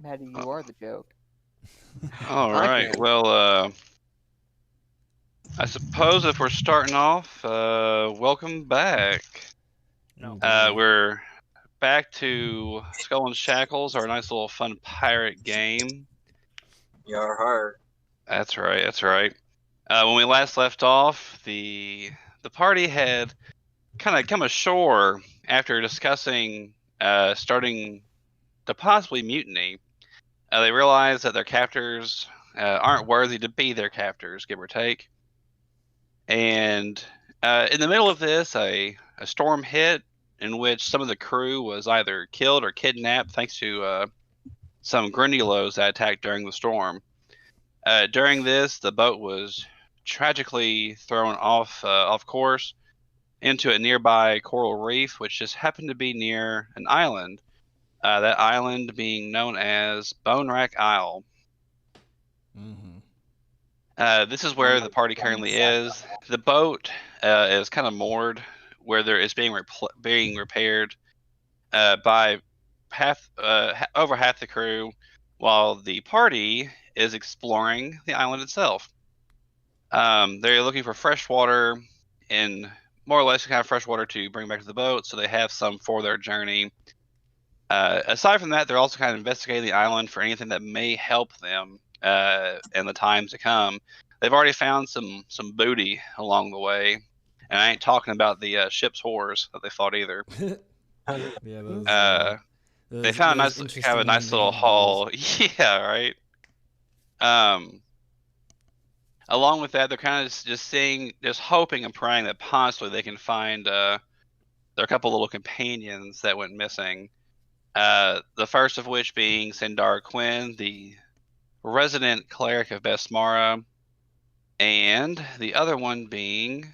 Maddie, you are the joke. All right. Well, I suppose if we're starting off, welcome back. No. We're back to Skull and Shackles, our nice little fun pirate game. Yar har. That's right. That's right. When we last left off, the party had kind of come ashore after discussing starting to possibly mutiny. They realized that their captors aren't worthy to be their captors, give or take. And in the middle of this, a storm hit in which some of the crew was either killed or kidnapped thanks to some Grundilos that attacked during the storm. During this, the boat was tragically thrown off course into a nearby coral reef, which just happened to be near an island. That island being known as Bone Rack Isle. This is where the party currently is. The boat is kind of moored where there is being repaired by over half the crew, while the party is exploring the island itself. They're looking for fresh water and more or less kind of fresh water to bring back to the boat, so they have some for their journey. Aside from that, they're also kind of investigating the island for anything that may help them in the times to come. They've already found some booty along the way, and I ain't talking about the ship's whores that they fought either. Yeah, they found a nice little haul. Yeah, right. Along with that, they're kind of just hoping and praying that possibly they can find their couple little companions that went missing. The first of which being Sindar Quinn, the resident cleric of Besmara, and the other one being,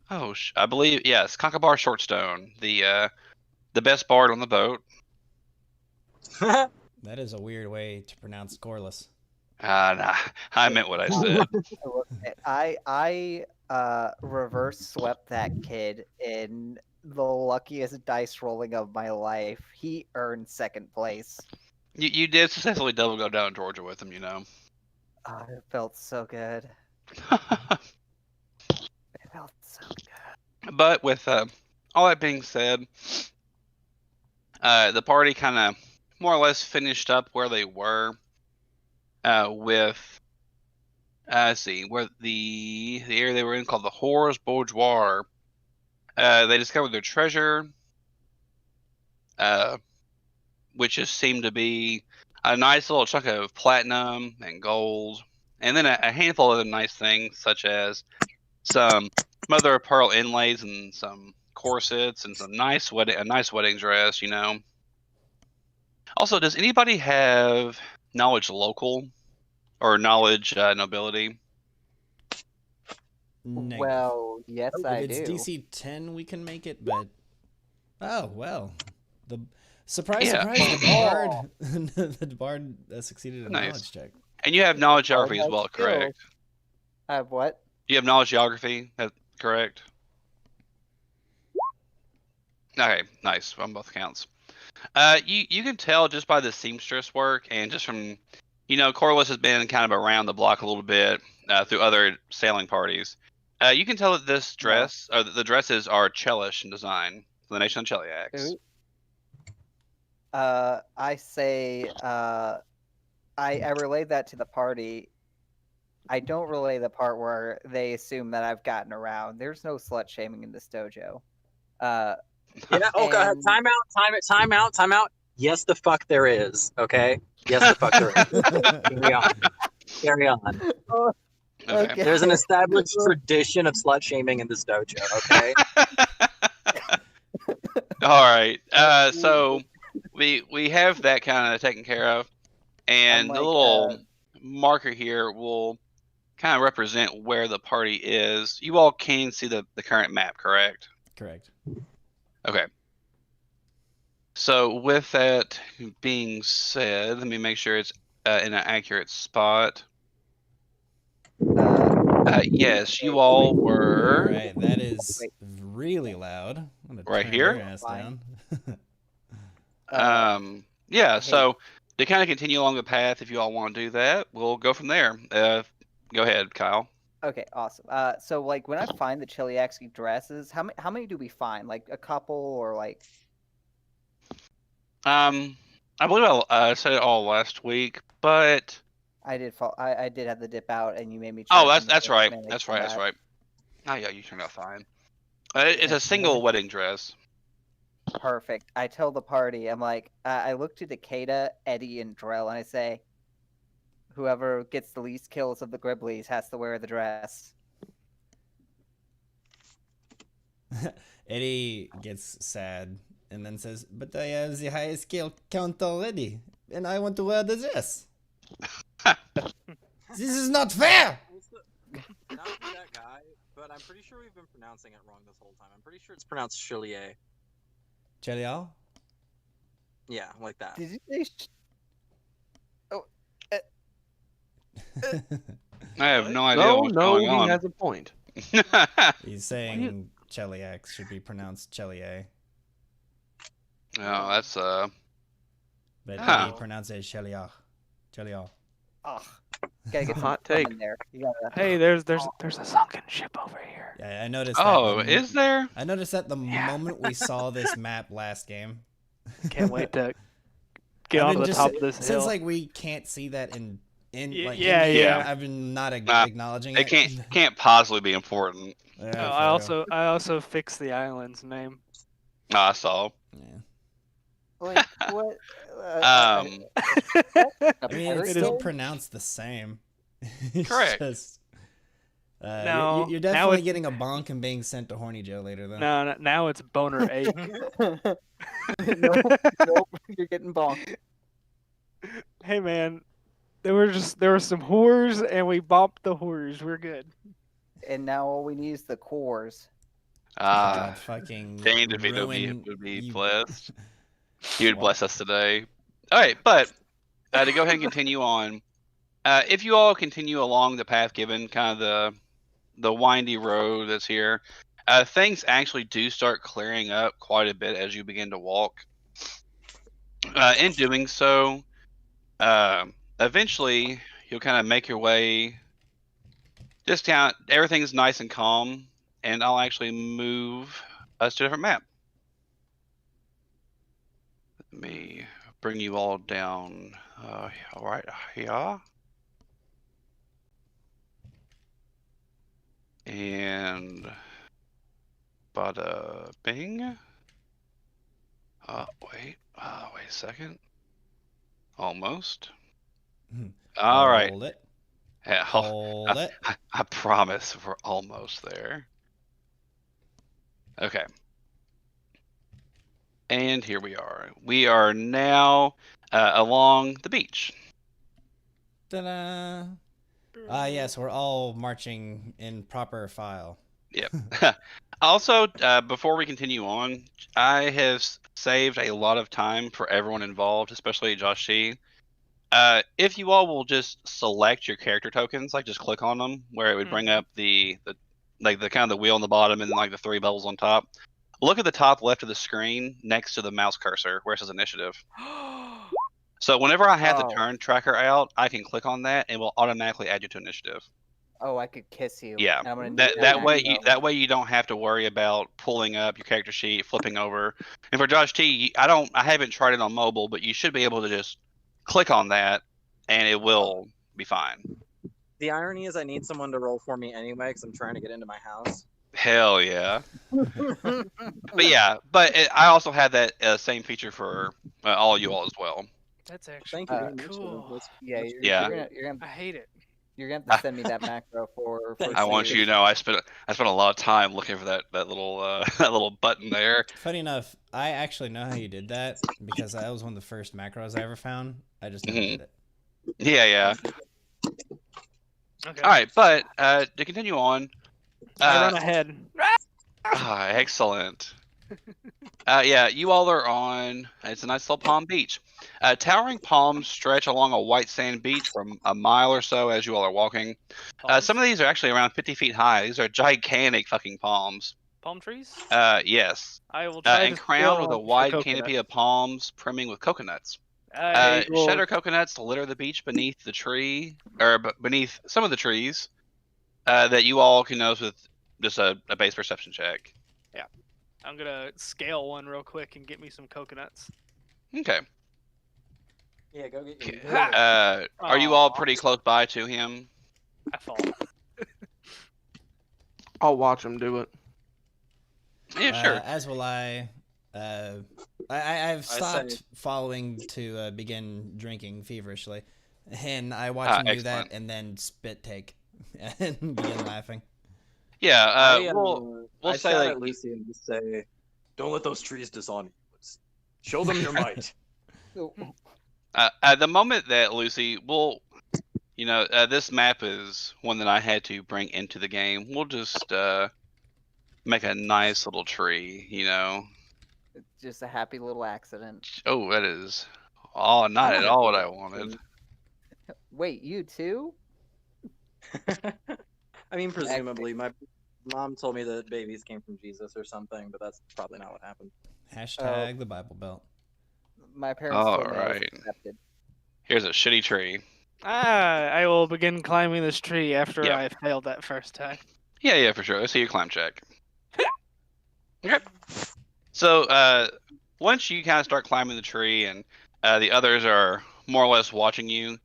I believe, yes, Conkabar Shortstone, the best bard on the boat. That is a weird way to pronounce scoreless. Nah, I meant what I said. I reverse swept that kid in the luckiest dice rolling of my life. He earned second place. You did successfully double go down Georgia with him, you know. Oh, it felt so good. It felt so good. But with all that being said, the party kind of more or less finished up where they were with where the area they were in called the Horrors Boudoir. They discovered their treasure, which just seemed to be a nice little chunk of platinum and gold, and then a handful of other nice things such as some mother of pearl inlays and some corsets and some a nice wedding dress, you know. Also, does anybody have knowledge local or knowledge nobility? Negative. Well, yes, I do. If it's DC 10, we can make it, but surprise, the bard succeeded in a knowledge check. And you have knowledge geography as well, correct? I have what? You have knowledge geography, that's correct? Okay, nice on both counts. You can tell just by the seamstress work and just from, you know, Corliss has been kind of around the block a little bit through other sailing parties. You can tell that this dress, or the dresses are Chelish in design, the nation of Cheliax. I say, I relay that to the party. I don't relay the part where they assume that I've gotten around. There's no slut shaming in this dojo. Yeah. Oh god. Time out. Yes, the fuck there is. Okay. Yes, the fuck there is. Carry on. Okay. There's an established tradition of slut shaming in this dojo. Okay. All right. So we have that kind of taken care of, and the little marker here will kind of represent where the party is. You all can see the current map, correct? Correct. Okay. So with that being said, let me make sure it's in an accurate spot. Yes, you all were. All right, that is really loud. I'm gonna right turn here. your ass down. Yeah. hey. So to kind of continue along the path, if you all want to do that, we'll go from there. Go ahead, Kyle. Okay, awesome. So like when I find the Chiliaxi dresses, how many do we find? Like a couple or like? I believe I said it all last week, but I did fall. I did have the dip out, and you made me. oh, Charge in the that's first right. minute, That's come right. That's back. right. Oh yeah, you turned out fine. It's a single wedding dress. Perfect. I tell the party, I'm like, I look to Takeda, Eddie, and Drell, and I say, whoever gets the least kills of the Gribblies has to wear the dress. Eddie gets sad and then says, "But I have the highest kill count already, and I want to wear the dress. This is not fair." Not to be that guy, but I'm pretty sure we've been pronouncing it wrong this whole time. I'm pretty sure it's pronounced Chilier. Chelial? Yeah, like that. Did you say? Oh, I have no idea what's going on. He has a point. He's saying Cheliax should be pronounced Chelier, Oh, that's but Eddie pronounced it Chelial. Chelial. oh, gotta get some Hot fun take. in there. You gotta. Hey, there's a sunken ship over here. Yeah, I noticed. Oh, that is there? I noticed that the moment we saw this map last game. Can't wait to get I've onto been the just- top of this Since hill. like we can't see that in like yeah, in game, yeah. I've been not Nah, acknowledging It it. can't possibly be important. Yeah, Oh, for real. I also fixed the island's name. I saw. Yeah. Like what? Um, I mean, it's It still is- pronounced the same. It's Correct. just, No, you're now definitely it's- getting a bonk and being sent to Horny Joe later, though. No, now it's boner ache. nope, you're getting bonked. Hey man, there were some whores and we bopped the whores. We're good. And now all we need is the cores. God, fucking Dane DeVito ruin would be you- blessed. He would bless us today. All right, but to go ahead and continue on, if you all continue along the path given, kind of the windy road that's here, things actually do start clearing up quite a bit as you begin to walk. In doing so, eventually you'll kind of make your way. Just down, everything's nice and calm, and I'll actually move us to a different map. Let me bring you all down. All right, here. And bada bing. Wait a second. Almost. All right. Hold it. Yeah, Hold it. I promise we're almost there. Okay. And here we are. We are now along the beach. Ta-da! Yes, we're all marching in proper file. Yep. Also, before we continue on, I have saved a lot of time for everyone involved, especially Josh T. If you all will just select your character tokens, like just click on them, where it would bring up the kind of the wheel on the bottom and then like the three bubbles on top. Look at the top left of the screen next to the mouse cursor where it says initiative. So whenever I have the turn tracker out, I can click on that and it will automatically add you to initiative. Oh, I could kiss you. Yeah, I'm gonna need that way you don't have to worry about pulling up your character sheet, flipping over. And for Josh T, I haven't tried it on mobile, but you should be able to just click on that and it will be fine. The irony is I need someone to roll for me anyway because I'm trying to get into my house. Hell yeah. But yeah, I also have that same feature for all you all as well. That's actually Thank you very much. cool. Yeah, Yeah. You're I hate it. gonna have to send me that macro for I want you to know I spent a lot of time looking for that little that little button there. Funny enough, I actually know how you did that because that was one of the first macros I ever found. I just never did it. Yeah. Okay. All right, but to continue on. I run ahead. Excellent. Yeah, you all are on. It's a nice little palm beach. Towering palms stretch along a white sand beach for a mile or so as you all are walking. Some of these are actually around 50 feet high. These are gigantic fucking palms. Palm trees? Yes. I will try And to crowned scale with a one for wide coconut. canopy of palms brimming with coconuts. I will. Shadow coconuts litter the beach beneath the tree, or beneath some of the trees, that you all can notice with just a base perception check. I'm gonna scale one real quick and get me some coconuts. Okay. Yeah, go get your. Ha! Are you all Aw. pretty close by to him? I fall. I'll watch him do it. Yeah, sure. As will I. I've say- stopped following to begin drinking feverishly, and I watch him do that excellent. and then spit take and begin laughing. Yeah. We'll I say shout like at Lucy and just say, "Don't let those trees dishonor you. Show them your might." the moment that Lucy will, this map is one that I had to bring into the game. We'll just make a nice little tree, It's just a happy little accident. Oh, that is not at all what I wanted. Wait, you too? I mean, presumably, my mom told me that babies came from Jesus or something, but that's probably not what happened. Hashtag the Bible Belt. My parents told me I was Alright. accepted. Here's a shitty tree. I will begin climbing this tree after Yep. I failed that first time. Yeah, for sure. Let's see your climb check. Okay. So, once you kind of start climbing the tree and the others are more or less watching you,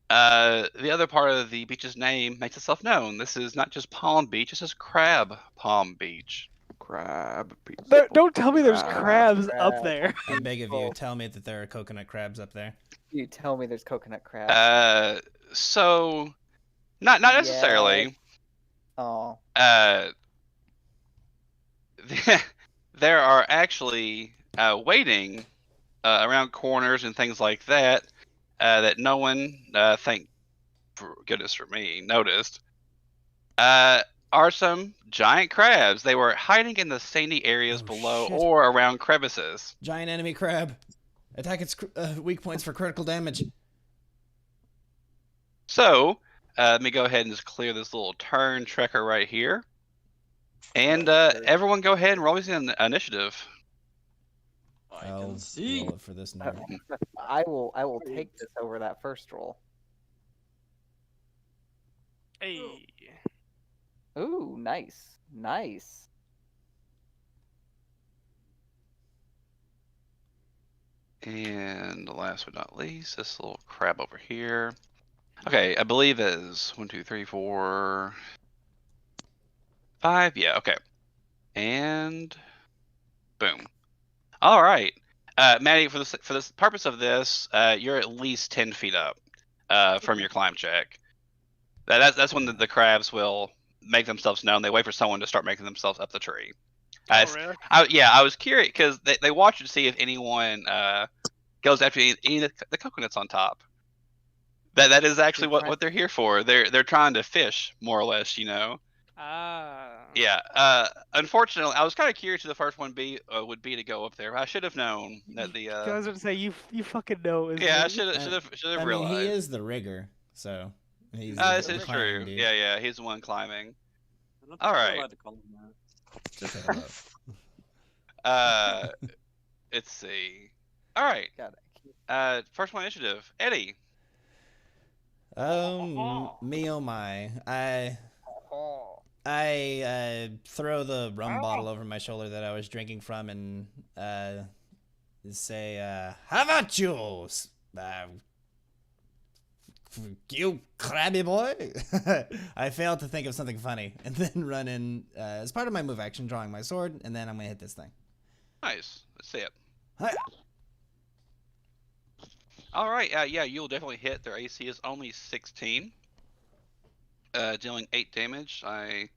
the other part of the beach's name makes itself known. This is not just Palm Beach, this is Crab Palm Beach. Crab. Pizza. Don't tell me there's Crab. crabs up Crab. there. I beg of you, Oh. tell me that there are coconut crabs up there. You tell me there's coconut crabs. So, not necessarily. Oh. There are actually waiting around corners and things like that that no one, thank goodness for me, noticed. Are some giant crabs. They were hiding in the sandy areas Oh, below shit. or around crevices. Giant enemy crab. Attack its weak points for critical damage. So, let me go ahead and just clear this little turn tracker right here. And everyone go ahead and roll me an initiative. I I'll can see. roll it for this nerd. I will take this over that first roll. Hey. Ooh, nice. Nice. And last but not least, this little crab over here. Okay, I believe is 1, 2, 3, 4, 5. Yeah, okay. And boom. All right, Maddie. For the purpose of this, you're at least 10 feet up from your climb check. That's when the crabs will make themselves known. They wait for someone to start making themselves up the tree. Oh, really? I was curious because they watch to see if anyone goes after any of the coconuts on top. That is actually what they're here for. They're trying to fish, more or less, Ah. Yeah. Unfortunately, I was kind of curious who the first one would be to go up there. I should have known that the. I was going to say you fucking know. Isn't Yeah, I it? should have I mean, realized. he is the rigger, so he's This the is climbing true. dude. Yeah, he's the one climbing. I'm not All sure I'm right. allowed to call him that. Just a hello. Let's see. All right. Got it. First one initiative, Eddie. Me oh my. Oh. I throw the rum bottle over my shoulder that I was drinking from and say, how about you, you crabby boy? I failed to think of something funny and then run in as part of my move action, drawing my sword, and then I'm going to hit this thing. Nice. Let's see it. Hi. All right. Yeah, you'll definitely hit. Their AC is only 16. Dealing 8 damage. I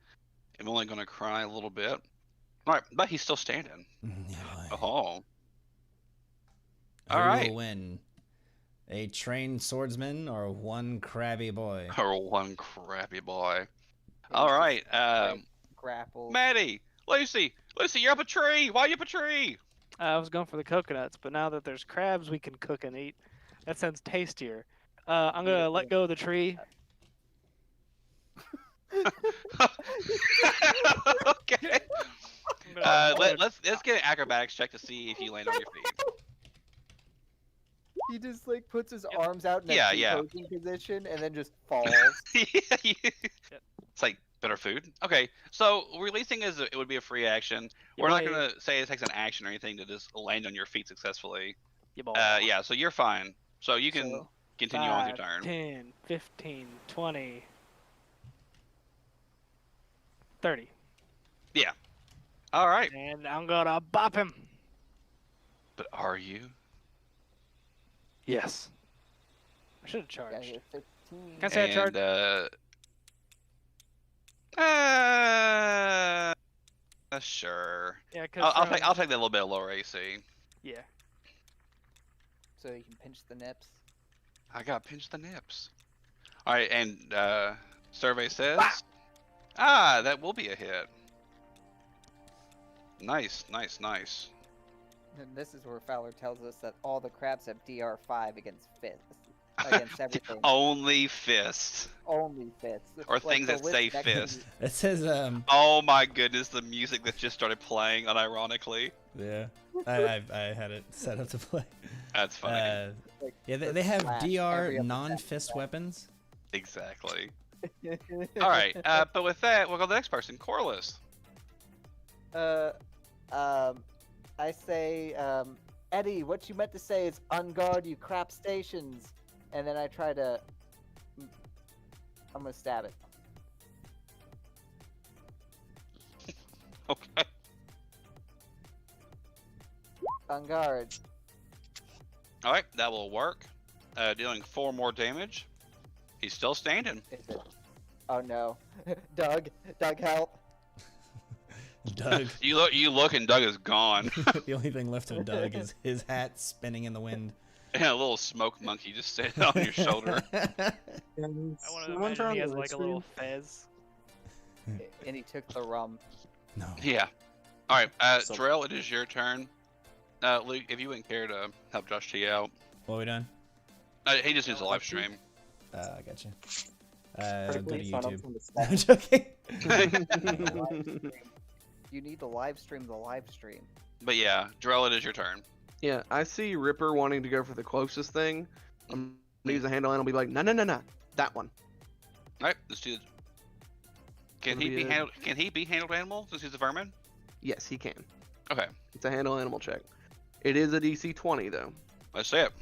am only going to cry a little bit. All right, but he's still standing. Oh. Who All right. will win? A trained swordsman or one crabby boy? Or one crappy boy. All right. Grapple. Maddie, Lucy, you're up a tree. Why are you up a tree? I was going for the coconuts, but now that there's crabs we can cook and eat, that sounds tastier. I'm going to let go of the tree. Okay. let's get an acrobatics check to see if you land on your feet. He just like puts his arms out in a Yeah. T-posing position and then just falls. It's like better food. Okay, so releasing it would be a free action. We're not gonna say it takes an action or anything to just land on your feet successfully. Yeah, so you're fine. So you can continue on with your turn. 10, 15, 20, 30. Yeah. All right. And I'm gonna bop him. But are you? Yes. I should have Got charged. here 15. Can I say I charged? Sure. Yeah, because I'll take that little bit of lower AC. Yeah. So you can pinch the nips. I got pinch the nips. All right, and survey says, that will be a hit. Nice. And this is where Fowler tells us that all the crabs have DR5 against fists. Against everything. Only fists. Only fists. Or Like things the that list say next to fist. It says Oh my goodness, the music that just started playing unironically. Yeah, I had it set up to play. That's funny. Like, Yeah, the they have slash DR every other non-fist sentence. weapons. Exactly. All right, but with that, we'll go to the next person, Corliss. I say, Eddie, what you meant to say is unguard, you crap stations. And then I try to. I'm gonna stab it. Okay. On guard. All right, that will work. Dealing 4 more damage. He's still standing. Is it? Oh no, Doug, help! Doug. You look, and Doug is gone. The only thing left of Doug is his hat spinning in the wind. And a little smoke monkey just sitting on your shoulder. I want to imagine he has like a little fez. And he took the rum. No. Yeah. All right, Drell, it is your turn. Luke, if you wouldn't care to help Josh T out. What are we done? He just needs a live stream. I gotcha. Go to Critically, sign up YouTube. from the I'm staff. joking. You need to live stream the live stream. But yeah, Drell, it is your turn. Yeah, I see Ripper wanting to go for the closest thing. I'm gonna use a handle and I'll be like, no, that one. All right, let's do it. Can he be handled? Can he be handled animal since he's a vermin? Yes, he can. Okay, It's a handle animal check. It is a DC 20 though. let's see it.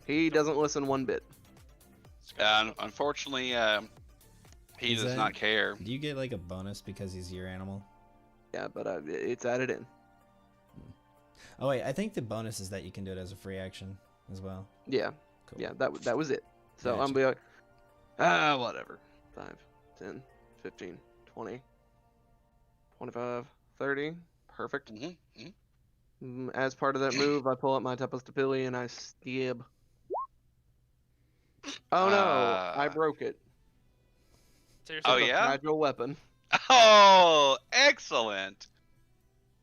He doesn't listen one bit. Unfortunately, he Is does that- not care. Do you get like a bonus because he's your animal? Yeah, but it's added in. Oh wait, I think the bonus is that you can do it as a free action as well. Yeah, Cool. yeah, that was it. So Gotcha. I'm be like, whatever. 5, 10, 15, 20, 25, 30. Perfect. As part of that move, I pull up my Tapostapilli and I stab. Oh no, I broke it. Seriously? Oh, It's a yeah? fragile weapon. Oh, excellent.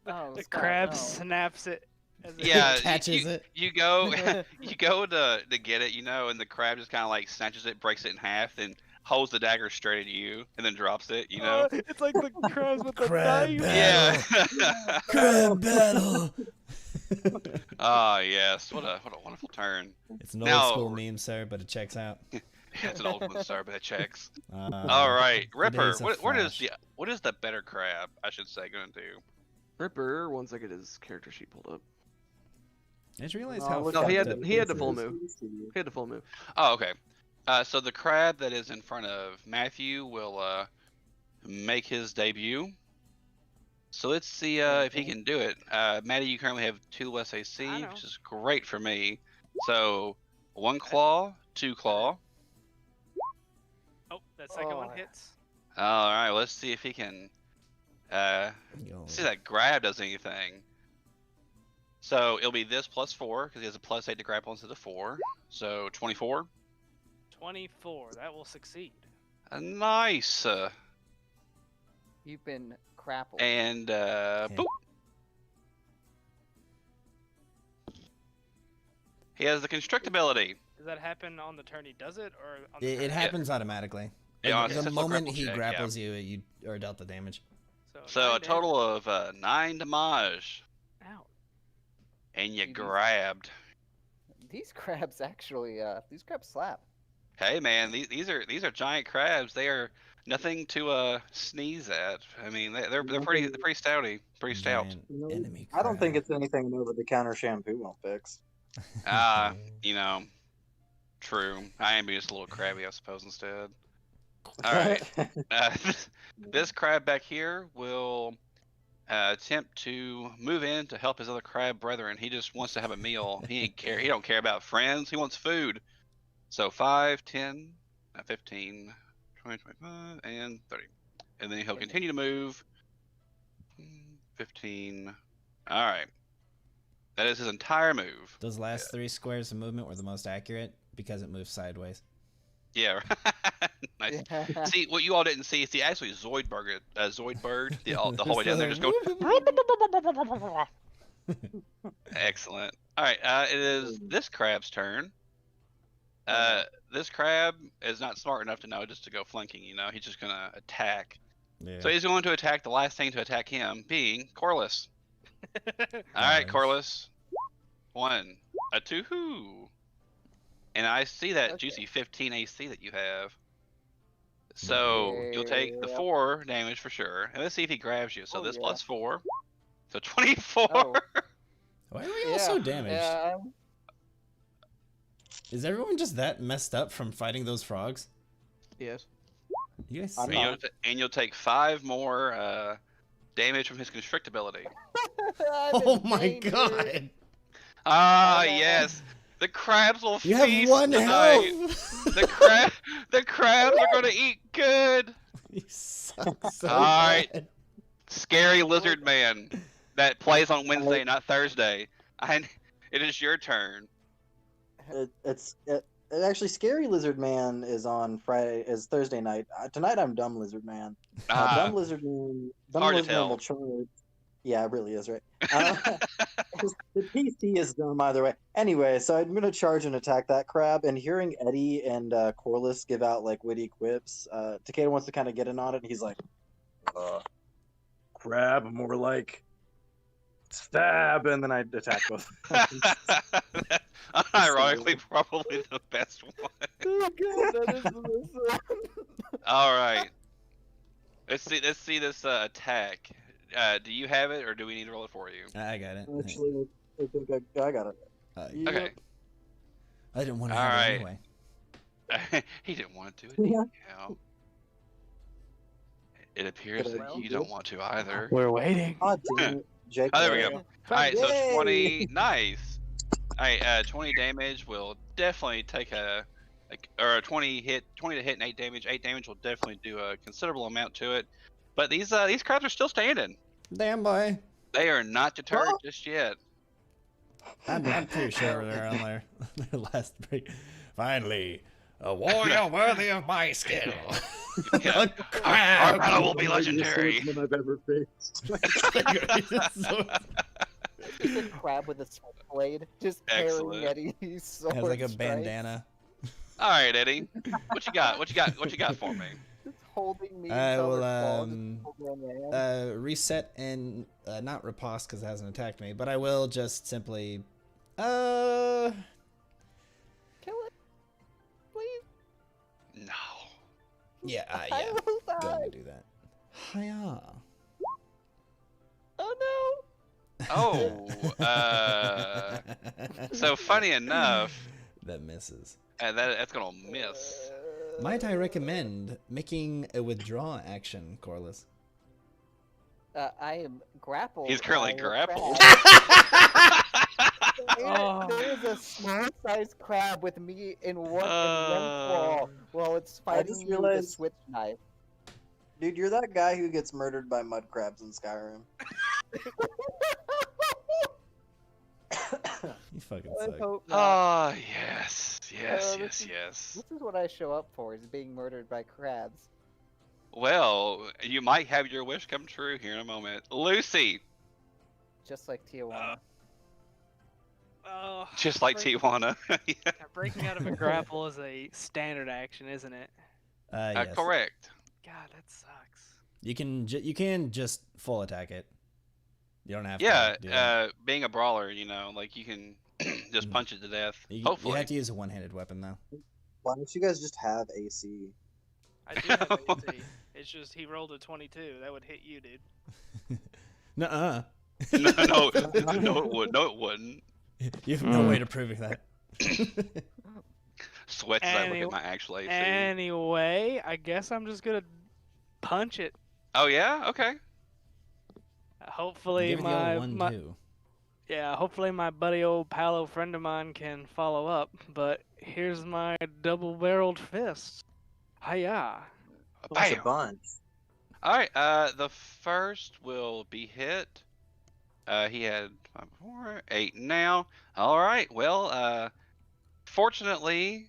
Oh, The Scott, crab no. snaps it. As it Yeah, Catches you, it. You go, you go to get it, and the crab just kind of like snatches it, breaks it in half, then holds the dagger straight at you, and then drops it. It's like the crabs with the Crab knife. battle. Yeah. Crab battle. Ah, yes. What a wonderful turn. It's an Now- old school meme, sir, but it checks out. It's an old one, sir, but it checks. Uh, All right, Ripper. days of Flash. What is the better crab? I should say going to do. Ripper, once I get his character sheet pulled up. I just realized Oh, how look No, at he fucked had up he had this the full is. move. He had the full move. Oh, okay. So the crab that is in front of Matthew will make his debut. So let's see if he can do it. Maddie, you currently have 2 less AC, I know. which is great for me. So 1 claw, 2 claw. Oh, that second one Oh. hits. All right, let's see if he can. Yo. See if that grab does anything. So it'll be this plus 4 because he has a plus 8 to grapple instead of 4. So 24. 24. That will succeed. Nice. You've been crappled. And boop. He has the constrict ability. Does that happen on the turn he does it, or on the It turn- happens automatically. Yeah, on a The successful moment grapple he check, grapples you, you are dealt the damage. So 9 a total of 9 damage, Ow. and you Jeez. grabbed. These crabs actually, these crabs slap. Hey man, these are giant crabs. They are nothing to sneeze at. I mean, they're pretty stouty, pretty stout. Giant You know, enemy I don't think crab. it's anything new that the counter shampoo won't fix. You know, true. I am being just a little crabby, I suppose, instead. All right. This crab back here will attempt to move in to help his other crab brethren. He just wants to have a meal. He don't care about friends. He wants food. So 5, 10, 15, 20, 25, and 30. And then he'll continue to move. 15. All right. That is his entire move. Those last 3 squares of movement were the most accurate because it moves sideways. Yeah. Nice. See, what you all didn't see is he actually Zoidberg the whole way down there, just going. Excellent. All right. It is this crab's turn. This crab is not smart enough to know just to go flanking. You know, he's just gonna attack. Yeah. So he's going to attack the last thing to attack him, being Corliss. All right, Corliss. 1, a 2, and I see that juicy 15 AC that you have. So you'll take the 4 damage for sure. And let's see if he grabs you. So this plus 4, so 24. Oh. Why are we all so damaged? Yeah, Is everyone just that messed up from fighting those frogs? Yes. You guys I'm suck. not. And you'll take 5 more damage from his constrict ability. Oh my god! Ah, yes. The crabs will You have feast 1 tonight. health! The crabs are going to eat good. You suck so All right. bad. Scary lizard man that plays on Wednesday, not Thursday. It is your turn. Actually, Scary Lizard Man is on Thursday night. Tonight I'm Dumb Lizard Man. Dumb Lizard Man. hard to Lizard Man tell. will charge. Yeah, it really is, right? The PC is dumb either way. Anyway, so I'm gonna charge and attack that crab. And hearing Eddie and Corliss give out like witty quips, Takeda wants to kind of get in on it. And he's like, "Crab, more like stab," and then I attack both. Ironically, probably the best one. Oh god, that is the best one. All right. Let's see this attack. Do you have it, or do we need to roll it for you? I got it. Actually, I think I got it. Yeah. Okay. I didn't want to All have right. it anyway. He didn't want to, did he? Yeah. Yeah. It appears that you don't want to either. We're waiting. Oh, damn it. Jake, Oh, there we go. All right, so Yay! 20. Nice. All right, 20 damage will definitely take or 20 to hit and 8 damage. 8 damage will definitely do a considerable amount to it. But these crabs are still standing. Damn boy. They are not deterred just yet. I'm pretty sure they're on their last break. Finally, a warrior worthy of my skill. Yeah. A crab. Our battle will be legendary. I've ever faced. It's a crab with a switchblade, just Excellent. carrying Eddie's sword. Has like a strikes, bandana. All right, Eddie. What you got? What you got for me? Just holding me. I will Reset. reset and not riposte because it hasn't attacked me, but I will just simply Kill it, please. No. yeah I yeah will die. going to do that. Hiya. Oh no. Oh. So funny enough, that misses. that's gonna miss. Might I recommend making a withdraw action, Corliss? I am grappled. He's currently by a grappled. crab. Oh. There is a small-sized crab with me in one claw while it's fighting just me with a realized- switch knife. Dude, you're that guy who gets murdered by mud crabs in Skyrim. You fucking I suck. hope not. Oh yes, yes, this yes. This is what I show up for: is being murdered by crabs. Well, you might have your wish come true here in a moment. Lucy, Just like Tijuana. Oh, just like Tijuana. yeah, breaking out of a grapple is a standard action, isn't it? Yes. Correct. God, that sucks. You can just full attack it. You don't have Yeah, to do that. being a brawler, you know, like you can just punch it to death. You Hopefully. have to use a one-handed weapon though. Why don't you guys just have AC? I do have AC. It's just he rolled a 22. That would hit you, dude. Nuh-uh. No, no, no, it would. No, it wouldn't. You have no way to prove that. Sweats as I look at my actual AC. Anyway, I guess I'm just gonna punch it. Oh yeah, okay. Hopefully Give it the old 1-2. hopefully my buddy old palo friend of mine can follow up. But here's my double-barreled fist. Hiya! That's a Bam. bunch. All right. The first will be hit. He had 5 before, 8 now. All right. Well, fortunately,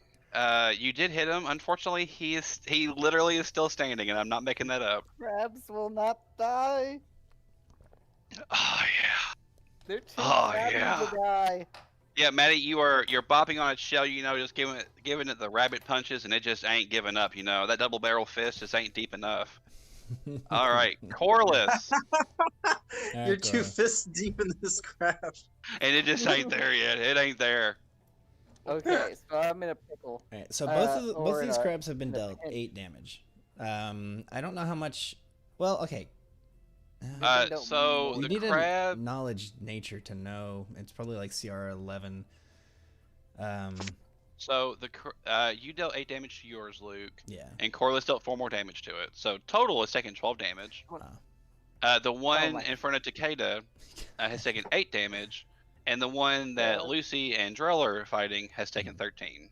you did hit him. Unfortunately, he literally is still standing, and I'm not making that up. Crabs will not die. Oh yeah. They're too Oh, crabby yeah. to die. Yeah, Maddie, you're bopping on its shell, you know, just giving it the rabbit punches, and it just ain't giving up, you know. That double barrel fist just ain't deep enough. All right, Corliss, You're 2 fists deep in this crap. and it just ain't there yet. It ain't there. Okay, so I'm in a pickle. Alright, so both of or these in a- crabs have been in a dealt pinch. 8 damage. I don't know how much. Well, okay. don't So You the need crab. a knowledge nature to know. It's probably like CR 11. So you dealt 8 damage to yours, Luke, Yeah. and Corliss dealt 4 more damage to it. So total is taking 12 damage. The one my- in front of Takeda has taken 8 damage, and the one that Yeah. Lucy and Drell are fighting has taken 13.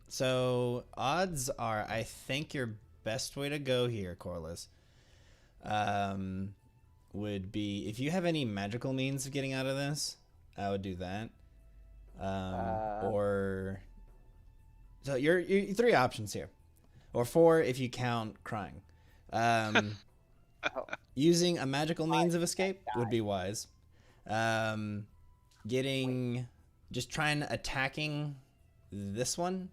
So odds are, I think your best way to go here, Corliss, would be if you have any magical means of getting out of this, I would do that. Or so you're 3 options here, or 4 if you count crying. Using a magical means of escape would be wise. Just trying attacking this one,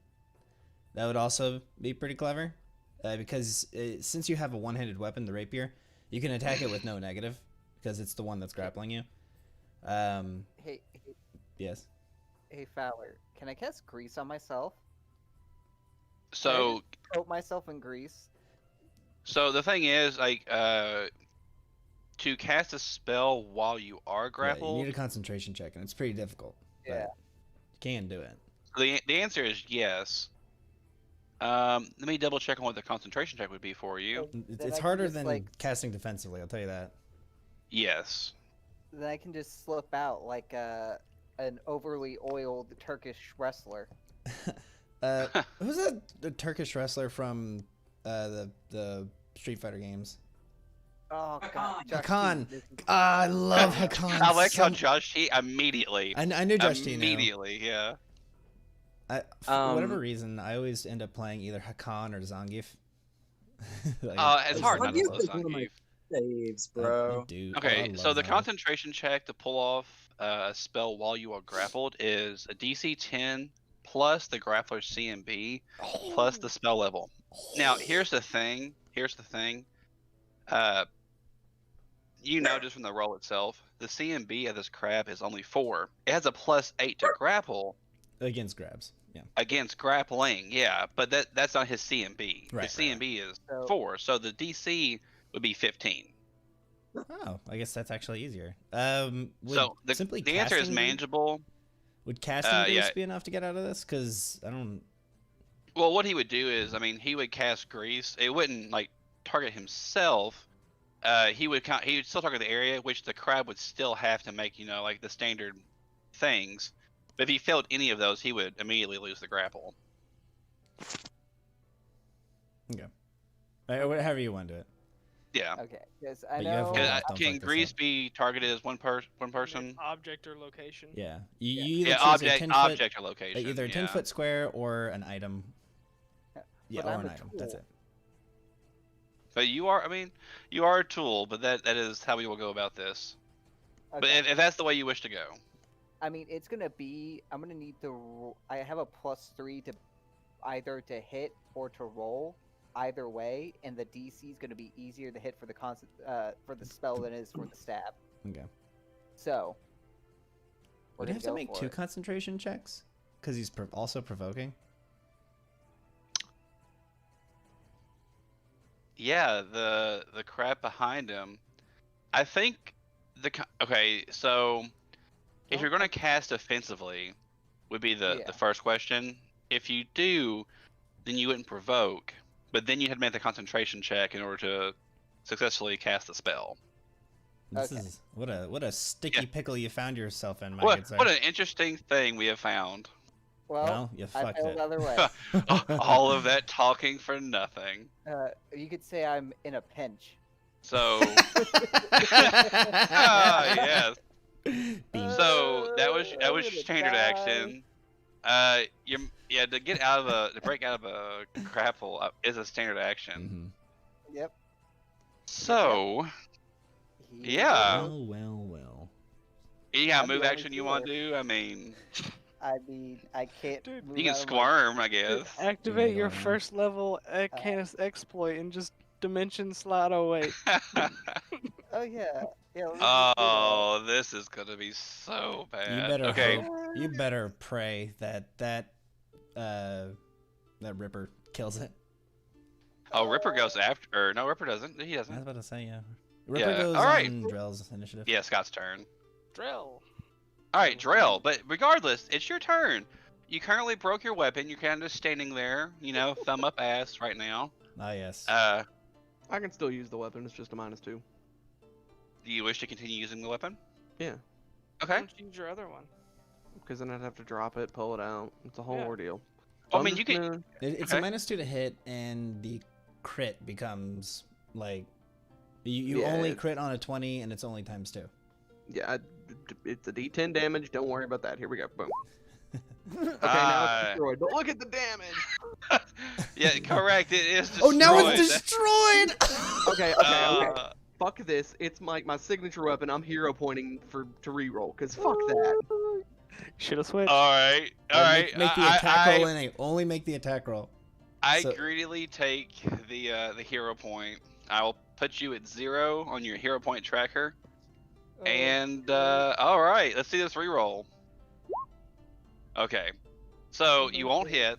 that would also be pretty clever, because since you have a one-handed weapon, the rapier, you can attack it with no negative because it's the one that's grappling you. Hey, Yes. hey, Fowler, can I cast grease on myself? So Coat myself in grease. So the thing is, like, to cast a spell while you are Yeah, you grappled, need a concentration check, and it's pretty difficult. but Yeah. You can do it. the answer is yes. Let me double check on what the concentration check would be for you. Then I It's can harder just, than like- casting defensively, I'll tell you that. Yes. Then I can just slip out like an overly oiled Turkish wrestler. Who's that the Turkish wrestler from the Street Fighter games? Oh God, Josh Hakan. Keaton is- I love Hakan. I like how so- Josh he immediately. I knew Josh T knew. Immediately, yeah. For whatever reason, I always end up playing either Hakan or Zangief. Like, It's I hard just not to Zangief love is one of my Zangief. Saves, I bro. do. Okay, I so love the Zangief. concentration check to pull off a spell while you are grappled is a DC 10 plus the grappler's CMB plus the spell level. Now, here's the thing. You know, just from the roll itself, the CMB of this crab is only 4. It has a +8 to grapple Against grabs. Yeah. against grappling, yeah, but that's not his CMB. Right, His CMB is So- 4, so the DC would be 15. Oh, I guess that's actually easier. Would So simply the answer is casting manageable. Would casting grease yeah. be enough to get out of this? Because I don't. Well, what he would do is, I mean, he would cast grease. It wouldn't like target himself. He would still target the area, which the crab would still have to make, you know, like the standard things. But if he failed any of those, he would immediately lose the grapple. Okay. However you want to do it. Yeah. Okay, because I But you have know. one left. Don't Can fuck this grease up. be targeted as one person? Object or location. Yeah. You either Yeah, choose a object, 10 object or foot, location. either a 10-foot square or an item. Yeah, But or I'm an a item. That's tool. it. But you are, I mean, you are a tool, but that is how we will go about this. But Okay. if that's the way you wish to go. I mean, it's gonna be. I'm gonna need to. I have a +3 to either to hit or to roll. either way, and the DC is going to be easier to hit for the spell than it is for the stab. Okay. So we're Would you going have to go make for 2 it. concentration checks? Because he's also provoking? Yeah, the crab behind him. I think okay, so if you're going to cast offensively, would be the first question. If you do, then you wouldn't provoke, but then you had to make the concentration check in order to successfully cast the spell. This is what a sticky pickle you found yourself in, my good sir. What an interesting thing we have found. Well, you fucked I failed it. other way. All of that talking for nothing. You could say I'm in a pinch. So, yes. So that was your standard action. To break out of a grapple is a standard action. Mm-hmm. Yep. So, yeah. Well. Yeah, move action you want to do? I mean, I can't. Dude, move you can out of my- squirm, I guess. Activate your Dude, first level Arcanist exploit and just dimension slide away. Oh yeah. Yeah. let's just do Oh, this is gonna be so bad. You better okay. hope, you better pray that Ripper kills it. Oh, Ripper goes after. Or no, Ripper doesn't. He I was doesn't. about to say, yeah. Ripper goes all right. on Drell's initiative. Yeah, Scott's turn. Drill. All right, Drell. But regardless, it's your turn. You currently broke your weapon. You're kind of just standing there, thumb up ass right now. Ah, yes. I can still use the weapon. It's just a -2. Do you wish to continue using the weapon? Yeah. Okay. Don't use your other one. Because then I'd have to drop it, pull it out. It's a whole Yeah. ordeal. I I'm mean, just you can. gonna- It's okay. a -2 to hit, and the crit becomes like you Yeah, only it's- crit on a 20, and it's only ×2. Yeah, it's a D10 damage. Don't worry about that. Here we go. Boom. Okay, now Ah. it's destroyed. But look at the damage. Yeah, correct. It is destroyed. Oh, now it's destroyed! Okay. Fuck this. It's my signature weapon. I'm hero pointing to reroll. Cause fuck that. Should have switched. All right. Make the attack roll, and only make the attack roll. I So- greedily take the hero point. I will put you at 0 on your hero point tracker. And all right, let's see this reroll. Okay, so you won't hit,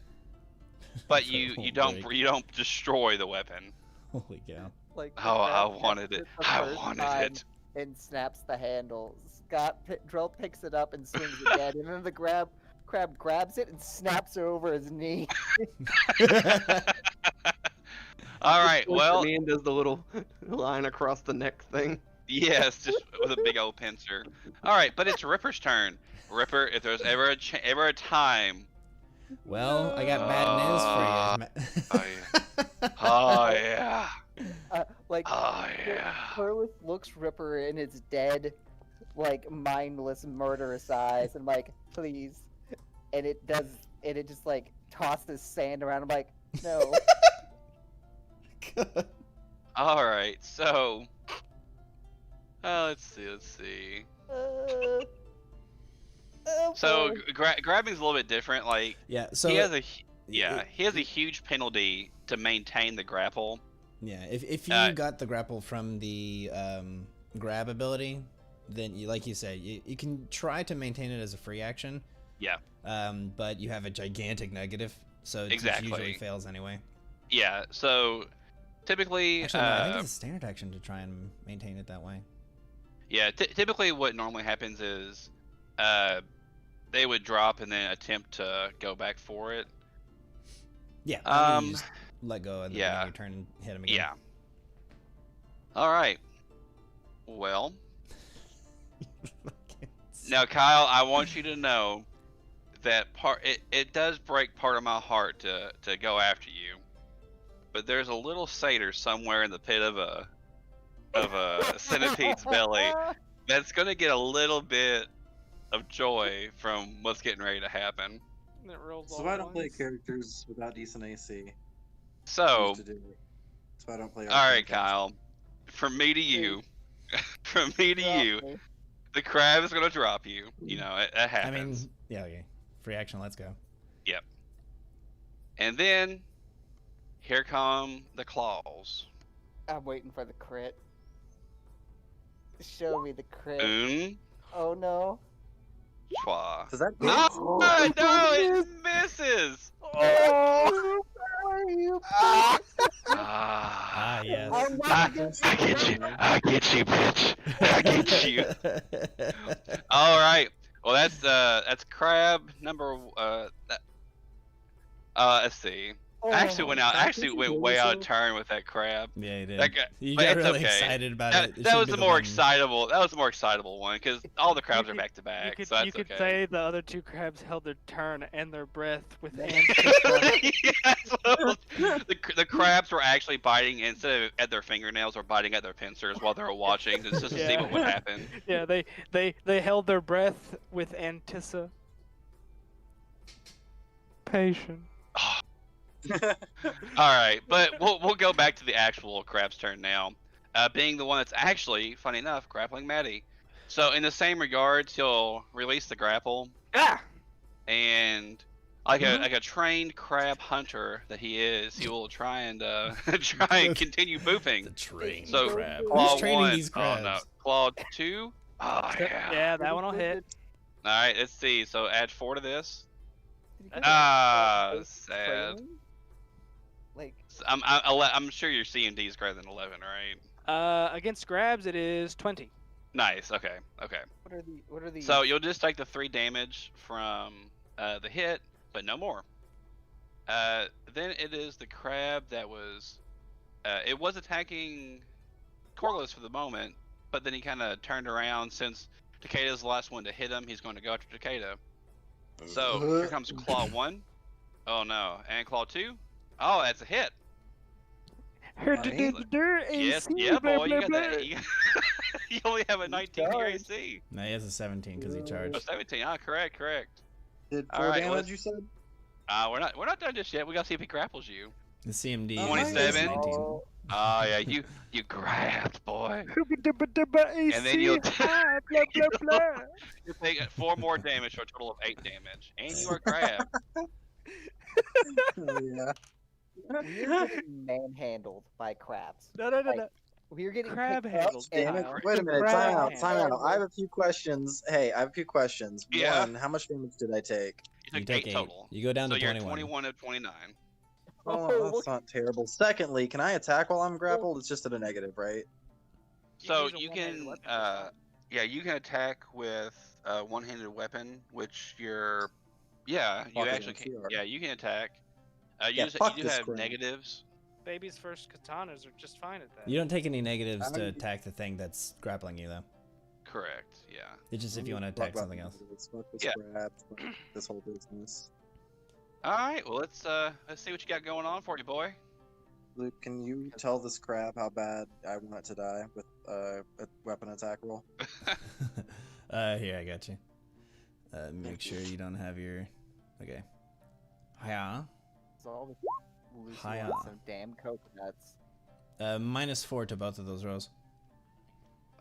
but you don't destroy the weapon. Holy cow! Like Oh, I grab wanted gets it. the I first wanted time it. And snaps the handle. Drell picks it up and swings again, and then the crab grabs it and snaps it over his knee. All right, Looks at well, me and does the little line across the neck thing. yes, just with a big old pincer. All right, but it's Ripper's turn. Ripper, if there's ever a time. Well, I got bad news for you. Oh yeah. Like Oh yeah. Corliss looks Ripper in his dead, like mindless murderous eyes, and like, please. And it just like tosses sand around. I'm like, no. All right, so. Let's see. Oh, So boy. grabbing's a little bit different. Like Yeah. So he has a huge penalty to maintain the grapple. Yeah, if you got the grapple from the grab ability, then like you said, you can try to maintain it as a free action. Yeah. But you have a gigantic negative, so it Exactly. usually fails anyway. Yeah. So typically, Actually, no, I think it's a standard action to try and maintain it that way. yeah. Typically, what normally happens is, they would drop and then attempt to go back for it. Yeah. You just let go and then yeah. your turn and hit him again. Yeah. All right. Well, now Kyle, I want you to know that it does break part of my heart to go after you, but there's a little satyr somewhere in the pit of a centipede's belly that's gonna get a little bit of joy from what's getting ready to happen. It rolls So all I don't play ones. characters without decent AC. So, Used to do it. So I don't play. all right, Arcane cats. Kyle, from me to you, from me to Drop you, me. the crab is gonna drop you. You know, it I happens. mean, yeah, okay. Free action, let's go. And then Here come the claws. I'm waiting for the crit. Show me the crit. Un, Oh no. trois. Does that hit? Ah, no, it misses. Oh, you Ah, Ah, yes. I'm I, not against I get you. you. I get you, bitch. I get you. All right. Well, that's crab number. Let's see. I actually went out. I actually went way out of turn with that crab. Yeah, you did. That guy, You but got it's really okay. excited about That, it. It that should was be the more one- excitable. That was the more excitable one because all the crabs are could- back to back, You so that's could okay. say the other two crabs held their turn and their breath with Yeah, so the crabs were actually biting instead of at their fingernails or biting at their pincers while they were watching just to see what would happen. Yeah, they held their breath with anticipation. All right, but we'll go back to the actual crab's turn now, being the one that's actually, funny enough, grappling Maddie. So in the same regards, he'll release the grapple, Ah! and like a trained crab hunter that he is, he will try and continue The booping. trained So, crab. Claw Who's training 1, these crabs? Oh no, claw 2. Oh yeah. Yeah, that one will hit. All right, let's see. So add 4 to this. Did he get Ah, a sad. training? Like, I'm sure your CMD is greater than 11, right? Against grabs it is 20. Nice. Okay. what are the? So you'll just take the 3 damage from the hit, but no more. Then it is the crab that was. It was attacking Corliss for the moment, but then he kind of turned around since Takeda's the last one to hit him. He's going to go after Takeda. So here comes Claw 1. Oh no, and Claw 2. Oh, that's a hit. Yes, yeah, boy, you got that. You only have a 19 to your AC. No, he has a 17 because he Oh, charged. 17. Ah, correct. Did All 4 right, damage, let's- you said? We're not done just yet. We gotta see if he grapples you. The CMD Oh, is 27? 19. Oh, Oh yeah, you grabbed, boy. and then you'll blah blah blah. You take 4 more damage for a total of 8 damage, and you are grabbed. Oh, yeah. we're getting manhandled by crabs. No. We're getting Crab picked up handled and- Damn it. style. Wait a minute. Crab Time out. handle. I have a few questions. Hey, I have a few questions. Yeah. One, how much damage did I take? You You took take 8 8. total. You go down So to you're at 21. 21 of 29. Oh, that's not terrible. Secondly, can I attack while I'm grappled? It's just at a negative, right? So use a you one-handed can, weapon, that's fine. yeah, you can attack with a one-handed weapon, which you're, yeah, you Fuck it, actually I'm can, sure. yeah, you can attack. Yeah, You fuck do this have crap. negatives. Baby's first katanas are just fine at that. You don't take any negatives to I'm- attack the thing that's grappling you, though. Correct. Yeah. It's just if you want to Fuck attack something else. Fuck this Yeah. crap. Fuck this whole business. All right. Well, let's see what you got going on for you, boy. Luke, can you tell this crab how bad I want it to die with a weapon attack roll? Here, I got you. Make sure you don't have your. Okay. Hiya. It's all the loose Hiya. ones, some damn coconuts. -4 to both of those rolls.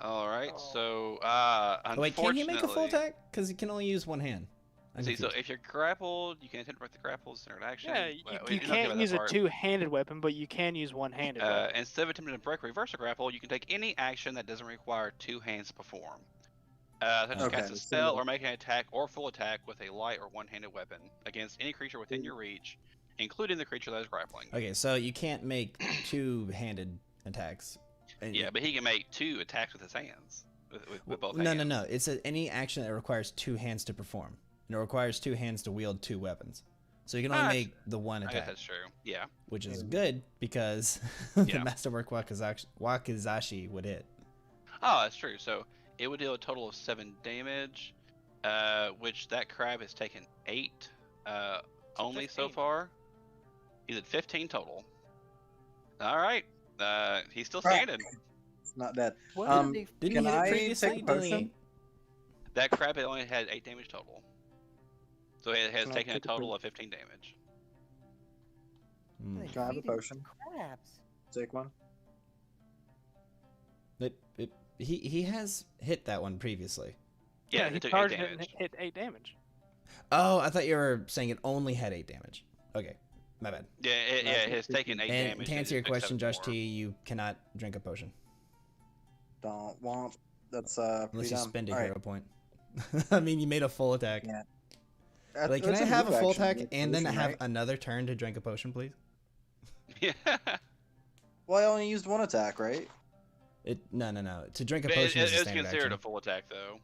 All right. Oh. So, Oh, wait, can you make a full unfortunately- attack? Because you can only use one hand. I'm See, so confused. if you're grappled, you can attempt to break the grapple as an action. Yeah, Well, you we don't care can't about use that a part. two-handed weapon, but you can use one-handed. weapon. Instead of attempting to break or reverse a grapple, you can take any action that doesn't require 2 hands to perform. Such as Okay, cast a so- spell or make an attack or full attack with a light or one-handed weapon against any creature within your reach, including the creature that is grappling. Okay, so you can't make two-handed attacks. Yeah, but he can make 2 attacks with his hands. With both No, hands. no. It's any action that requires 2 hands to perform. And it requires 2 hands to wield 2 weapons. So you can only Ah, make the one I guess attack, that's true. Yeah. which is good because Yeah. the Masterwork Wakizashi would hit. Oh, that's true. So it would deal a total of 7 damage, which that crab has taken 8 only so 15. far. He's at 15 total. All right. He's still Crap. standing. It's not dead. What Um, did Didn't Can you hit I it previously? take a Didn't he- potion? That crab had only had 8 damage total. So it has Can I taken a take a total potion? of 15 damage. Hmm. they Can I have a feed potion? crabs? Take one. He has hit that one previously. Yeah, he it took 8 charged it and damage. hit 8 damage. Oh, I thought you were saying it only had 8 damage. Okay. My bad. Yeah, it has taken 8 And damage. to and answer it your took question, 7 Josh more. T, you cannot drink a potion Don't want. That's unless pretty you dumb. spend a All right. hero point. I mean, you made a full attack. Yeah. Like, can That's I have a move full action, attack drink and then potion, have right? another turn to drink a potion, please? Yeah. Well, I only used 1 attack, right? No. To drink a But potion is a it's standard considered action. a full attack, though.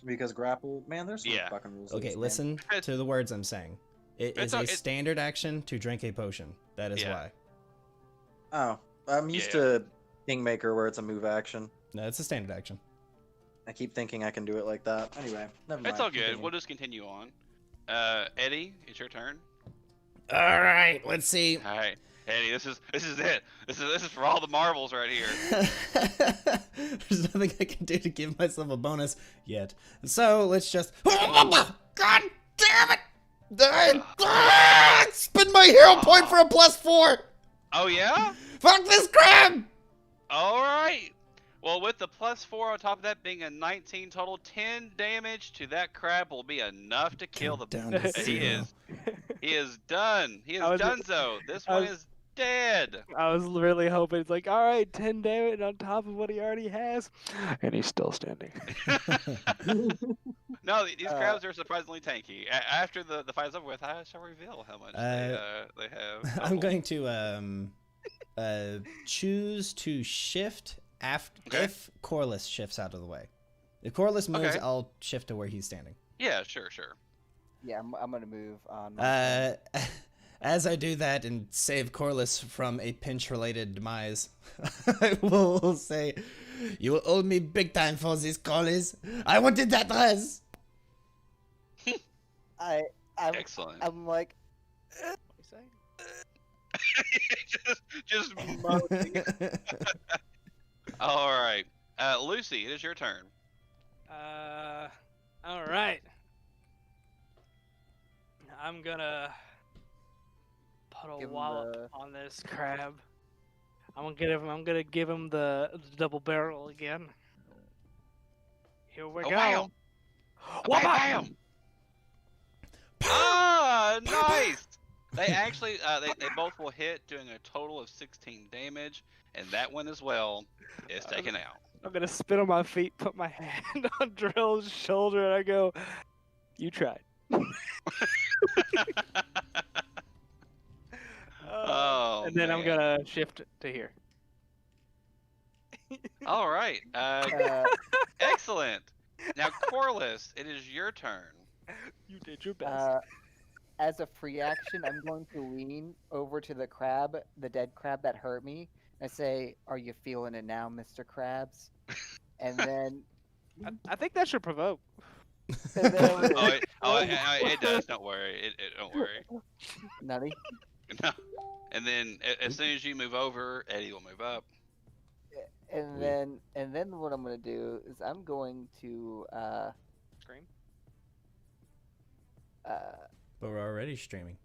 Because grapple. Man, there's some Yeah. fucking rules. to Okay, this game. listen to the words I'm saying. It is a standard action to drink a potion. That is why. Oh, I'm used Yeah. to Kingmaker where it's a move action. No, it's a standard action. I keep thinking I can do it like that. Anyway, never mind. It's all good. Continue. We'll just continue on. Eddie, it's your turn. All right, let's see. All right, Eddie, this is it. This is for all the marbles right here. There's nothing I can do to give myself a bonus yet. So let's just. God damn it! Spend my hero point for a +4. Oh yeah. Fuck this crab! All right. Well, with the +4 on top of that being a 19 total, 10 damage to that crab will be enough to kill the. Down to He zero. is done. He is donezo. This I one was- is dead. I was really hoping it's like, all right, 10 damage on top of what he already has, and he's still standing. No, these crabs are surprisingly tanky. After the fight's over with, I shall reveal how much they have. I'm going to choose to shift after if Corliss shifts out of the way. If Corliss moves, Okay. I'll shift to where he's standing. Yeah, sure. Yeah, I'm gonna move on. my turn. As I do that and save Corliss from a pinch-related demise, I will say, "You will owe me big time for this, Corliss. I wanted that dress." I'm Excellent. I'm like, What do you say? just moaning. All right, Lucy, it is your turn. All right. I'm gonna put a Give him wallop the- on this crab. I'm gonna give him the double barrel again. Here we Oh, go. bam! Whoppa! Bam! Ah, nice. They actually, they both will hit, doing a total of 16 damage, and that one as well is taken out. I'm gonna spit on my feet, put my hand on Drill's shoulder, and I go, "You tried." Oh, and then I'm man. gonna shift to here. All right. Excellent. Now, Corliss, it is your turn. You did your best. as a free action, I'm going to lean over to the crab, the dead crab that hurt me. I say, "Are you feeling it now, Mr. Krabs?" And then, I think that should provoke. and then It does. Don't worry. Don't worry. Nutty. No. And then as soon as you move over, Eddie will move up. And then what I'm gonna do is I'm going to Scream? But we're already streaming.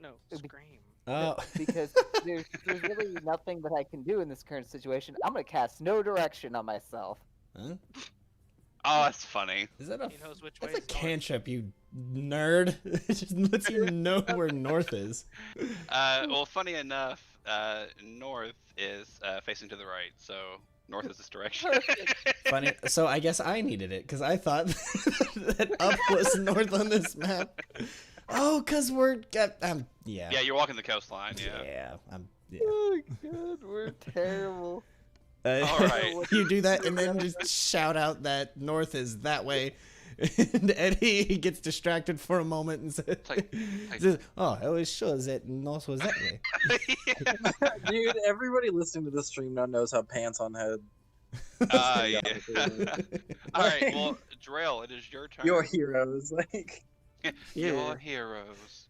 No, It'd be- scream. Oh. because there's really nothing that I can do in this current situation. I'm gonna cast no direction on myself. Huh? Oh, that's funny. Is that a? He knows which way That's a is north. cantrip, you nerd. It just lets you know where north is. Well, funny enough, north is facing to the right, so north is this direction. Funny. So I guess I needed it because I thought that up was north on this map. Oh, cause we're yeah. Yeah, you're walking the coastline. Yeah. Yeah. Yeah. Oh god, we're terrible. All right. You do that and then just shout out that north is that way. And Eddie gets distracted for a moment and says, "Oh, I was sure that north was that way." Dude, everybody listening to this stream now knows how pants on head. Yeah. All right. Well, Drell, it is your turn. Your heroes, like. Your heroes.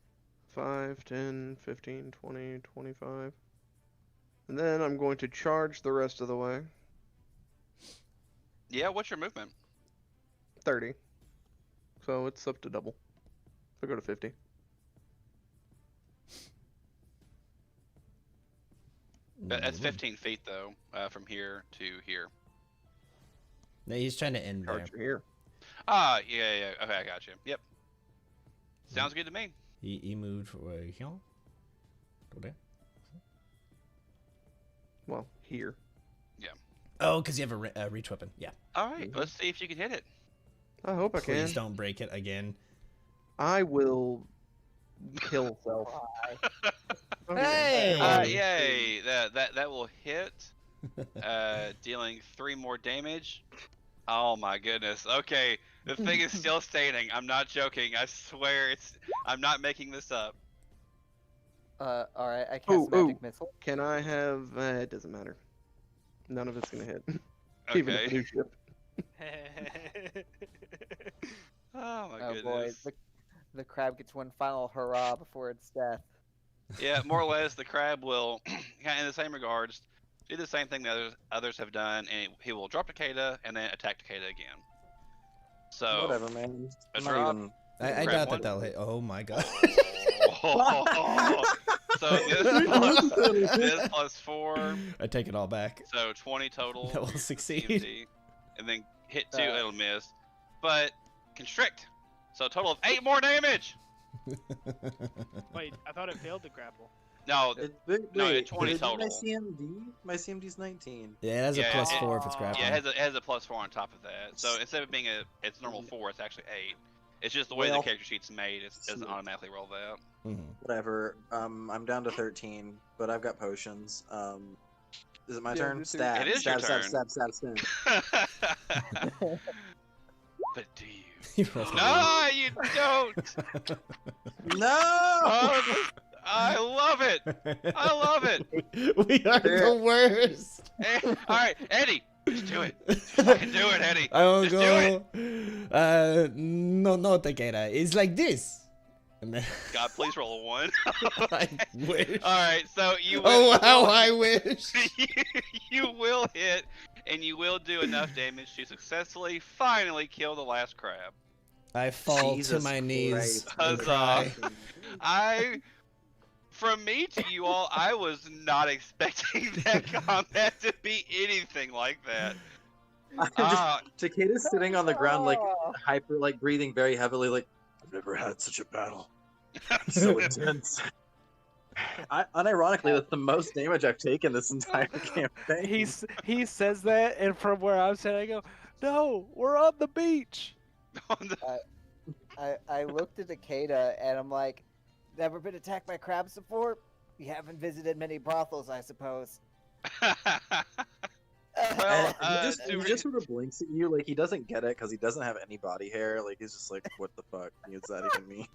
5, 10, 15, 20, 25. And then I'm going to charge the rest of the way. Yeah. What's your movement? 30. So it's up to double. So go to 50. That's 15 feet though, from here to here. No, he's trying to end there. Charge here. Ah, yeah. Okay, I got you. Yep. Sounds good to me. He moved right here. Go there. Well, here. Oh, because you have a reach weapon. Yeah. All right, let's see if you can hit it. I hope I can. Please don't break it again. I will kill self. Hey! Yay! That will hit. Dealing 3 more damage. Oh my goodness. Okay, the thing is still staining. I'm not joking. I swear I'm not making this up. All right, I cast magic missile. Can I have? It doesn't matter. None of it's gonna hit. Even if Okay. it is ship. Oh my Oh goodness. boy, the crab gets one final hurrah before its death. Yeah, more or less, the crab will, in the same regards, do the same thing that others have done, and he will drop Takeda and then attack Takeda again. So Whatever, man. a I'm not drop. even. I Grab doubt one. that they'll hit. Oh my god. So this plus 4, I take it all back. so 20 total. That will succeed. TMT, and then hit 2, it'll miss. But constrict. So a total of 8 more damage. Wait, I thought it failed to grapple. No, no, Wait, 20 did I do total. My CMD's 19. Yeah, it has Yeah, a plus 4 if it's yeah, grappling. Yeah, it has a plus 4 on top of that. So instead of being its normal 4, it's actually 8. It's just the way the Well, character sheet's made. It doesn't automatically roll that. Whatever. I'm down to 13, but I've got potions. Is it my Yeah, turn? your turn. Stab. It is stab, your turn. Stab, stab, stab, But do you? You roll for No, you don't. stab. No! Oh, I love it. I love it. We are the worst. All right, Eddie, just do it. Fucking do it, Eddie. I will Just go. No, Takeda. It's like this. And then God, please roll a 1. I wish. All right, so you. Oh, how will, I wish. you will hit, and you will do enough damage to successfully, finally kill the last crab. I fall Jesus to my knees Christ. and Huzzah. cry. From me to you all, I was not expecting that combat to be anything like that. Takeda's sitting on the ground, like hyper, like breathing very heavily, like I've never had such a battle. So intense. Unironically, that's the most damage I've taken this entire campaign. He says that, and from where I'm sitting, I go, "No, we're on the beach." I looked at Takeda and I'm like, never been attacked by crabs before? You haven't visited many brothels, I suppose. Well, He just sort of blinks at you, like he doesn't get it because he doesn't have any body hair. Like he's just like, what the fuck does that even mean?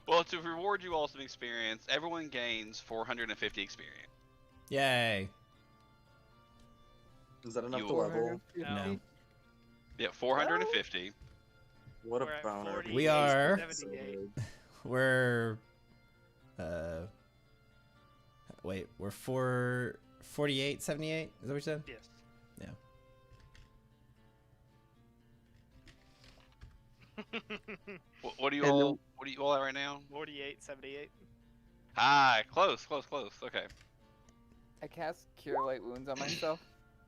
well, to reward you all some experience, everyone gains 450 experience. Yay. Is that enough You to level? No. Yeah, 450. What a We're at boner. 48, We are- 78. We're wait, we're 48, 78? Is that what you said? Yes. What do you And all? What are you all at right now? 48, 78. Ah, close. Okay. I cast Cure Light Wounds on myself.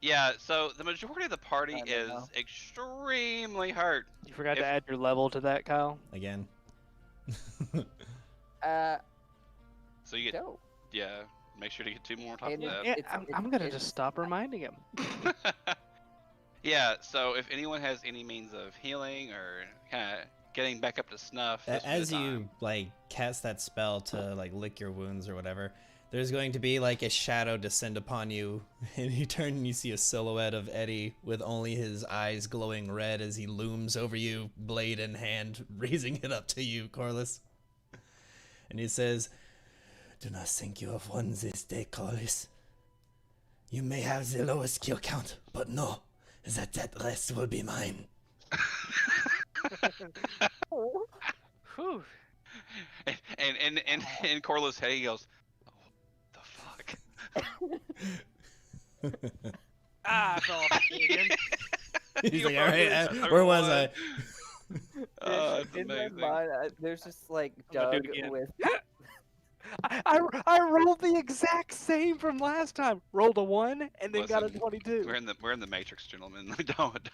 Yeah, so the majority of the party I don't is know. extremely hurt. You forgot If- to add your level to that, Kyle. Again. So you get, Dope. yeah, make sure to get 2 more on top of And that. Yeah, It's- I'm gonna it's- just stop reminding him. Yeah, so if anyone has any means of healing or kind of getting back up to snuff, this would be the As you time. like cast that spell to like lick your wounds or whatever, there's going to be like a shadow descend upon you, and you turn and you see a silhouette of Eddie with only his eyes glowing red as he looms over you, blade in hand, raising it up to you, Corliss. And he says, "Do not think you have won this day, Corliss. You may have the lowest kill count, but know that rest will be mine." Whew. And Corliss' head, he goes, "Oh, the fuck." Ah, I fell off again. He's You like, "All right, already where was I?" won. Oh, it's In my amazing. mind, there's just like I'm gonna Doug do it again. with I rolled the exact same from last time. Rolled a 1 and then got a Listen, 22. We're in the Matrix, gentlemen. Don't.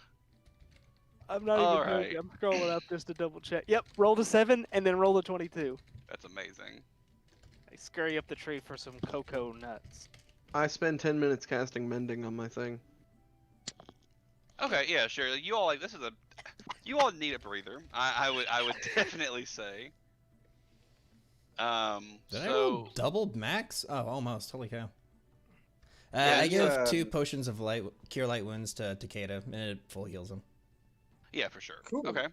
I'm not All even joking. right. I'm scrolling up just to double check. Yep, rolled a 7 and then rolled a 22. That's amazing. I scurry up the tree for some cocoa nuts. I spend 10 minutes casting mending on my thing. Okay, yeah, sure. You all you all need a breather. I would definitely say. Did I roll So double max? Oh, almost. Holy cow. Yeah, I give uh, 2 potions of cure light wounds to Takeda, and it full heals him. yeah, for sure. Cool. Okay.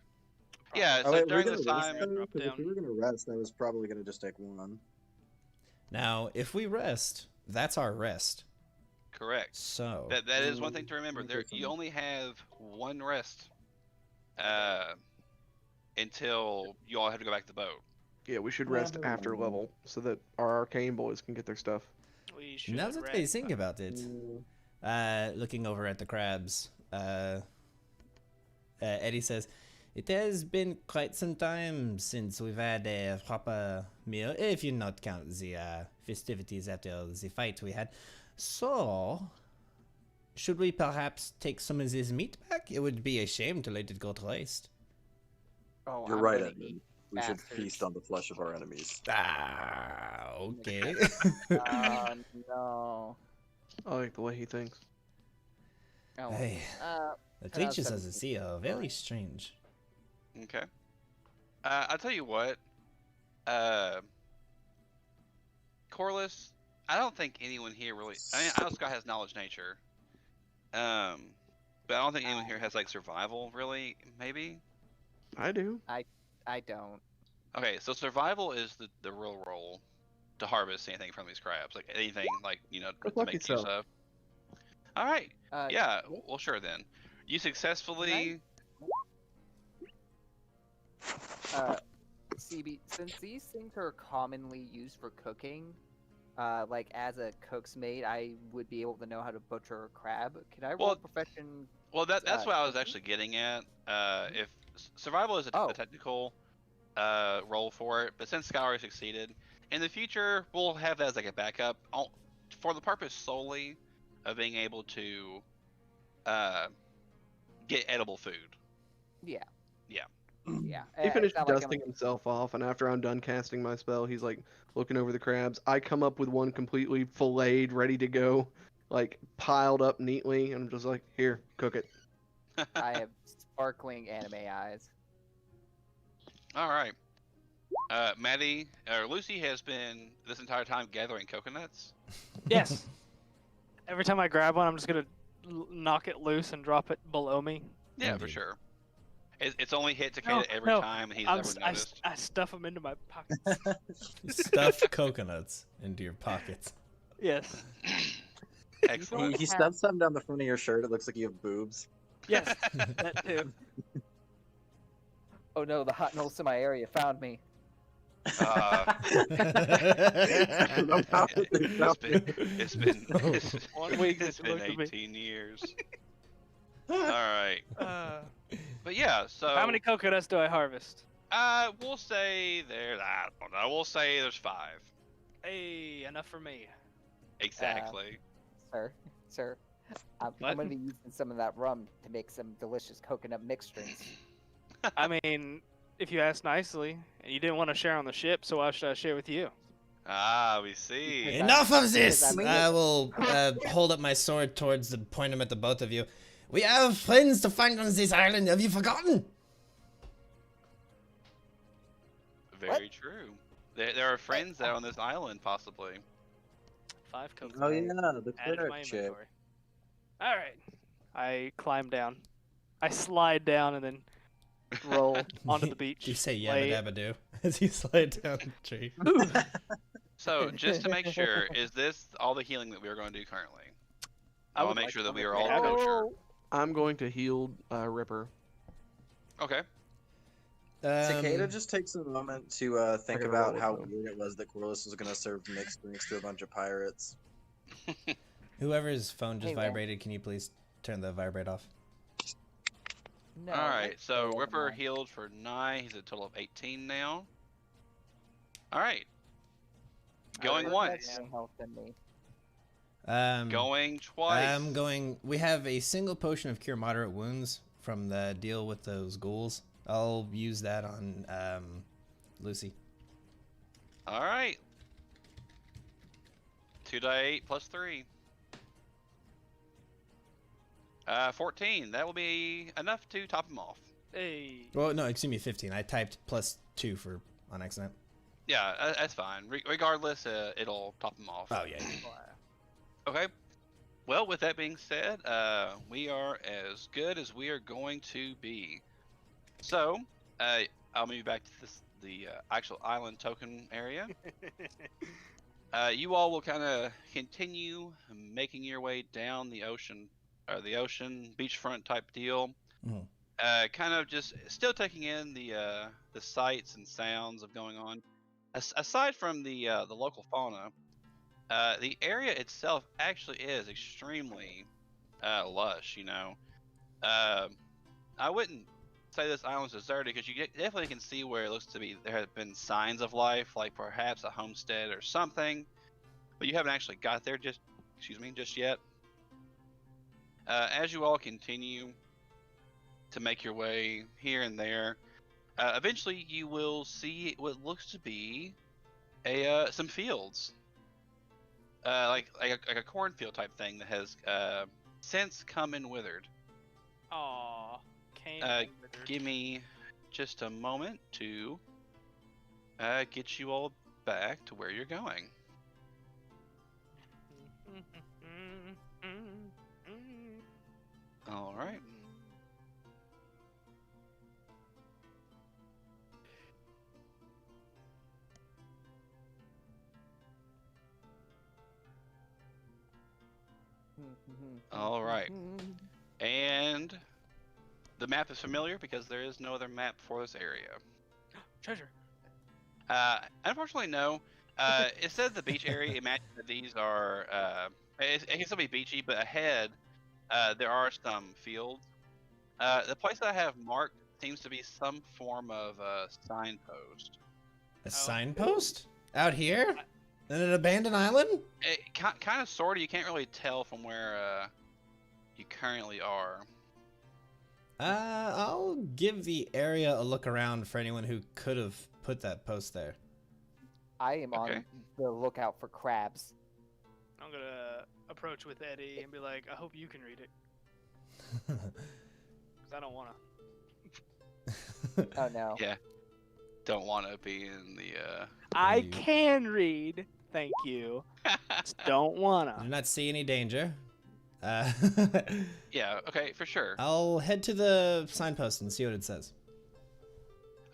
Yeah, Oh so wait, we're during gonna this rest time, though? Drop 'Cause if we down. were gonna rest, I was probably gonna just take one. Now, if we rest, that's our rest. correct. So, That is one thing to remember. Okay, There, you only have one rest, until you all have to go back to the boat. Yeah, we should Yeah, rest never after mind. level so that our arcane boys can get their stuff. We should now that I rest. think about it, looking over at the crabs, Eddie says, "It has been quite some time since we've had a proper meal, if you not count the festivities after the fight we had. So, should we perhaps take some of this meat back? It would be a shame to let it go to waste." Oh, You're I'm right, gonna Edmund. eat We should bastards. feast on the flesh of our enemies. Ah, okay. Oh no. I like the way he thinks. Oh. Hey, Uh, the Can I have creatures as a 17? sea are very strange. Okay. I'll tell you what. Corliss, I don't think anyone here really. I know Scott has knowledge nature. But I don't think anyone here has like survival really. Maybe. I do. I don't. Okay, so survival is the real role to harvest anything from these crabs, like anything like Go to fuck make use yourself. of. All right. Yeah. Yeah. Well, sure then. You successfully. CB, since these things are commonly used for cooking, like as a cook's mate, I would be able to know how to butcher a crab. Can I roll Well, profession? Well, that's what I was cooking? actually getting at. If survival is Oh. a technical role for it, but since Sky already succeeded, in the future we'll have that as like a backup for the purpose solely of being able to get edible food. Yeah. Yeah. Yeah. He It's finished not like dusting himself off, and after I'm done casting my spell, he's like looking over the crabs. I come up with one completely filleted, ready to go, like piled up neatly, and I'm just like, here, cook it. I have sparkling anime eyes. All right. Maddie or Lucy has been this entire time gathering coconuts. Yes. Every time I grab one, I'm just gonna knock it loose and drop it below me. Yeah, for Indeed. sure. It's only hit Takeda every no, time, and he's I'm never s- noticed. I stuff them into my pockets. Stuff coconuts into your pockets. Yes. Excellent. He stuffs something down the front of your shirt. It looks like you have boobs. Yes. That too. Oh no, the hot and wholesome area found me. It's been 1 week it's since you been looked at me. 18 years. All right, but yeah. So How many coconuts do I harvest? we'll say there. I don't know. We'll say there's 5. Hey, enough for me. Exactly. Sir, I'm What? gonna be using some of that rum to make some delicious coconut mixed drinks. I mean, if you ask nicely, and you didn't want to share on the ship, so why should I share with you? We see. Enough of this! Because I mean I it. will hold up my sword towards the point them at the both of you. We have friends to find on this island. Have you forgotten? Very true. There are friends out on this island, possibly. 5 coconuts. Oh yeah, the Added to my cleric chick. inventory. All right. I climb down. I slide down and then roll onto the beach. Do you say lay- yabba dabba do as you slide down the tree? Ooh. So just to make sure, is this all the healing that we are going to do currently? I I want would to make like sure to that we know are if all they have it. kosher. I'm going to heal Ripper. Okay. Cicada just takes a moment to think gotta about roll it, how though. weird it was that Corliss was going to serve mixed drinks to a bunch of pirates. Whoever's phone just Hey, man. vibrated, can you please turn the vibrate off? No. All right. So never Ripper mind. healed for 9. He's a total of 18 now. All right. Going Ripper has once. more health than me. Going twice. I'm going. We have a single potion of cure moderate wounds from the deal with those ghouls. I'll use that on Lucy. All right. 2d8 plus 3. 14. That will be enough to top him off. Hey. Well, no, excuse me, 15. I typed +2 on accident. Yeah, that's fine. Regardless, it'll top him off. Oh, yeah. Okay. Well, with that being said, we are as good as we are going to be. So, I'll move back to the actual island token area. You all will kind of continue making your way down the ocean, or the ocean beachfront type deal. Mhm. Kind of just still taking in the sights and sounds of going on. Aside from the local fauna, the area itself actually is extremely lush. You know, I wouldn't say this island's deserted because you definitely can see where it looks to be there have been signs of life, like perhaps a homestead or something, but you haven't actually got there just yet. As you all continue to make your way here and there, eventually you will see what looks to be some fields, like a cornfield type thing that has since come and withered. Aw. Came Give me just a moment to get you all back to where you're going. All right. All right. And the map is familiar because there is no other map for this area. Treasure. Unfortunately, no. It says the beach area. Imagine that these are. It can still be beachy, but ahead there are some fields. The place that I have marked seems to be some form of signpost. A signpost? Out here? In an abandoned island? It kind of, sort of. You can't really tell from where you currently are. I'll give the area a look around for anyone who could have put that post there. I am Okay. on the lookout for crabs. I'm gonna approach with Eddie and be like, I hope you can read it. Because I don't wanna. Oh no. Yeah. Don't want to be in the. I you- can read. Thank you. Just don't I wanna. do not see any danger. Uh, Yeah. Okay. For sure. I'll head to the signpost and see what it says.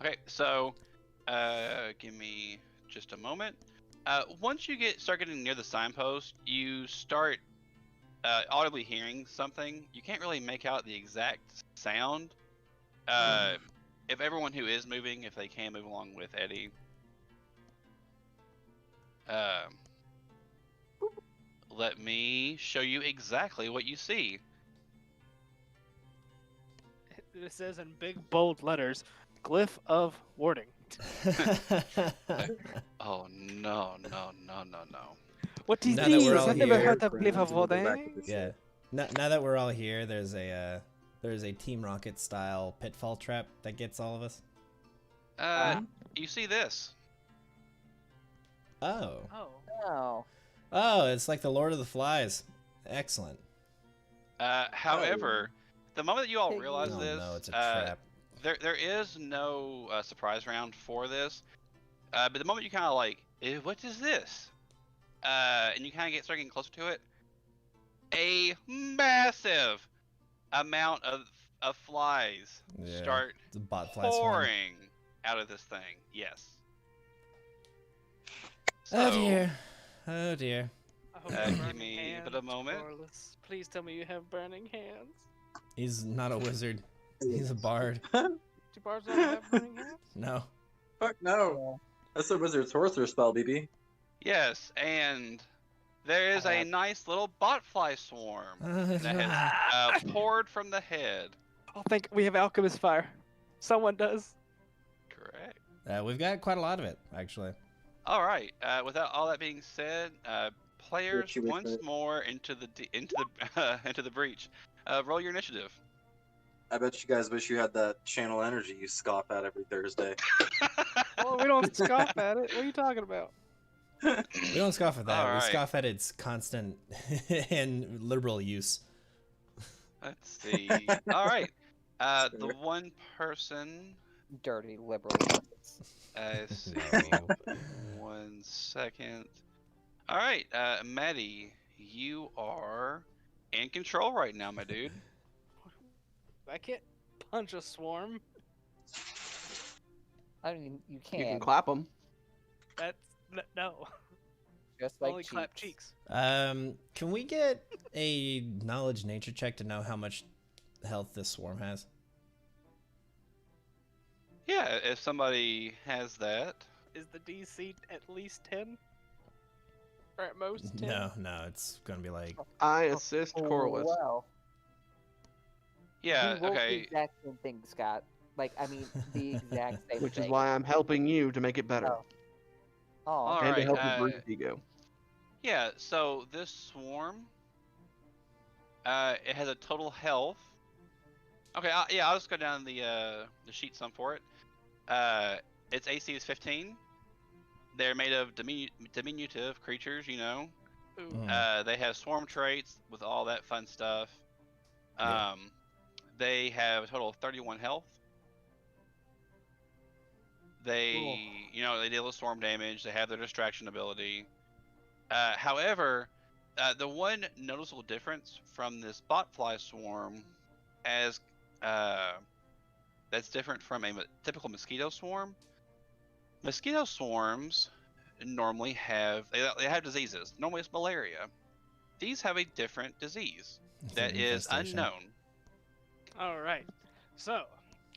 Okay, so give me just a moment. Once you start getting near the signpost, you start audibly hearing something. You can't really make out the exact sound. If everyone who is moving, if they can move along with Eddie. Let me show you exactly what you see. It says in big bold letters, glyph of warding. Oh no, no, no, no, no. What is Now that we're this? all I've never here, heard of glyph friends, of and we'll go back warding. to the Yeah. Now that we're all here, there's a Team Rocket style pitfall trap that gets all of us. You see this? Oh. Oh. Oh. Oh, it's like the Lord of the Flies. Excellent. However, the moment that you all realize Oh this, no, it's a trap. there is no surprise round for this. But the moment you kind of like, what is this? And you kind of start getting closer to it, a massive amount of flies Yeah, start it's a bot fly swarm. pouring out of this thing. Yes. Oh So, dear. Oh dear. I hope give you have burning me a hands, bit of moment. Corliss. Please tell me you have burning hands. He's not a wizard. He's a bard. Do bards not have burning hands? No. Fuck no. That's a wizard sorcerer spell, BB. Yes, and there is a nice little botfly swarm that has poured from the head. I think we have alchemist fire. Someone does. Correct. We've got quite a lot of it, actually. All right. Without all that being said, players Should we once start? more into the breach. Roll your initiative. I bet you guys wish you had that channel energy you scoff at every Thursday. Well, we don't scoff at it. What are you talking about? We don't scoff at that. All We right. scoff at its constant and liberal use. Let's see. All right. The Sure. one person. Dirty liberal arts. Give me No. 1 second. All right, Maddie, you are in control right now, my dude. I can't punch a swarm. I mean, you You can can. clap them. No. Just like Only cheeks. clap cheeks. Can we get a knowledge nature check to know how much health this swarm has? Yeah, if somebody has that. Is the DC at least 10? Or at most 10? No, it's gonna be like I assist Corliss. Wow. Yeah, We rolled the okay. exact same thing, Scott. Like, I mean, the exact same Which thing. is why I'm helping you to make it better. Oh. Oh, All And to right, help you breathe ego. Yeah, so this swarm, it has a total health. Okay, I'll just go down the sheet some for it. Its AC is 15. They're made of diminutive creatures, you know. Ooh. They have swarm traits with all that fun stuff. Yeah. They have a total of 31 health. They, they deal with swarm damage. They have their distraction ability. However, the one noticeable difference from this botfly swarm, as that's different from a typical mosquito swarm. Mosquito swarms normally have they have diseases. Normally it's malaria. These have a different disease that is infestation. unknown. All right. So,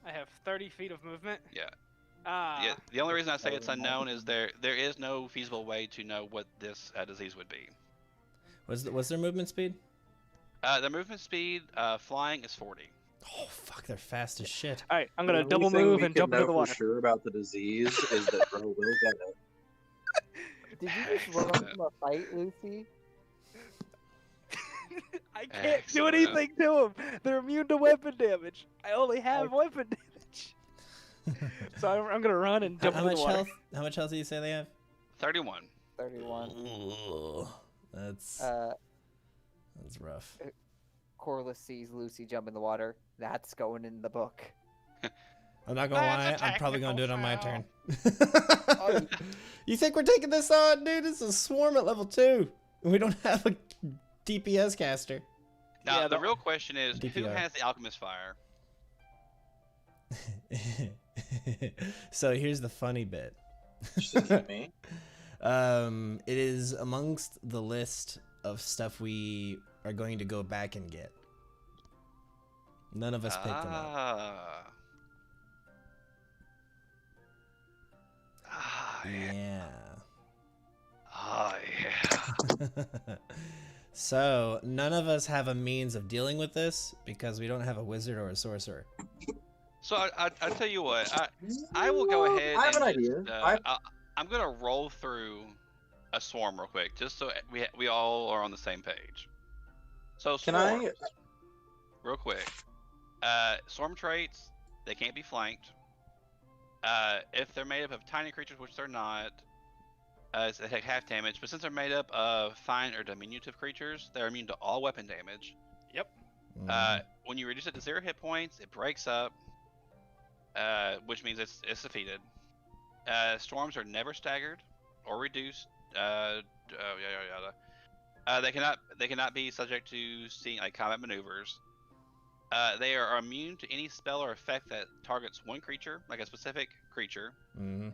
I have 30 feet of movement. Yeah. Ah. The only reason I say it's unknown is there is no feasible way to know what this disease would be. What's their movement speed? The movement speed, flying is 40. Oh fuck, they're fast as shit. All right, I'm The gonna only double thing move we and can jump into know the for water. sure about the disease is that bro will get it. Did you just run from a fight, Lucy? I can't do Excellent. anything to them. They're immune to weapon damage. I only have weapon damage. So I'm gonna run and jump How into much the water. health? How much health do you say they have? 31. 31. Ugh, that's rough. Corliss sees Lucy jump in the water. That's going in the book. I'm not gonna That's lie, a I'm probably gonna do it on my technical turn. You think we're taking this on, dude? It's a swarm at level 2. We don't have a DPS caster. Now, Yeah, the real question is, who DPR. has the alchemist fire? So here's the funny bit. Shouldn't me. It is amongst the list of stuff we are going to go back and get. None of us picked them up. Yeah. Oh, yeah. So none of us have a means of dealing with this because we don't have a wizard or a sorcerer. So I'll tell you what. I will go ahead. I have an and idea. just, I'm gonna roll through a swarm real quick, just so we all are on the same page. So Can swarms, I? real quick. Swarm traits, they can't be flanked. If they're made up of tiny creatures, which they're not, they take half damage. But since they're made up of fine or diminutive creatures, they're immune to all weapon damage. Yep. When you reduce it to 0 hit points, it breaks up, which means it's defeated. Storms are never staggered or reduced. They cannot be subject to seeing like combat maneuvers. They are immune to any spell or effect that targets one creature, like a specific creature. Mm-hmm.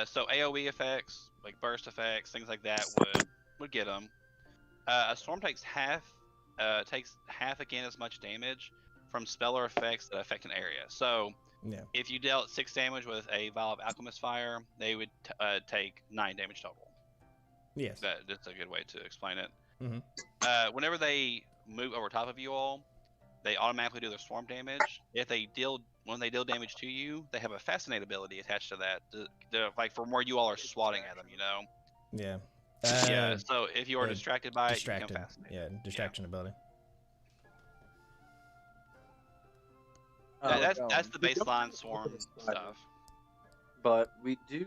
So AOE effects, like burst effects, things like that would get them. A storm takes half again as much damage from spell or effects that affect an area. So Yeah. if you dealt 6 damage with a vial of alchemist fire, they would take 9 damage total. Yes. That's a good way to explain it. Mm-hmm. Whenever they move over top of you all, they automatically do their swarm damage. When they deal damage to you, they have a fascinate ability attached to that, like from where you all are swatting at them, you know. Yeah. Yeah. So if you are distracted by distracted. it, you become fascinated. Yeah, distraction ability. That's the baseline swarm stuff. But we do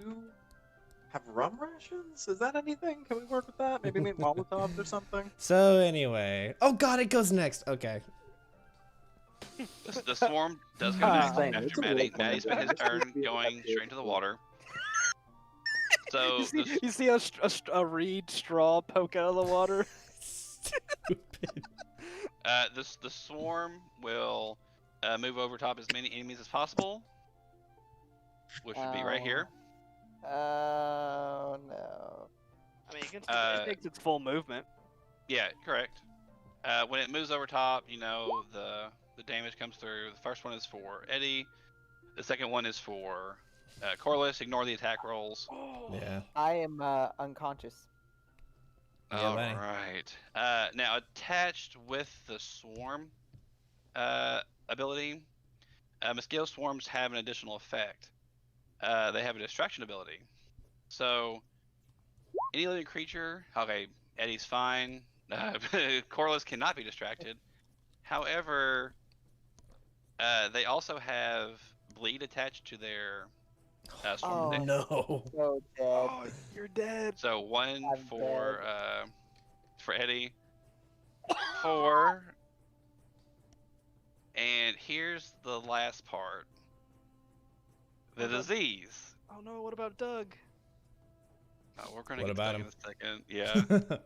have rum rations? Is that anything? Can we work with that? Maybe make Molotovs or something? So anyway, oh god, it goes next. Okay. The swarm does go I'm next just saying, after it's a Maddie. little Maddie spent his fun. turn going straight into the water. So you see a reed straw poke out of the water. Stupid. the swarm will move over top as many enemies as possible, which would be right here. Oh no. I mean, it takes its full movement. Yeah, correct. When it moves over top, you know, the damage comes through. The first one is for Eddie. The second one is for Corliss. Ignore the attack rolls. Yeah. I am unconscious. Yeah, All buddy. right. Now, attached with the swarm ability, mosquito swarms have an additional effect. They have a distraction ability. So, any living creature, okay, Eddie's fine. Corliss cannot be distracted. However, they also have bleed attached to their swarm attack. No. So dead. Oh, you're dead. So one I'm for Eddie, 4, and here's the last part: the disease. Oh no, what about Doug? Oh, we're gonna What get about to him? Doug in a second. Yeah.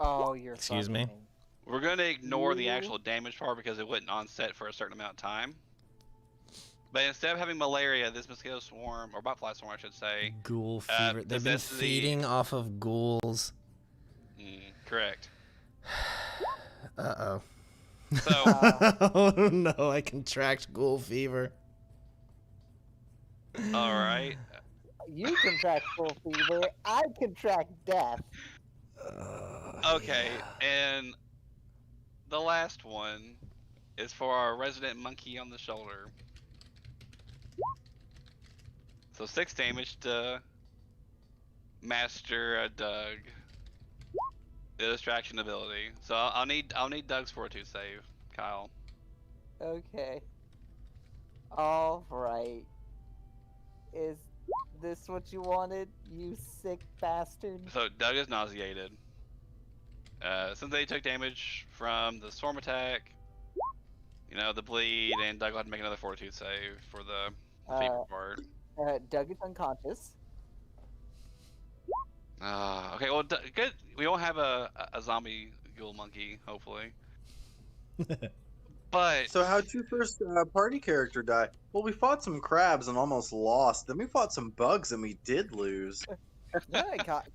Oh, you're Excuse me? fucking- We're gonna ignore the You- actual damage part because it wouldn't onset for a certain amount of time. But instead of having malaria, this mosquito swarm, or botfly swarm, I should say, Ghoul fever. They've been possesses the- feeding off of ghouls. correct. Uh-oh. So Oh no, I contract ghoul fever. all right. You contract full fever. I contract death. Okay, and the last one is for our resident monkey on the shoulder. So 6 damage to Master Doug. The distraction ability. So I'll need Doug's fortitude save, Kyle. Okay. All right. Is this what you wanted, you sick bastard? So Doug is nauseated. Since they took damage from the swarm attack, you know, the bleed, and Doug will have to make another fortitude save for the fever part. Doug is unconscious. Okay, well, good. We won't have a zombie ghoul monkey, hopefully. But So how'd your first party character die? Well, we fought some crabs and almost lost. Then we fought some bugs and we did lose. Then I caught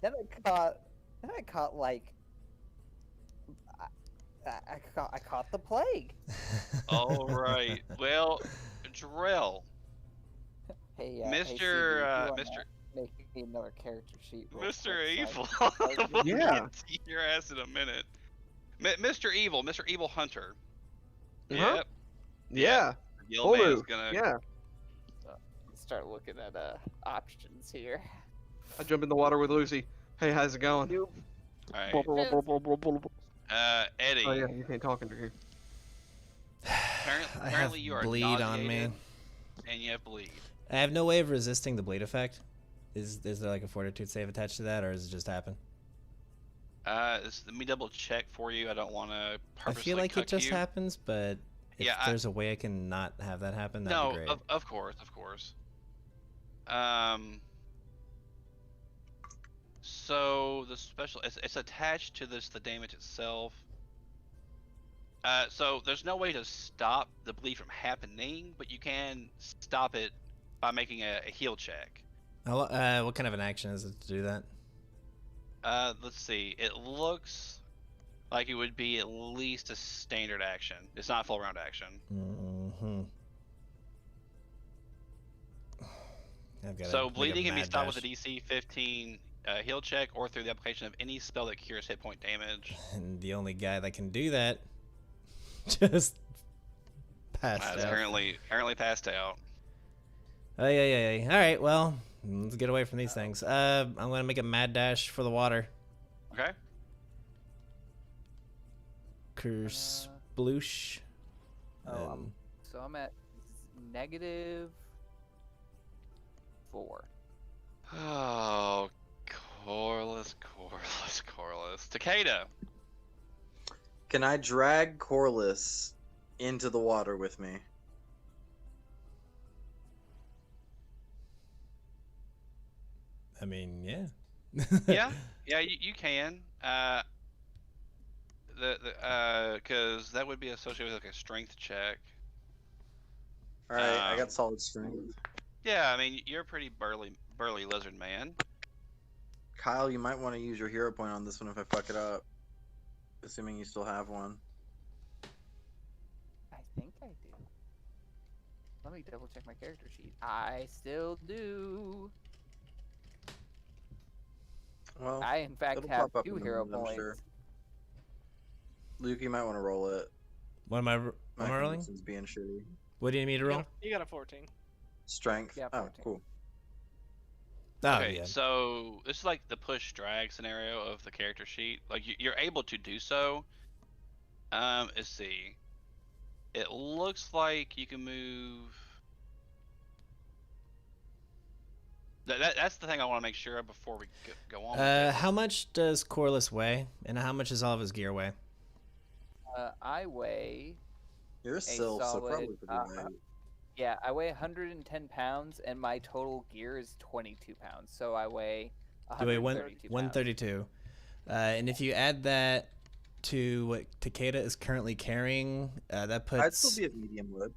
like I caught the plague. all right. Well, Drill, Hey, Mr. Hey, CB, you wanna Mr. make me another character sheet. real Mr. quick, so I Evil. can- We'll Yeah. get to your ass in a minute. Mr. Evil Hunter. Uh-huh. Yep. Yeah. Yellow man is Olu. gonna. Yeah. Start looking at options here. I jump in the water with Lucy. Hey, how's it going? Nope. All right. Eddie. Oh yeah, you can't talk under here. I have Apparently you are bleed on me. nauseated, and you have bleed. I have no way of resisting the bleed effect. Is there like a fortitude save attached to that, or does it just happen? Let me double check for you. I don't want to I purposely feel like it cuck just you. happens, but if Yeah, there's a way I can not have that happen, that'd No, be great. of course. So the special, it's attached to the damage itself. So there's no way to stop the bleed from happening, but you can stop it by making a heal check. What kind of an action is it to do that? Let's see. It looks like it would be at least a standard action. It's not a full round action. Mm-hmm. So bleeding can be stopped with a DC 15 heal check or through the application of any spell that cures hit point damage. And the only guy that can do that just passed Is out. currently passed out. Oh, yeah. All right, well, let's get away from these things. I'm gonna make a mad dash for the water. Okay. Kersploosh. So I'm at negative 4. Oh, Corliss. Takeda. Can I drag Corliss into the water with me? I mean, yeah. Yeah, you can. Because that would be associated with like a strength check. All right, I Um, got solid strength. Yeah, I mean you're a pretty burly lizard man. Kyle, you might want to use your hero point on this one if I fuck it up. Assuming you still have one. I think I do. Let me double check my character sheet. I still do. Well, I in fact it'll have pop up 2 in a hero minute, I'm points. sure. Luke, you might want to roll it. What am I rolling? Connection's being shitty. What do you need me to roll? You got a 14. Strength. Yeah, Oh, 14. cool. Oh, Okay, yeah. so this is like the push drag scenario of the character sheet. Like you're able to do so. Let's see. It looks like you can move. That's the thing I want to make sure of before we go on. With this. How much does Corliss weigh, and how much does all of his gear weigh? I weigh You're a sylph, so solid, probably pretty light. yeah, I weigh 110 pounds, and my total gear is 22 pounds. So I weigh You weigh 132 pounds. 132. And if you add that to what Takeda is currently carrying, that puts. I'd still be at medium load.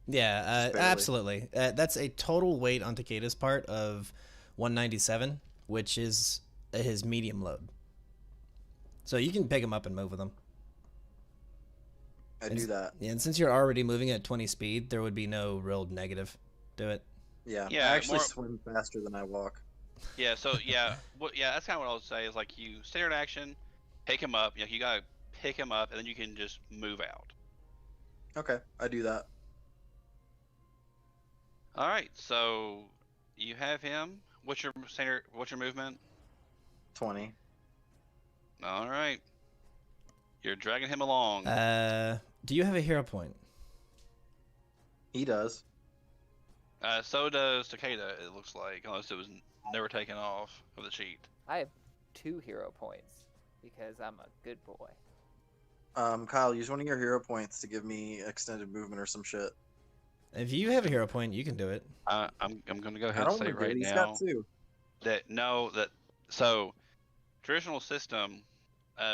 Yeah, Just barely. absolutely. That's a total weight on Takeda's part of 197, which is his medium load. So you can pick him up and move with him. I do that. Yeah, and since you're already moving at 20 speed, there would be no real negative to it. Yeah, Yeah, I actually more- swim faster than I walk. Yeah, so yeah, that's kind of what I would say is like you standard action, pick him up. You gotta pick him up, and then you can just move out. Okay, I do that. All right, so you have him. What's your standard? What's your movement? 20. All right, you're dragging him along. Do you have a hero point? He does. So does Takeda. It looks like, unless it was never taken off of the sheet. I have 2 hero points because I'm a good boy. Kyle, use one of your hero points to give me extended movement or some shit. If you have a hero point, you can do it. I'm gonna go I ahead and don't say want to right He's now got 2. that so traditional system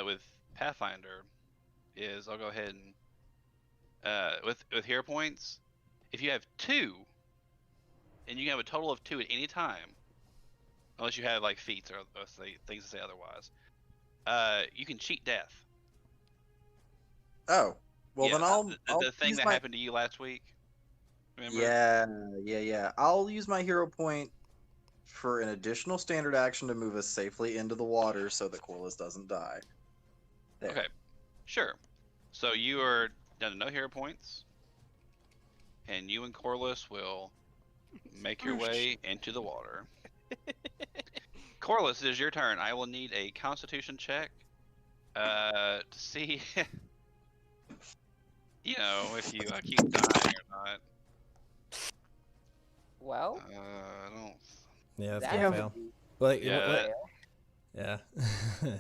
with Pathfinder is I'll go ahead and with hero points, if you have 2 and you can have a total of 2 at any time, unless you have like feats or things to say otherwise, you can cheat death. Oh, well Yeah, then I'll. the thing use that my... happened to you last week. Remember? Yeah. I'll use my hero point for an additional standard action to move us safely into the water so that Corliss doesn't die. There. Okay, sure. So you are down to no hero points, and you and Corliss will make your way into the water. Corliss, it is your turn. I will need a Constitution check to see, if you keep dying or not. Well, I don't. Yeah, that's that gonna would fail. be Well, Yeah. fail. yeah.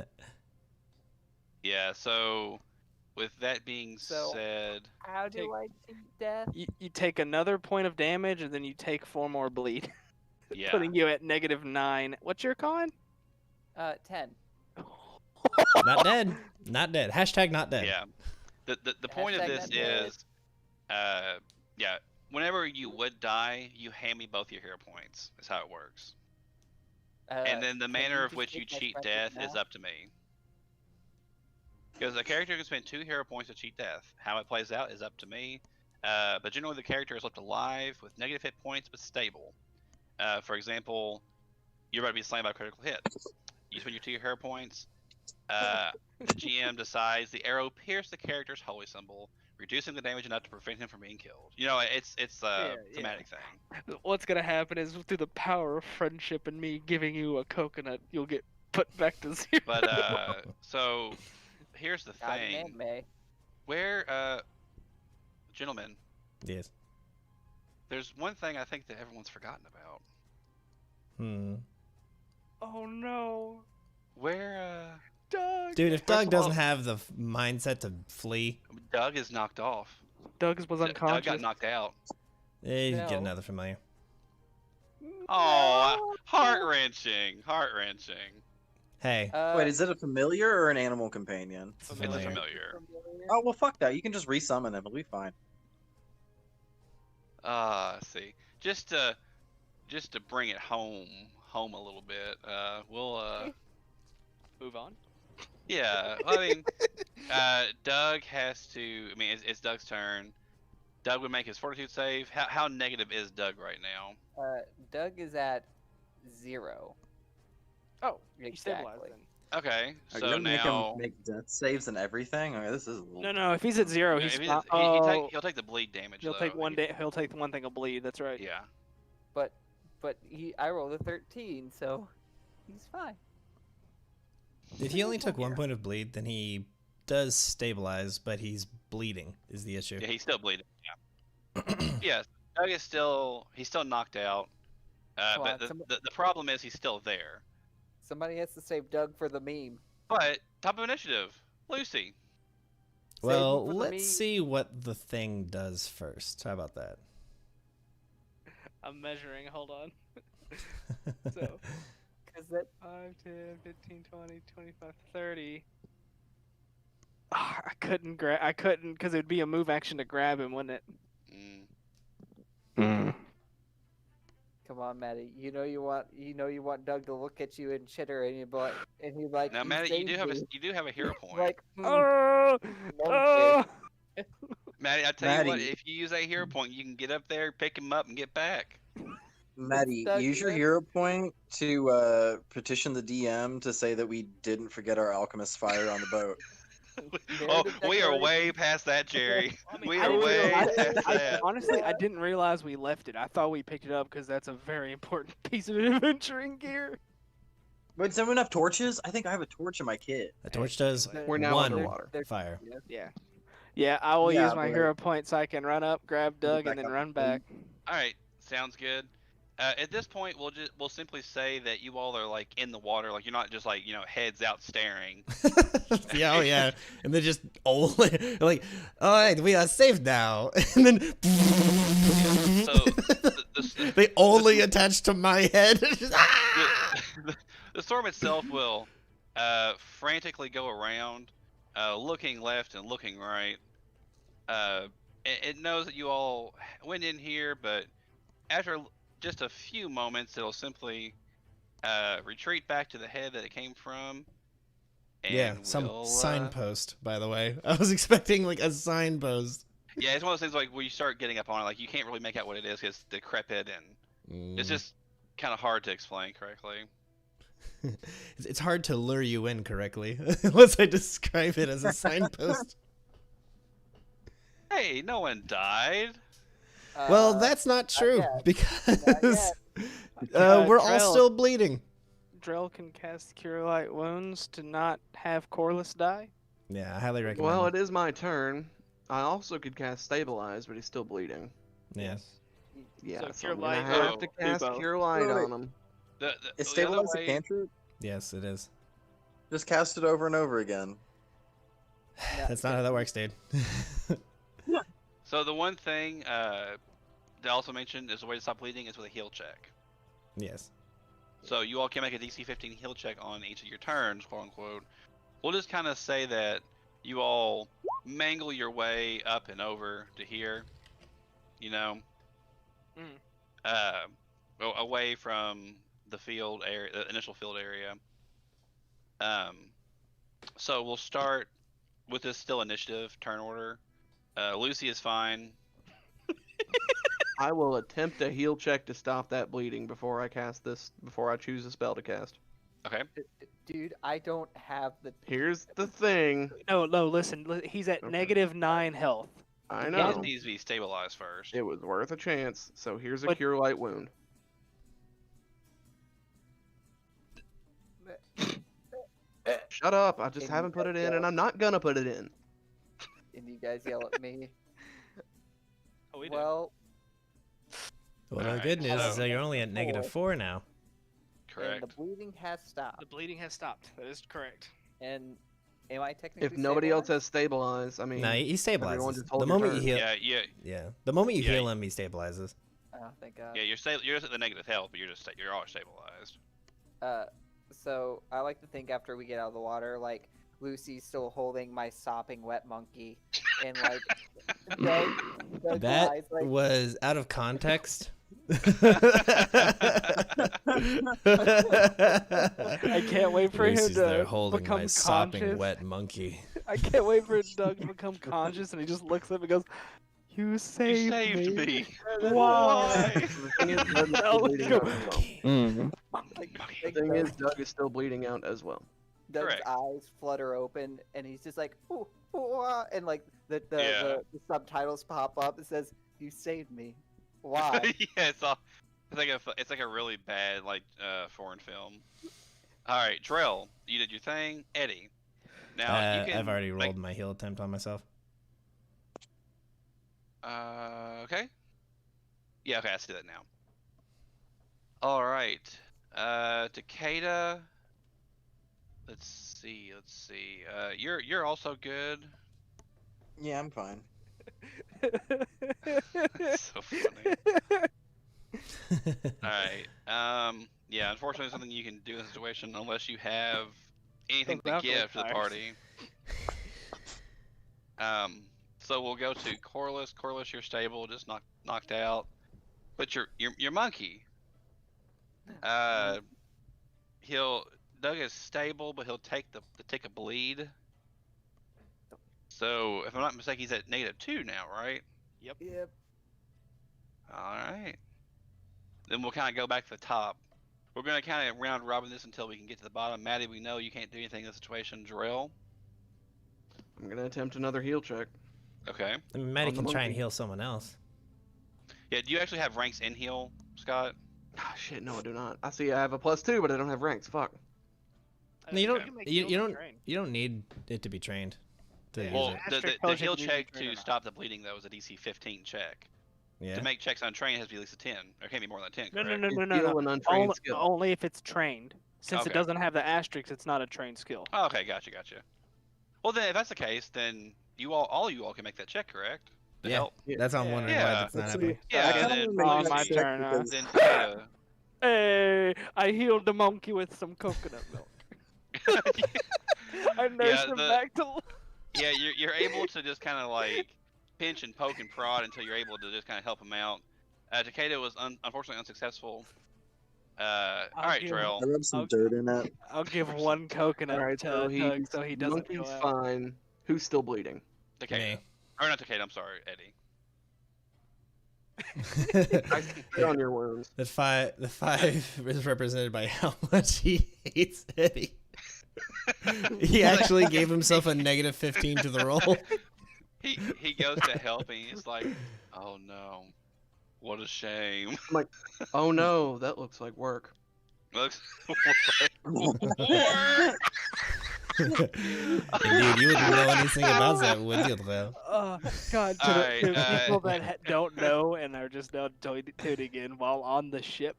Yeah. So, with that being So- said, How do Take- I cheat death? You take another point of damage, and then you take 4 more bleed, yeah. putting you at -9. What's your con? 10. Not dead. Not dead. Hashtag not dead. Yeah. The point of Hashtag this not dead. is, yeah. Whenever you would die, you hand me both your hero points. That's how it works. And then the can manner you of just which you take my cheat precious death is now? up to me. Because the character can spend 2 hero points to cheat death. How it plays out is up to me. But generally, the character is left alive with negative hit points but stable. For example, you're about to be slain by a critical hit. You spend your 2 hero points. The GM decides the arrow pierced the character's holy symbol, reducing the damage enough to prevent him from being killed. It's a Yeah, thematic thing. What's gonna happen is through the power of friendship and me giving you a coconut, you'll get put back to 0. But so here's the God thing. and May. Where gentlemen, Yes. there's one thing I think that everyone's forgotten about. Oh no. Where, Doug. Dude, if First Doug of all- doesn't have the mindset to flee, Doug is knocked off. Doug was Doug unconscious. got knocked out. you No. get another familiar. Oh, heart-wrenching. Heart-wrenching. Hey, Wait, is it a familiar or an animal companion? it's a It's a familiar. familiar. Oh well, fuck that. You can just resummon him. It'll be fine. See. Just to bring it home a little bit. We'll Move on. yeah. I mean, Doug has to. I mean, it's Doug's turn. Doug would make his fortitude save. How negative is Doug right now? Doug is at 0. Oh, he stabilized Exactly. then. Okay, Are you so gonna make him now make death saves and everything? Okay, this is a little... No, if he's at 0, if he's he, not. he'll take the bleed damage. He'll though. take one day. He'll take one thing of bleed. That's right. Yeah. But I rolled a 13, so he's fine. If he only took 1 point of bleed, then he does stabilize, but he's bleeding is the issue. Yeah, he's still bleeding. Yeah. Yes, Doug is still knocked out. Come But on, the problem is he's still there. Somebody has to save Doug for the meme. But top of initiative, Lucy. Well, him for the let's meme. see what the thing does first. How about that? I'm measuring. Hold on. So, Because that 5, 10, 15, 20, 25, 30. Ah, I couldn't because it'd be a move action to grab him, wouldn't it? come on, Maddie. You know you want Doug to look at you and chitter, and he's like. Now, "You Maddie, you saved do have a hero point. Like, Oh, oh. Maddie, I tell you what, Maddie. if you use that hero point, you can get up there, pick him up, and get back. Maddie, Doug, use your you- hero point to petition the DM to say that we didn't forget our alchemist fire on the boat. Oh, Narrative we are declaration. way past that, Jerry. I mean, We I are didn't way realize- past that. Honestly, I didn't realize we left it. I thought we picked it up because that's a very important piece of adventuring gear. Wait, does anyone have torches? I think I have a torch in my kit. A torch does We're now one underwater. fire. Yeah. Yeah, I will Yeah, use my but- hero point so I can run up, grab Doug, back and then up run and back. All right, sounds good. At this point, we'll simply say that you all are like in the water, like you're not just like heads out staring. Yeah, oh yeah, and then just only like, all right, we are safe now, and then So they only attach to my head. Just, ah! the storm itself will frantically go around, looking left and looking right. It knows that you all went in here, but after just a few moments, it'll simply retreat back to the head that it came from. And Yeah, some we'll, signpost, by the way. I was expecting like a signpost. Yeah, it's one of those things like where you start getting up on it, like you can't really make out what it is because it's decrepit and it's just kind of hard to explain correctly. It's hard to lure you in correctly unless I describe it as a signpost. Hey, no one died. Well, that's not true yet. because Not we're all Drell. still bleeding. Drell can cast Cure Light Wounds to not have Corliss die. Yeah, I highly recommend. Well, it is my turn. I also could cast Stabilize, but he's still bleeding. Yeah. Yeah, So so Cure I'm gonna Light have will to do cast both. Cure Light Wait. on him. Is The other stabilize a way- cantrip? Yes, it is. Just cast it over and over again. That's not how that works, dude. So the one thing to also mention is the way to stop bleeding is with a heal check. Yes. So you all can make a DC 15 heal check on each of your turns, quote unquote. We'll just kind of say that you all mangle your way up and over to here, away from the field area, the initial field area. So we'll start with this still initiative turn order. Lucy is fine. I will attempt a heal check to stop that bleeding before I choose a spell to cast. Okay. Dude, I don't have the. Here's the thing. No, listen. He's at Okay. -9 health. I It know. needs to be stabilized first. It was worth a chance. So here's a But- Cure Light Wound. Shut up. I just Can haven't you put it guys in, and yell? I'm not gonna put it in. And you guys yell at me. Oh, we do. Well, Well, the Alright, good news is so- that you're only at -4 now. Correct. And the bleeding has stopped. The bleeding has stopped. That is correct. And am I technically If nobody else stabilized? has stabilized, I mean, No, he everyone stabilizes. just hold The your moment you turn. heal, Yeah. The moment you Yeah, heal him, he stabilizes. Oh, thank God. Yeah, you're just at the negative health, but you're all stabilized. So I like to think after we get out of the water, like Lucy's still holding my sopping wet monkey, and like Doug That lies, like, was out of context. I can't wait for him Lucy's there to holding become my sopping conscious. wet monkey. I can't wait for Doug to become conscious, and he just looks up and goes, "You You saved, saved me. Why?" The thing is, Doug is Oh, still let's bleeding go. out as well. The thing is, Doug is still bleeding out as well. Doug's Correct. eyes flutter open, and he's just like, ooh, ooh, ah," and like the subtitles pop up. It says, "You saved me." Why? Yeah, it's like a really bad foreign film. All right, Drell, you did your thing. Eddie, now you can. I've already rolled my heal attempt on myself. Okay. Yeah, okay, I see that now. All right, Takeda. Let's see. You're also good. Yeah, I'm fine. That's so funny. All right. Yeah. Unfortunately, something you can do in this situation unless you have anything to Those give to the alcohol party. So we'll go to Corliss. Corliss, you're stable, just knocked out. But your monkey. Doug is stable, but he'll take a bleed. So if I'm not mistaken, he's at -2 now, right? Yep. All right. Then we'll kind of go back to the top. We're going to kind of round robin this until we can get to the bottom. Maddie, we know you can't do anything in this situation. Drill. I'm gonna attempt another heal check. Okay. I mean, Maddie On the can try and monkey. heal someone else. Yeah, do you actually have ranks in heal, Scott? Ah, shit, no, I do not. I see I have a +2, but I don't have ranks. Fuck. No, you don't. can make You heals don't. train. You don't need it to be trained. To use Well, it. the Asterisk tells you heal if you check need to train or to not. stop the bleeding, though, is a DC 15 check. Yeah. To make checks on train, it has to be at least a 10. Or it can't be more than a 10, No, correct? no, no, no, no, Heal no. an untrained Only, skill. only if it's trained. Since Okay. it doesn't have the asterisk, it's not a trained skill. Oh, okay, gotcha. Well, then, if that's the case, then all you all can make that check, correct? To Yeah. help? That's I'm wondering Yeah. why that's not Actually, happening. Yeah, I kind of then- want to Oh, make my this check turn, huh? because Then Takeda. Hey, I healed the monkey with some coconut milk. I nursed him the- back to. Yeah, you're able to just kind of like pinch and poke and prod until you're able to just kind of help him out. Takeda was unfortunately unsuccessful. All right, give- Drell. I rubbed some I'll- dirt in it. I'll give one coconut Alright, to so Doug so he doesn't monkey's go out. fine. Who's still bleeding? Takeda. Me. Or not Takeda, I'm sorry, Eddie. I spit on your wounds. The five is represented by how much he hates Eddie. He actually gave himself a -15 to the roll. He goes to help and he's like, oh no, what a shame. Oh no, that looks like work. Looks Indeed, you wouldn't know anything about that, would you, Drell? God, to, Alright, to people that don't know and are just now tuning in while on the ship,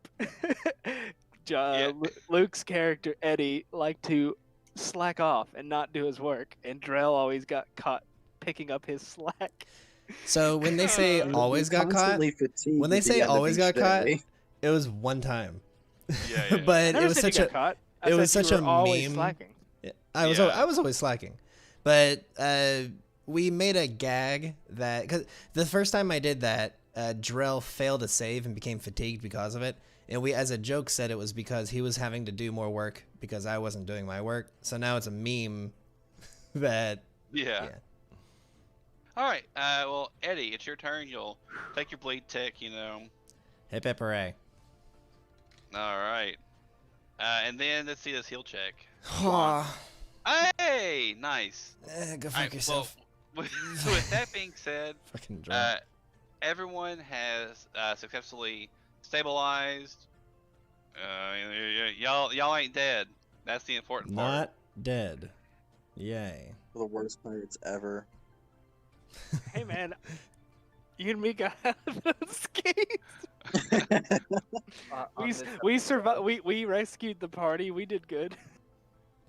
Luke's character Eddie liked to slack off and not do his work, and Drell always got caught picking up his slack. So when they say always got caught, Constantly fatigued when they at the say end of always each got caught, day. it was one time. Yeah. But I never it was said you such a got caught. I it was said such you a were always meme. slacking. I was Yeah. always slacking, but we made a gag that because the first time I did that, Drell failed to save and became fatigued because of it, and we as a joke said it was because he was having to do more work because I wasn't doing my work. So now it's a meme that Yeah. All right. Well, Eddie, it's your turn. You'll take your bleed tick. hip hip hooray. All right. And then let's see this heal check. Aw, Hey, nice. go All fuck right, yourself. Well, with that being said, Fucking Drell. everyone has successfully stabilized. Y'all ain't dead. That's the important part. Not dead. Yay. The worst pirates ever. Hey man, you and me got out of those skates. on We this we episode. survived. We rescued the party. We did good.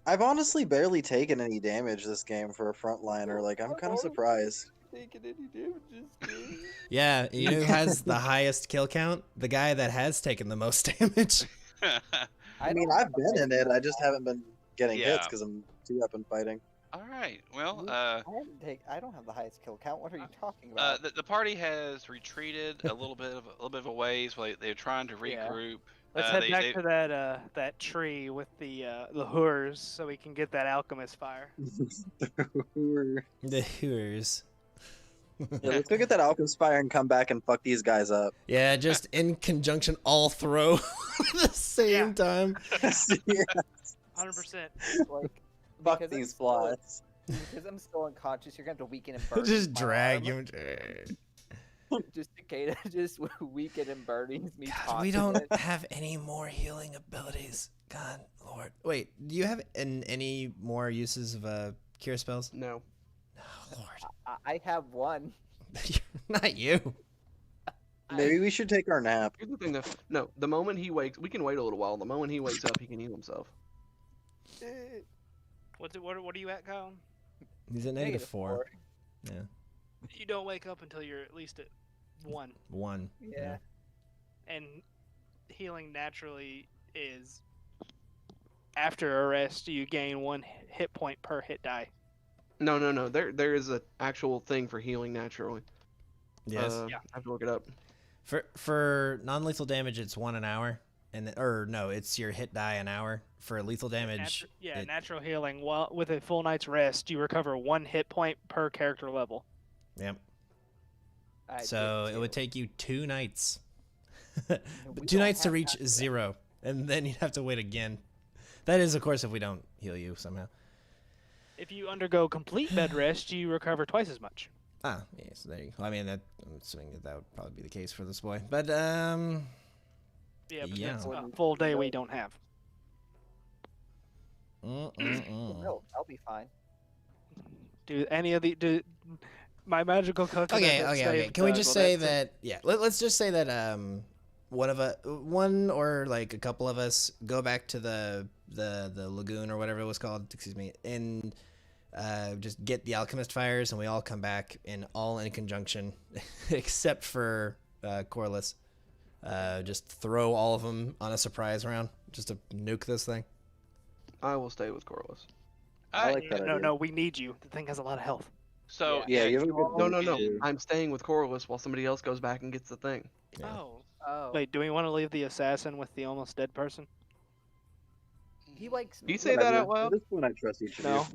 I've honestly barely taken any damage this game for a frontliner. Like, I'm kind of surprised. Taking any damages, Yeah, you know who has the highest kill count? The guy that has taken the most damage. I mean, don't I've been in it. I just haven't been getting hits Yeah. because I'm too up in fighting. All right. Well, I don't have the highest kill count. What are you talking about? the party has retreated a little bit of a ways. While they're trying to Yeah. regroup. Let's head back to that tree with the hooers, so we can get that alchemist fire. The Hooers. Yeah, let's go get that alchemist fire and come back and fuck these guys up. Yeah, just in conjunction, all throw at the same time. Yeah, 100%. Like, fuck because I'm these still- flies. Because I'm still unconscious, you're going to have to weaken and burn. Just my drag arm. him. Just in case, just weaken and burning me. God, we tossing don't it. have any more healing abilities. God, Lord. Wait, do you have any more uses of cure spells? No. Oh, Lord. I have one. Not you. Maybe we should take our nap. Here's the thing though. No, the moment he wakes, we can wait a little while. The moment he wakes up, he can heal himself. What are you at, Kyle? He's at -4. Yeah. You don't wake up until you're at least at 1. 1. Yeah. And healing naturally is after a rest, you gain 1 hit point per hit die. No. There is an actual thing for healing naturally. Yes. Yeah. I have to look it up. For non-lethal damage, it's 1 an hour, or no, it's your hit die an hour. For lethal damage, Natural healing. While with a full night's rest, you recover 1 hit point per character level. Yep. I So did it would too. take you 2 nights, We 2 don't nights to have reach time for that. 0, and then you'd have to wait again. That is, of course, if we don't heal you somehow. If you undergo complete bed rest, you recover twice as much. Ah, yes, there you go. I mean, I'm assuming that would probably be the case for this boy. But, Yeah, but Yeah. that's a full day we don't have. Oh, no, I'll be fine. Do any of the my magical coconut? Okay. that Can saved, we just will say that- that? Yeah. Let's just say that one or like a couple of us go back to the lagoon or whatever it was called. Excuse me, and just get the alchemist fires, and we all come back in conjunction, except for Corliss. Just throw all of them on a surprise round, just to nuke this thing. I will stay with Corliss. I like that idea. No, we need you. The thing has a lot of health. So Yeah, you have a good No, point, no. too. I'm staying with Corliss while somebody else goes back and gets the thing. Yeah. Oh, Wait, do we want to leave the assassin with the almost dead person? he likes You me. say that out At loud? this point, I trust each of No,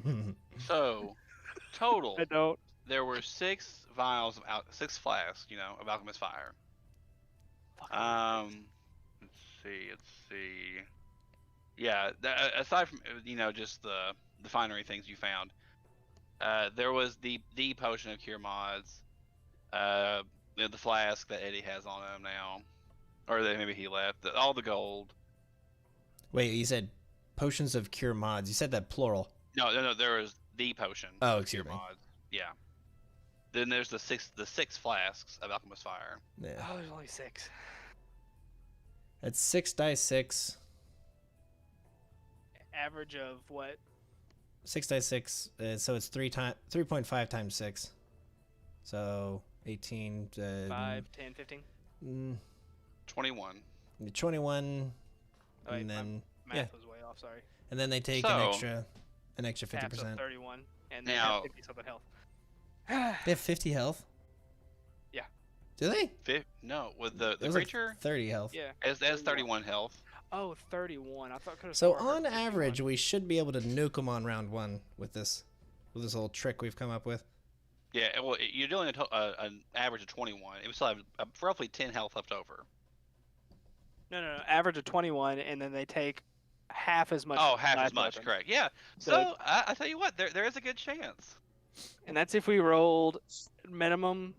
you. So total, I don't. there were 6 vials of 6 flasks, of alchemist fire. Let's see. Yeah, aside from just the finery things you found, there was the potion of cure mods, the flask that Eddie has on him now, or that maybe he left. All the gold. Wait, you said potions of cure mods. You said that plural. No. There was the potion. Oh, of excuse cure me. mods. Yeah. Then there's the six flasks of alchemist fire. Yeah. Oh, there's only 6. That's 6 dice 6. Average of what? 6 dice 6. So it's 3.5 times 6. So 18. 5, 10, 15? 21. 21. Oh, wait, And then Math yeah. was way off. Sorry. and then they take So- an extra Taps of 50%. 31, and they Now- have 50 something health. They have 50 health. Yeah. Do they? No, with the It was like creature 30 health. Yeah. has 31 health. Oh, 31. I thought. Could've So sworn I heard on 51. average, we should be able to nuke them on round 1 with this little trick we've come up with. Yeah, well, you're doing an average of 21. It would still have roughly 10 health left over. No. Average of 21, and then they take half as much. Oh, as half as last much, weapon. correct. Yeah. So- So I tell you what, there is a good chance. And that's if we rolled minimum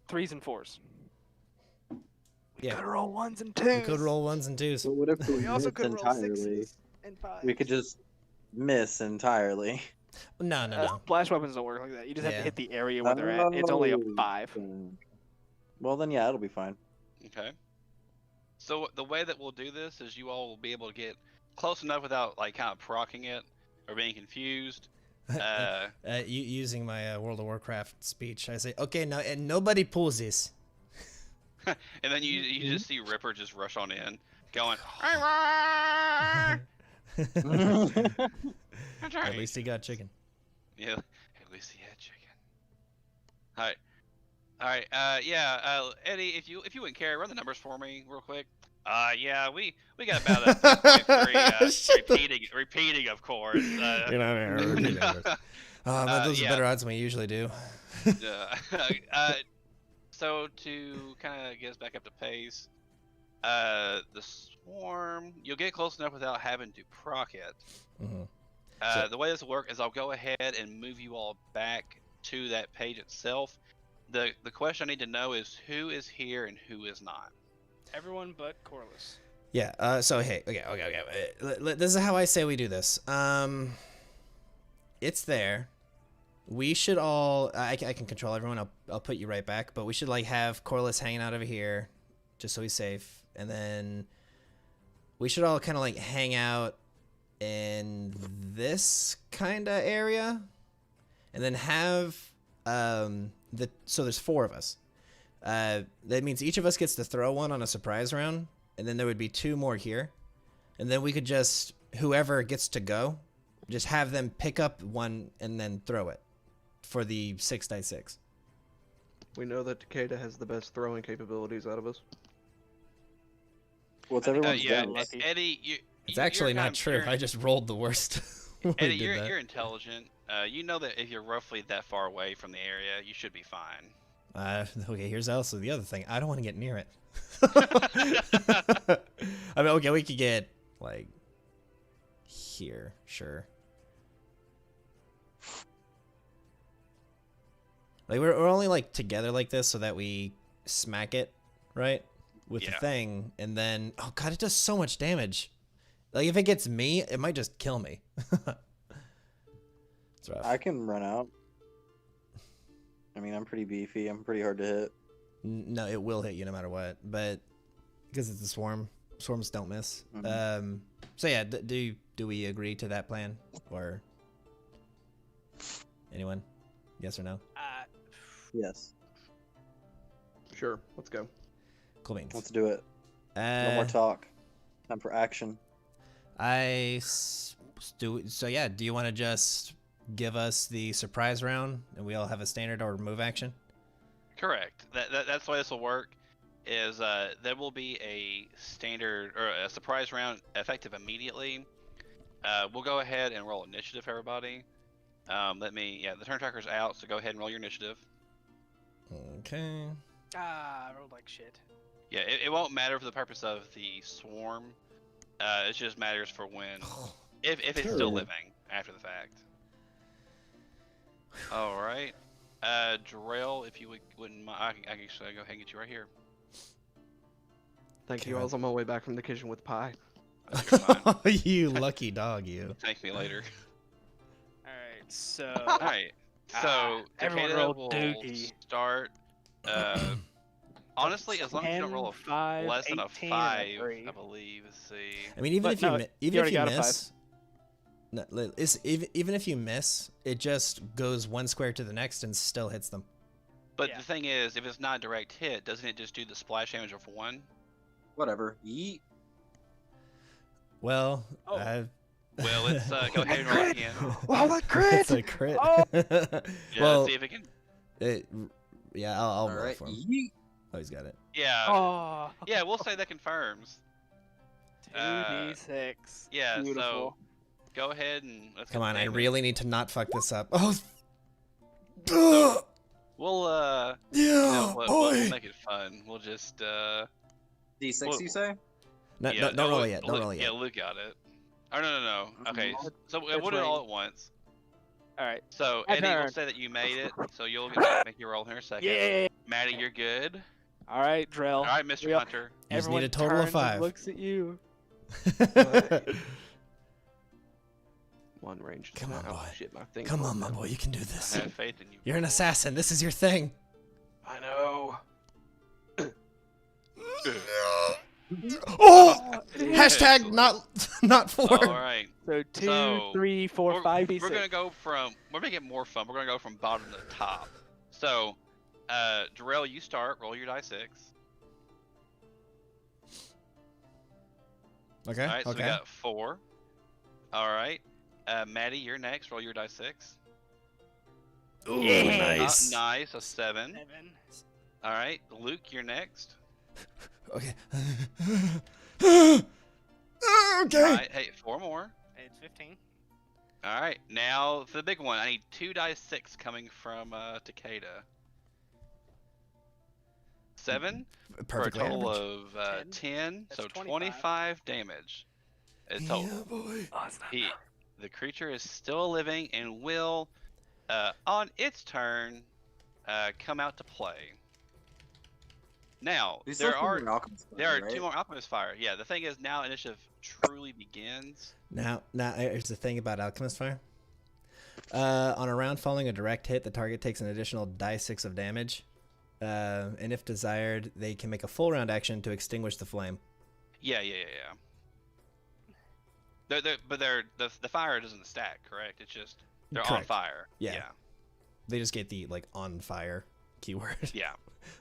3s and 4s. We Yeah. could roll 1s and 2s. We could roll 1s and 2s. But what if we We also miss could roll entirely? 6s and 5s. We could just miss entirely. No. Flash weapons don't work like that. You just have Yeah. to hit the area where they're at. It's only a Oh. 5. Well, then yeah, it'll be fine. Okay. So the way that we'll do this is you all will be able to get close enough without like kind of procking it or being confused. Using my World of Warcraft speech, I say, okay, now and nobody pulls this. And then you just see Ripper just rush on in, going. At least he got chicken. Yeah, at least he had chicken. All right. Yeah. Eddie, if you wouldn't care, run the numbers for me real quick. Yeah, we got about a 3.3 repeating, of course. You're not those are better odds than we usually do. So to kind of get us back up to pace, the swarm, you'll get close enough without having to proc it. Mm-hmm. The way this will work is I'll go ahead and move you all back to that page itself. The question I need to know is who is here and who is not. Everyone but Corliss. Yeah. So hey, okay. This is how I say we do this. It's there. We should all. I can control everyone. I'll put you right back. But we should like have Corliss hanging out over here, just so he's safe. And then we should all kind of like hang out in this kind of area, and then have so there's 4 of us. That means each of us gets to throw one on a surprise round, and then there would be 2 more here, and then we could just whoever gets to go, just have them pick up one and then throw it for the 6x6. We know that Takeda has the best throwing capabilities out of us. What's everyone's yeah, bonus? Eddie, It's actually not true. I just rolled the worst. when we Eddie, did that. you're intelligent. You know that if you're roughly that far away from the area, you should be fine. Okay, here's also the other thing. I don't want to get near it. I mean, okay, we could get, like, here, sure. Like, we're only, like, together like this so that we smack it, right? With the thing, and then... Oh, God, it does so much damage. Like, if it gets me, it might just kill me. It's rough. I can run out. I mean, I'm pretty beefy. I'm pretty hard to hit. No, it will hit you no matter what, but because it's a swarm, swarms don't miss. Mm-hmm. So yeah, do we agree to that plan, or anyone? Yes or no? Yes. Sure, let's go. Cool beans. Let's do it. No more talk. Time for action. So yeah, do you want to just give us the surprise round and we all have a standard or move action? Correct. That's the way this will work. Is there will be a standard or a surprise round effective immediately. We'll go ahead and roll initiative, everybody. The turn tracker's out, so go ahead and roll your initiative. Okay. I rolled like shit. Yeah, it won't matter for the purpose of the swarm. It just matters for when, if it's still Terrible. living after the fact. All right, Drell, if you wouldn't mind, I can actually go ahead and get you right here. Thank you. I was on my way back from the kitchen with pie. You're fine. You lucky dog, you. Thank me later. All right, so All right, so everyone Takeda roll will Doogie. start. Honestly, as long as you don't 10, roll 5, less than a 18, 5, and a 3. I believe. Let's see. I mean, even But if you no, mi- you even if already you got a miss, no, even if you miss, it just goes one square to the next and still hits them. But Yeah. the thing is, if it's not a direct hit, doesn't it just do the splash damage of 1? Whatever. Yeet. Well, Oh. Well, let's go ahead and roll it again. Wow, that crit! It's a crit. Oh. Yeah, well, let's see if it can. I'll All roll right. for him. Yeet. Oh, he's got it. Yeah, Oh. yeah, we'll say that confirms. 2d6. Yeah, Beautiful. so go ahead and let's Come get on, the I damage. really need to not fuck this up. Oh, We'll yeah, we'll make it fun. We'll just D6, Well- you say? No, yeah, don't roll it yet. Don't roll it Yeah, yet. Luke got it. Oh no. Okay, so It's we'll do it all at once. All right. So My Eddie will turn. say that you made it, so you'll get make your roll here in a second. Yeah. Maddie, you're good. All right, Drell. All right, Mr. We all- Hunter. You just need Everyone a total of turns and 5. looks at you. One range. Come on, Oh, boy. shit, my thing. Come on, my boy, you can do I this. have faith in you. You're an assassin. This is your thing. I know. Oh! Yeah. Hashtag not 4. All right. So 2, So, 3, 4, 5 d6. We're gonna go from. We're making it more fun. We're gonna go from bottom to top. So, Darrell, you start. Roll your die 6. Okay. All right. So okay. we got 4. All right. Maddie, you're next. Roll your die 6. Ooh, Yeah. nice. Nice. A 7. 7. All right. Luke, you're next. Okay. All okay. right. Hey, 4 more. It's 15. All right. Now for the big one. I need 2 die 6 coming from Takeda. 7 Perfectly for a total average. of 10. That's So 25. 25 damage. Total. Yeah, boy. Oh, it's not The creature is still living and will, on its turn, come out to play. Now We still there have are more Alchemist there are Fire, 2 right? more Alchemist Fire. Yeah, the thing is now initiative truly begins. Now, here's the thing about Alchemist Fire. On a round following a direct hit, the target takes an additional die 6 of damage. And if desired, they can make a full round action to extinguish the flame. Yeah. But the fire doesn't stack, correct? It's just they're on Correct. fire. Yeah. They just get the on fire keyword. Yeah.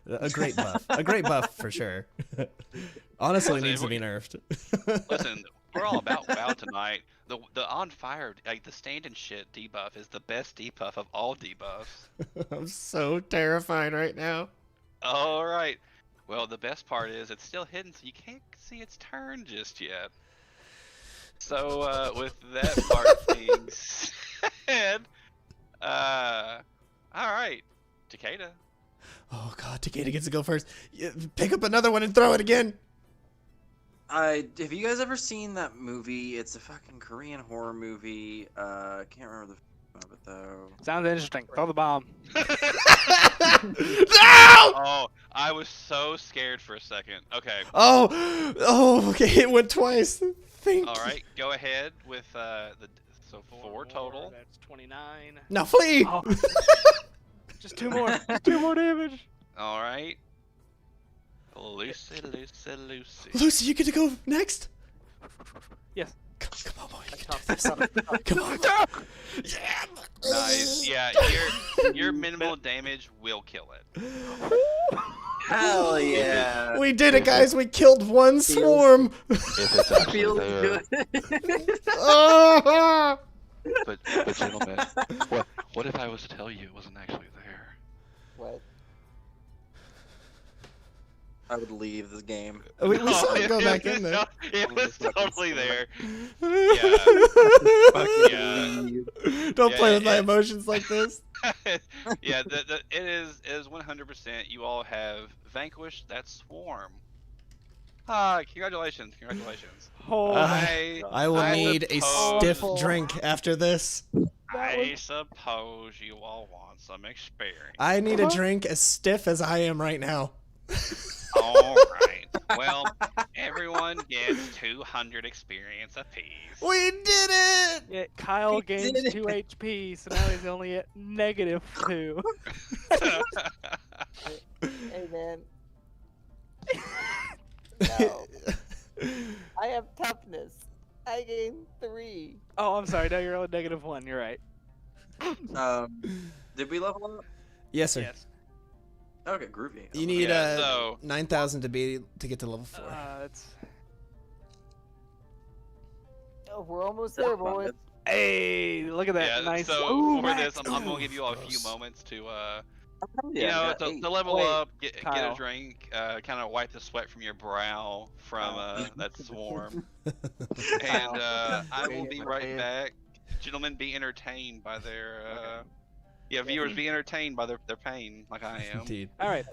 A great buff. A great buff for sure. Honestly, Listen, needs to be nerfed. Listen, we're all about WoW tonight. The on fire, like the stand and shit debuff is the best debuff of all debuffs. I'm so terrified right now. All right. Well, the best part is it's still hidden, so you can't see its turn just yet. So, with that part being said, all right, Takeda. Oh god, Takeda gets to go first. Pick up another one and throw it again. Have you guys ever seen that movie? It's a fucking Korean horror movie. Can't remember the name of it though. Sounds interesting. Throw the bomb. No! Oh, I was so scared for a second. Okay. Oh, okay. It went twice. Thank All you. right, go ahead with so 4 more, total. That's 29. Now flee. Oh. Just 2 more. 2 more damage. All right. Lucy. Lucy, you get to go next. Yes. Come on, boy. You can Tough, do this. tough. Come on. Yeah. Nice. Yeah, your minimal damage will kill it. Hell yeah! We did it, guys. We killed one swarm. If it's actually Feels there. good. Ah! But gentlemen, what if I was to tell you it wasn't actually there? What? I would leave this game. We saw it go it back was in there. so- It was totally there. Don't Yeah, play with my yeah. emotions like this. Yeah, it is 100%. You all have vanquished that swarm. Congratulations. Oh, I will need a stiff drink after this. I suppose you all want some experience. I need a drink as stiff as I am right now. All right. Well, everyone gets 200 experience apiece. We did it! yeah, Kyle We gains did it. 2 HP, so now he's only at -2. Hey man. No. I have toughness. I gain 3. Oh, I'm sorry. No, you're on -1. You're right. Did we level up? Yes, sir. Yes. Okay, groovy. You need Yeah, so 9,000 to get to level 4. It's... Oh, we're almost there, boys. Hey, look at that. yeah. Nice. So Ooh, for max. this, I'm gonna give you all a few Gross. moments to Yeah, to level Wait, up, get a Kyle. drink, kind of wipe the sweat from your brow from that swarm, and I will be right back. Gentlemen, be entertained by their viewers, be entertained by their pain like I am. Indeed. All right.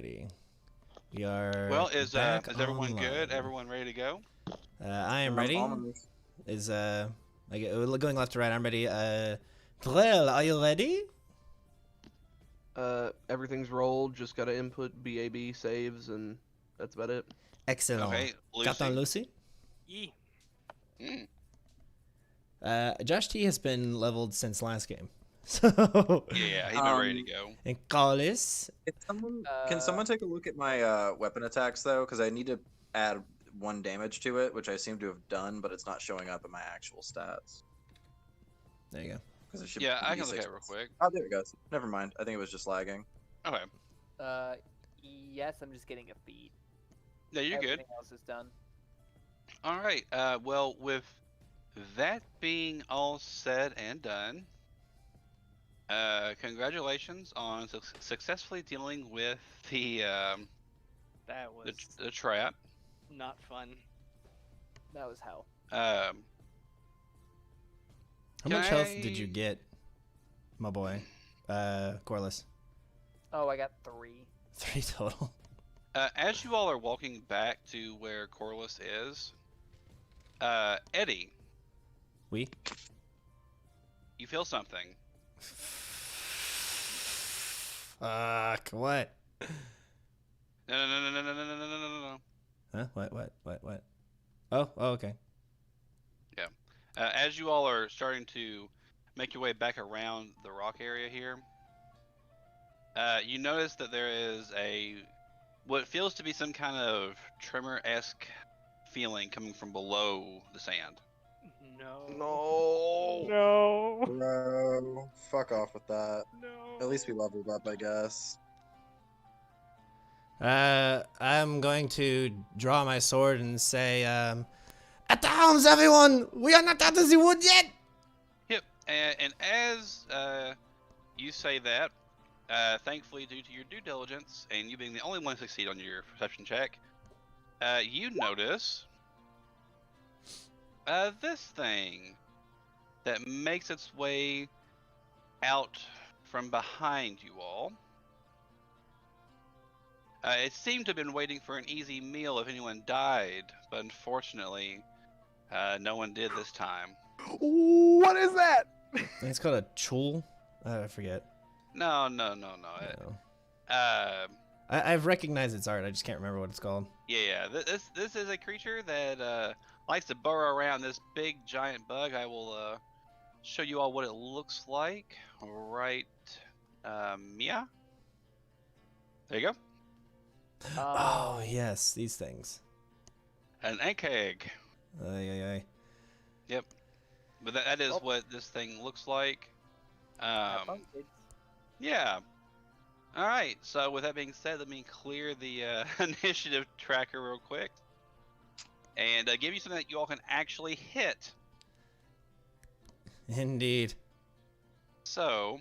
Alrighty. We are Well, is back everyone good? online. Everyone ready to go? I am ready. Almost. Is going left to right? I'm ready. Drell, are you ready? Everything's rolled. Just gotta input BAB saves, and that's about it. Excellent. Okay, Captain Lucy. Lucy. Yee. Mm. Josh T has been leveled since last game. So Yeah, he's been ready to go. and Carlos. Can someone take a look at my weapon attacks though? Because I need to add 1 damage to it, which I seem to have done, but it's not showing up in my actual stats. There you go. Because it should. Yeah, I be can look at it 6. real quick. Oh, there it goes. Never mind. I think it was just lagging. Okay. Yes, I'm just getting a feed. Yeah, you're good. Everything else is done. All right. Well, with that being all said and done, congratulations on successfully dealing with the That was the trap. not fun. That was hell. How Can much health did I- you get, my boy? Corliss. Oh, I got 3. 3 total. As you all are walking back to where Corliss is, Eddie, We. you feel something. Fuck. What? No. Huh? What? Oh, okay. As you all are starting to make your way back around the rock area here, you notice that there is what feels to be some kind of tremor-esque feeling coming from below the sand. No. No. No. Bro, fuck off with that. No. At least we leveled up, I guess. I'm going to draw my sword and say, at the arms, everyone! We are not out of the wood yet! Yep, and as you say that, thankfully due to your due diligence and you being the only one to succeed on your perception check, you notice this thing that makes its way out from behind you all. It seemed to have been waiting for an easy meal if anyone died, but unfortunately, no one did this time. What is that? I think it's called a chul. I forget. No. No. Uh, I've recognized its art. I just can't remember what it's called. yeah. This is a creature that likes to burrow around this big giant bug. I will show you all what it looks like. Right, Mia. There you go. Oh, yes, these things. An egg egg. Ay. Yep. But that is what this thing looks like. Have fun, kids. Yeah. All right. So with that being said, let me clear the initiative tracker real quick, and give you something that you all can actually hit. Indeed. So,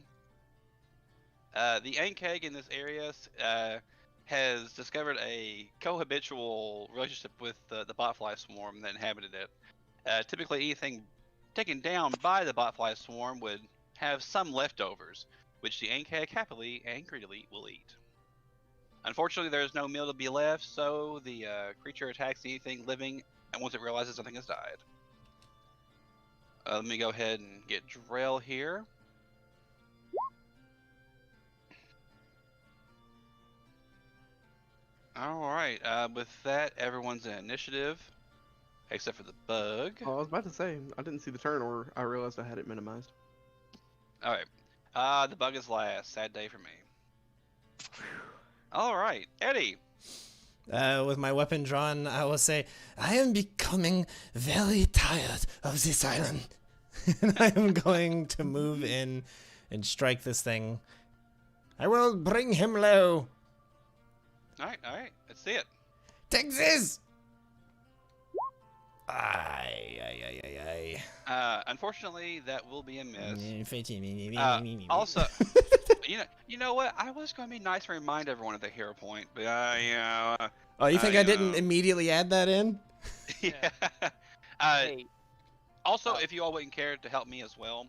the Ankeg in this area has discovered a cohabitual relationship with the botfly swarm that inhabited it. Typically, anything taken down by the botfly swarm would have some leftovers, which the Ankeg happily and greedily will eat. Unfortunately, there is no meal to be left, so the creature attacks anything living, and once it realizes something has died. Let me go ahead and get Drell here. Alright, with that, everyone's in initiative, except for the bug. Oh, I was about to say, I didn't see the turn, or I realized I had it minimized. Alright, the bug is last. Sad day for me. Alright, Eddie. With my weapon drawn, I will say, I am becoming very tired of this island. And I am going to move in and strike this thing. I will bring him low. Alright, let's see it. Take this! Ay. Unfortunately, that will be a miss. Mm, Also, you know what? I was going to be nice and remind everyone of the hero point, but Oh, you think I didn't know. immediately add that in? yeah. Hey, Also, if you all wouldn't care to help me as well,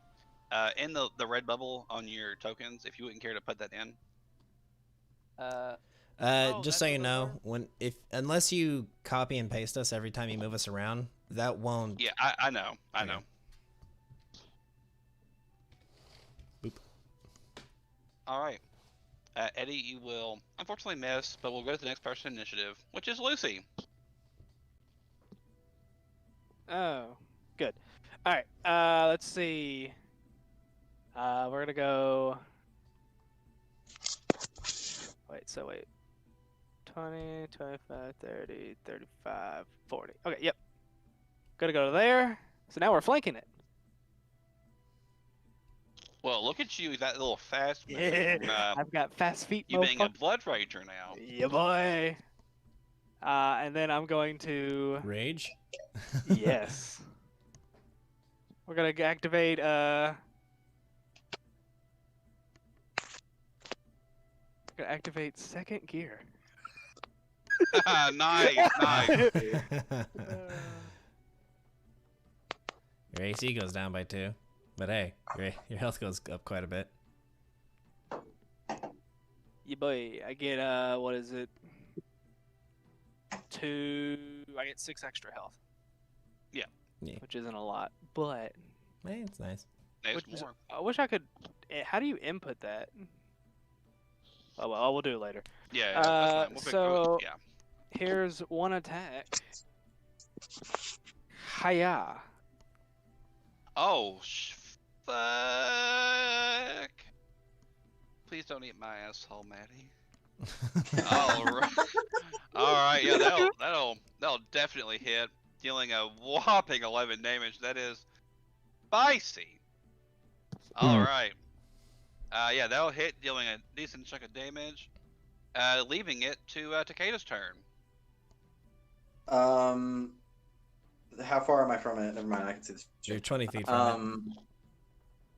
in the red bubble on your tokens, if you wouldn't care to put that in. Oh, Just that's so you what know, those unless you copy and paste us every time you move us around, that won't. Yeah, I know. I Okay. know. Boop. All right. Eddie, you will unfortunately miss, but we'll go to the next person initiative, which is Lucy. Oh, good. All right. Let's see. We're gonna go. Wait. 20, 25, 30, 35, 40. Okay, yep. Gonna go to there. So now we're flanking it. Well, look at you, that little fast move. Yeah. I've got fast feet, You being a motherfucker. blood rager now. Yeah, boy. And then I'm going to. Rage? Yes. We're gonna activate. We're gonna activate second gear. Nice. Your AC goes down by 2. But hey, your health goes up quite a bit. Yeah, boy. I get what is it? I get 6 extra health. Yeah. Which isn't a lot, but Hey, it's nice. Next which is, more. I wish I could. How do you input that? Oh well, we'll do it later. Yeah, that's fine. We'll So yeah. here's one attack. Hiya. Oh, fuck. Please don't eat my asshole, Maddie. All right. All right. Yeah, that'll definitely hit, dealing a whopping 11 damage. That is spicy. All right. Yeah, that'll hit, dealing a decent chunk of damage, leaving it to Takeda's turn. How far am I from it? Never mind, I can see this. You're 20 feet from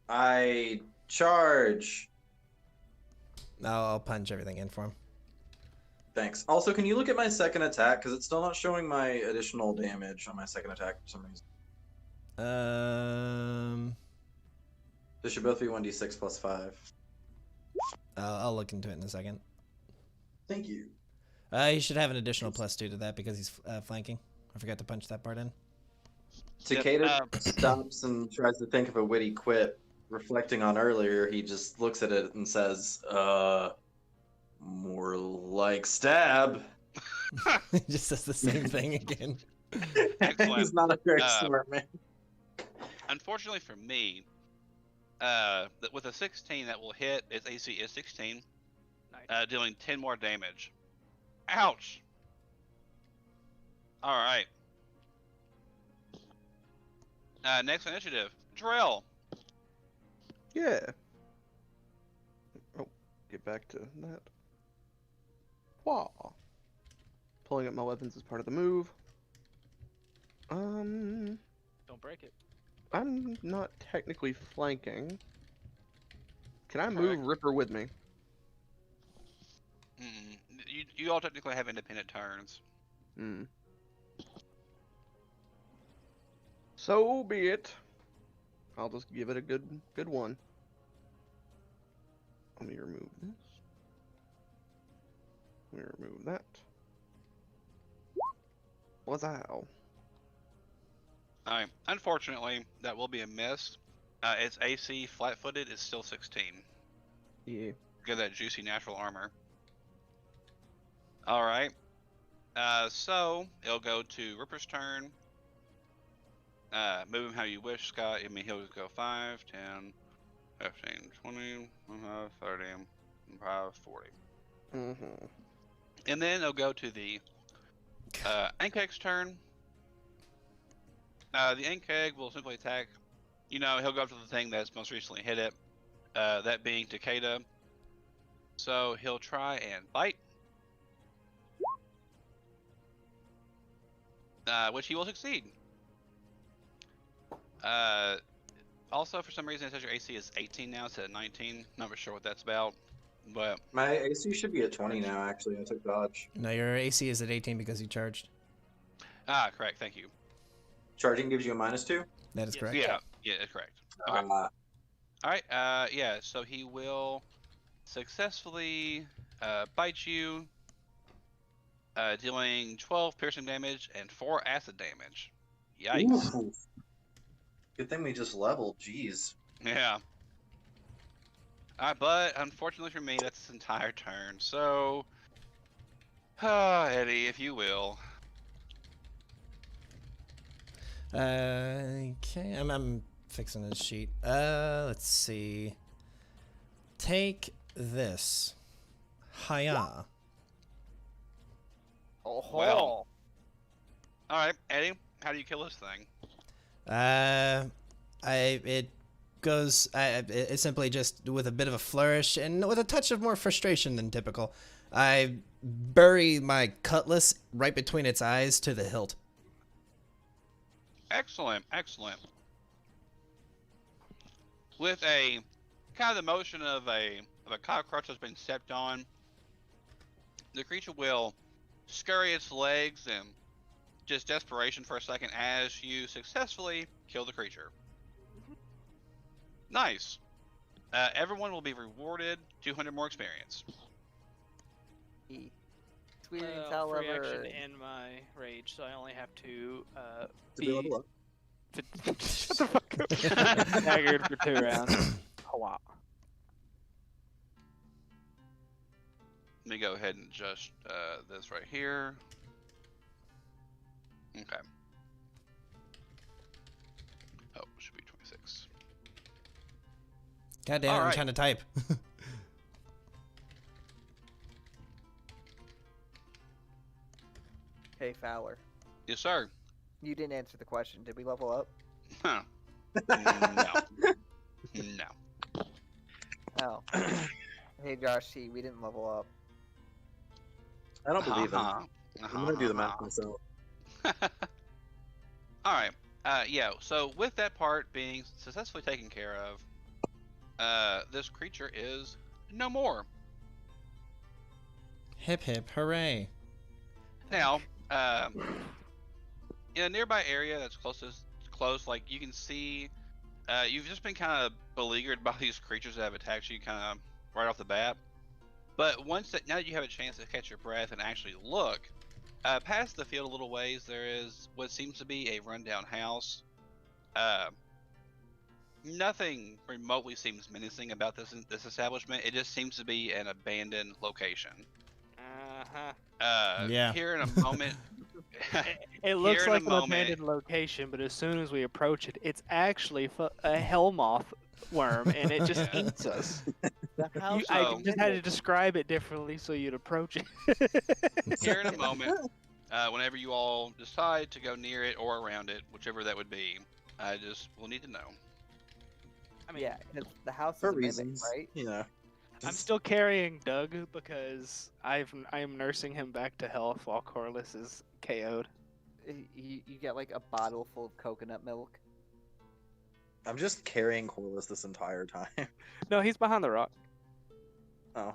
I charge. it. I'll punch everything in for him. Thanks. Also, can you look at my second attack? Because it's still not showing my additional damage on my second attack for some reason. They should both be 1d6 plus 5. I'll look into it in a second. Thank you. You should have an additional +2 to that because he's flanking. I forgot to punch that part in. Takeda stops and tries to think of a witty quip. Reflecting on earlier, he just looks at it and says, more like stab. He just says the same thing again. Excellent. He's not a very smart man. Unfortunately for me, with a 16 that will hit, its AC is 16, Nice. dealing 10 more damage. Ouch! Alright. Next initiative, Drill. Yeah. Oh, get back to that. Wow. Pulling up my weapons is part of the move. Don't break it. I'm not technically flanking. Can I Correct. move Ripper with me? You all technically have independent turns. Hmm. So be it. I'll just give it a good one. Let me remove this. Let me remove that. Wow. Alright, unfortunately, that will be a miss. Its AC flat-footed is still 16. Yeah. Get that juicy natural armor. Alright. So, it'll go to Ripper's turn. Move him how you wish, Scott. I mean, he'll just go 5, 10, 15, 20, 25, 30, 25, 40. Mm-hmm. And then it'll go to the Ankeg's turn. The Ankeg will simply attack. You know, he'll go after the thing that's most recently hit it. That being Takeda. So he'll try and bite. Which he will succeed. Also, for some reason, it says your AC is 18 now instead of 19. Not sure what that's about, but My AC should be at 20 now, actually. I took dodge. No, your AC is at 18 because you charged. correct. Thank you. Charging gives you a -2? That is Yes. correct. Yeah, that's correct. Okay. All right. Yeah. So he will successfully bite you. dealing 12 piercing damage and 4 acid damage. Yikes. Ooh. Good thing we just leveled. Jeez. Yeah. But unfortunately for me, that's his entire turn. So, Eddie, if you will. Okay, I'm fixing this sheet. Let's see. Take this. Hiya. Oh, Well. All right, Eddie, how do you kill this thing? It goes. It's simply just with a bit of a flourish and with a touch of more frustration than typical. I bury my cutlass right between its eyes to the hilt. Excellent, excellent. With a kind of the motion of a cockroach that's been stepped on, the creature will scurry its legs and just desperation for a second as you successfully kill the creature. Nice. Everyone will be rewarded 200 more experience. Experience, Free action however. and my rage, so I only have to To be level up. Shut the fuck up. Staggered for 2 rounds. Oh wow. Let me go ahead and adjust this right here. Okay. Oh, it should be 26. God damn it, All I'm right. trying to type. Hey, Fowler. Yes, sir. You didn't answer the question. Did we level up? Huh. No. No. Oh. Hey, Josh T, we didn't level up. I don't believe him. Uh-huh. I'm gonna do the math myself. All right. Yeah. So with that part being successfully taken care of, this creature is no more. Hip hip hooray. Now, in a nearby area that's close, like you can see, you've just been kind of beleaguered by these creatures that have attacked you kind of right off the bat. But now that you have a chance to catch your breath and actually look, past the field a little ways, there is what seems to be a rundown house. Nothing remotely seems menacing about this establishment. It just seems to be an abandoned location. Yeah. Here in a moment. It looks Here in like a an moment- abandoned location, but as soon as we approach it, it's actually a hellmoth worm, and it just Yeah. eats us. The house I So- just had to describe it differently so you'd approach it. Here in a moment, whenever you all decide to go near it or around it, whichever that would be, I just will need to know. I mean, Yeah, because the house For is a mimic, reasons, right? you know. I'm still carrying Doug because I am nursing him back to health while Corliss is KO'd. You get like a bottle full of coconut milk. I'm just carrying Corliss this entire time. No, he's behind the rock. Oh.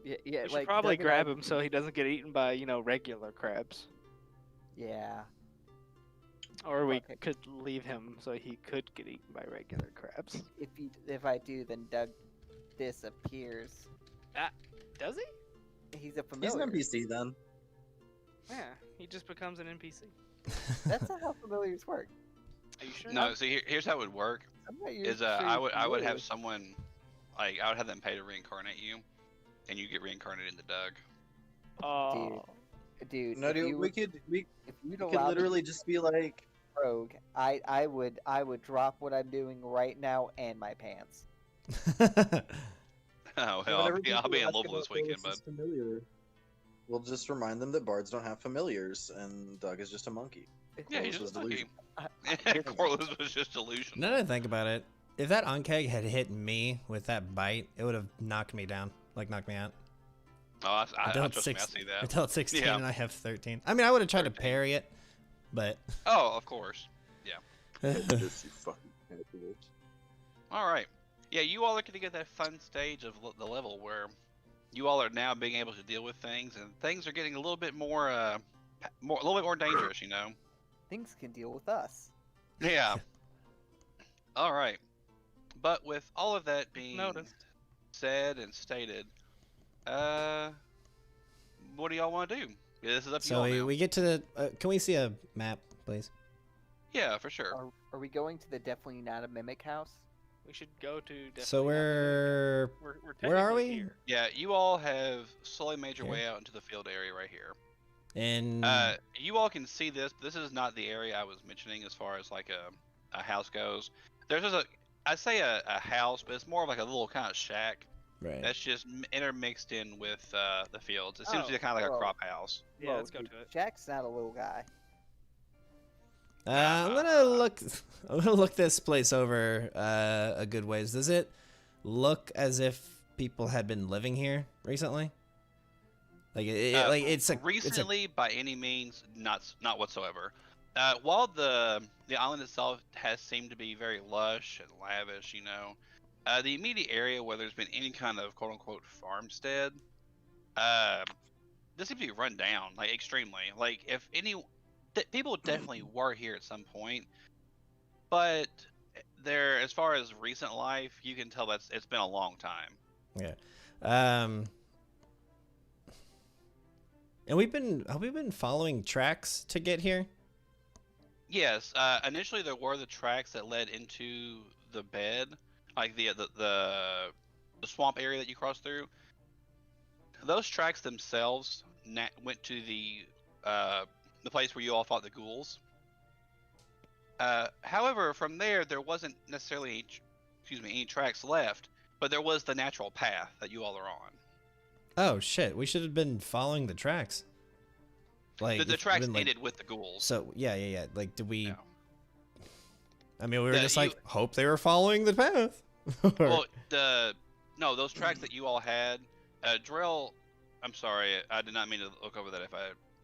Yeah, We should like probably Doug and I- grab him so he doesn't get eaten by, regular crabs. Yeah. Or we Okay. could leave him so he could get eaten by regular crabs. If I do, then Doug disappears. Does he? He's a He's familiar. an NPC then. Yeah, he just becomes an NPC. That's not how familiars work. Are you sure? No, see, here's how it would work. I'm not Is sure I you're would familiar. have someone, like I would have them pay to reincarnate you, and you get reincarnated into Doug. Oh, Dude, No, if dude, you we could you'd could allow me literally just be like, to rogue, I would drop what I'm doing right now and my pants. Oh hell, whenever I'll be in people ask Louisville this about weekend, Corliss but is familiar, we'll just remind them that bards don't have familiars, and Doug is just a monkey. yeah, he's Corliss just was lucky. Corliss was just delusional. Now that I think about it, if that Ankeg had hit me with that bite, it would have knocked me down, like knocked me out. Oh, I Until trust me, I see that. Until it's 16 Yeah. and I have 13. I mean, I would have tried to 13. parry it, but. Oh, of course. Just you fucking assholes. All right. Yeah, you all are going to get that fun stage of the level where you all are now being able to deal with things, and things are getting a little bit more, a little bit more dangerous, you know. Things can deal with us. Yeah. All right. But with all of that being Noticed. said and stated, what do y'all want to do? This is up to you So all now. we get to the. Can we see a map, please? Yeah, for sure. Are we going to the definitely not a mimic house? We should go to. Definitely So not the we're. we're where are technically we? Here. Yeah, you all have slowly made your Here? way out into the field area right here. In. You all can see this, but this is not the area I was mentioning as far as like a house goes. There's just I say a house, but it's more of like a little kind of shack right. that's just intermixed in with the fields. It seems to be Oh, kind of like a well. crop house. Yeah, Whoa, let's go dude, to it. Jack's not a little guy. I'm gonna look. I'm gonna look this place over a good ways. Does it look as if people had been living here recently? Like it's a recently by any means not whatsoever. While the island itself has seemed to be very lush and lavish, the immediate area where there's been any kind of quote unquote farmstead, this seems to be run down like extremely. Like if any people definitely were here at some point, but there as far as recent life, you can tell it's been a long time. Yeah. And have we been following tracks to get here? Yes, initially there were the tracks that led into the bed, like the swamp area that you crossed through. Those tracks themselves went to the place where you all fought the ghouls. However, from there wasn't necessarily any tracks left, but there was the natural path that you all are on. Oh shit! We should have been following the tracks. Like The tracks ended with the ghouls. So yeah. Like, did we? No. I mean, we were just like, hope they were following the path. Well, no, those tracks that you all had, Drell. I'm sorry, I did not mean to look over that.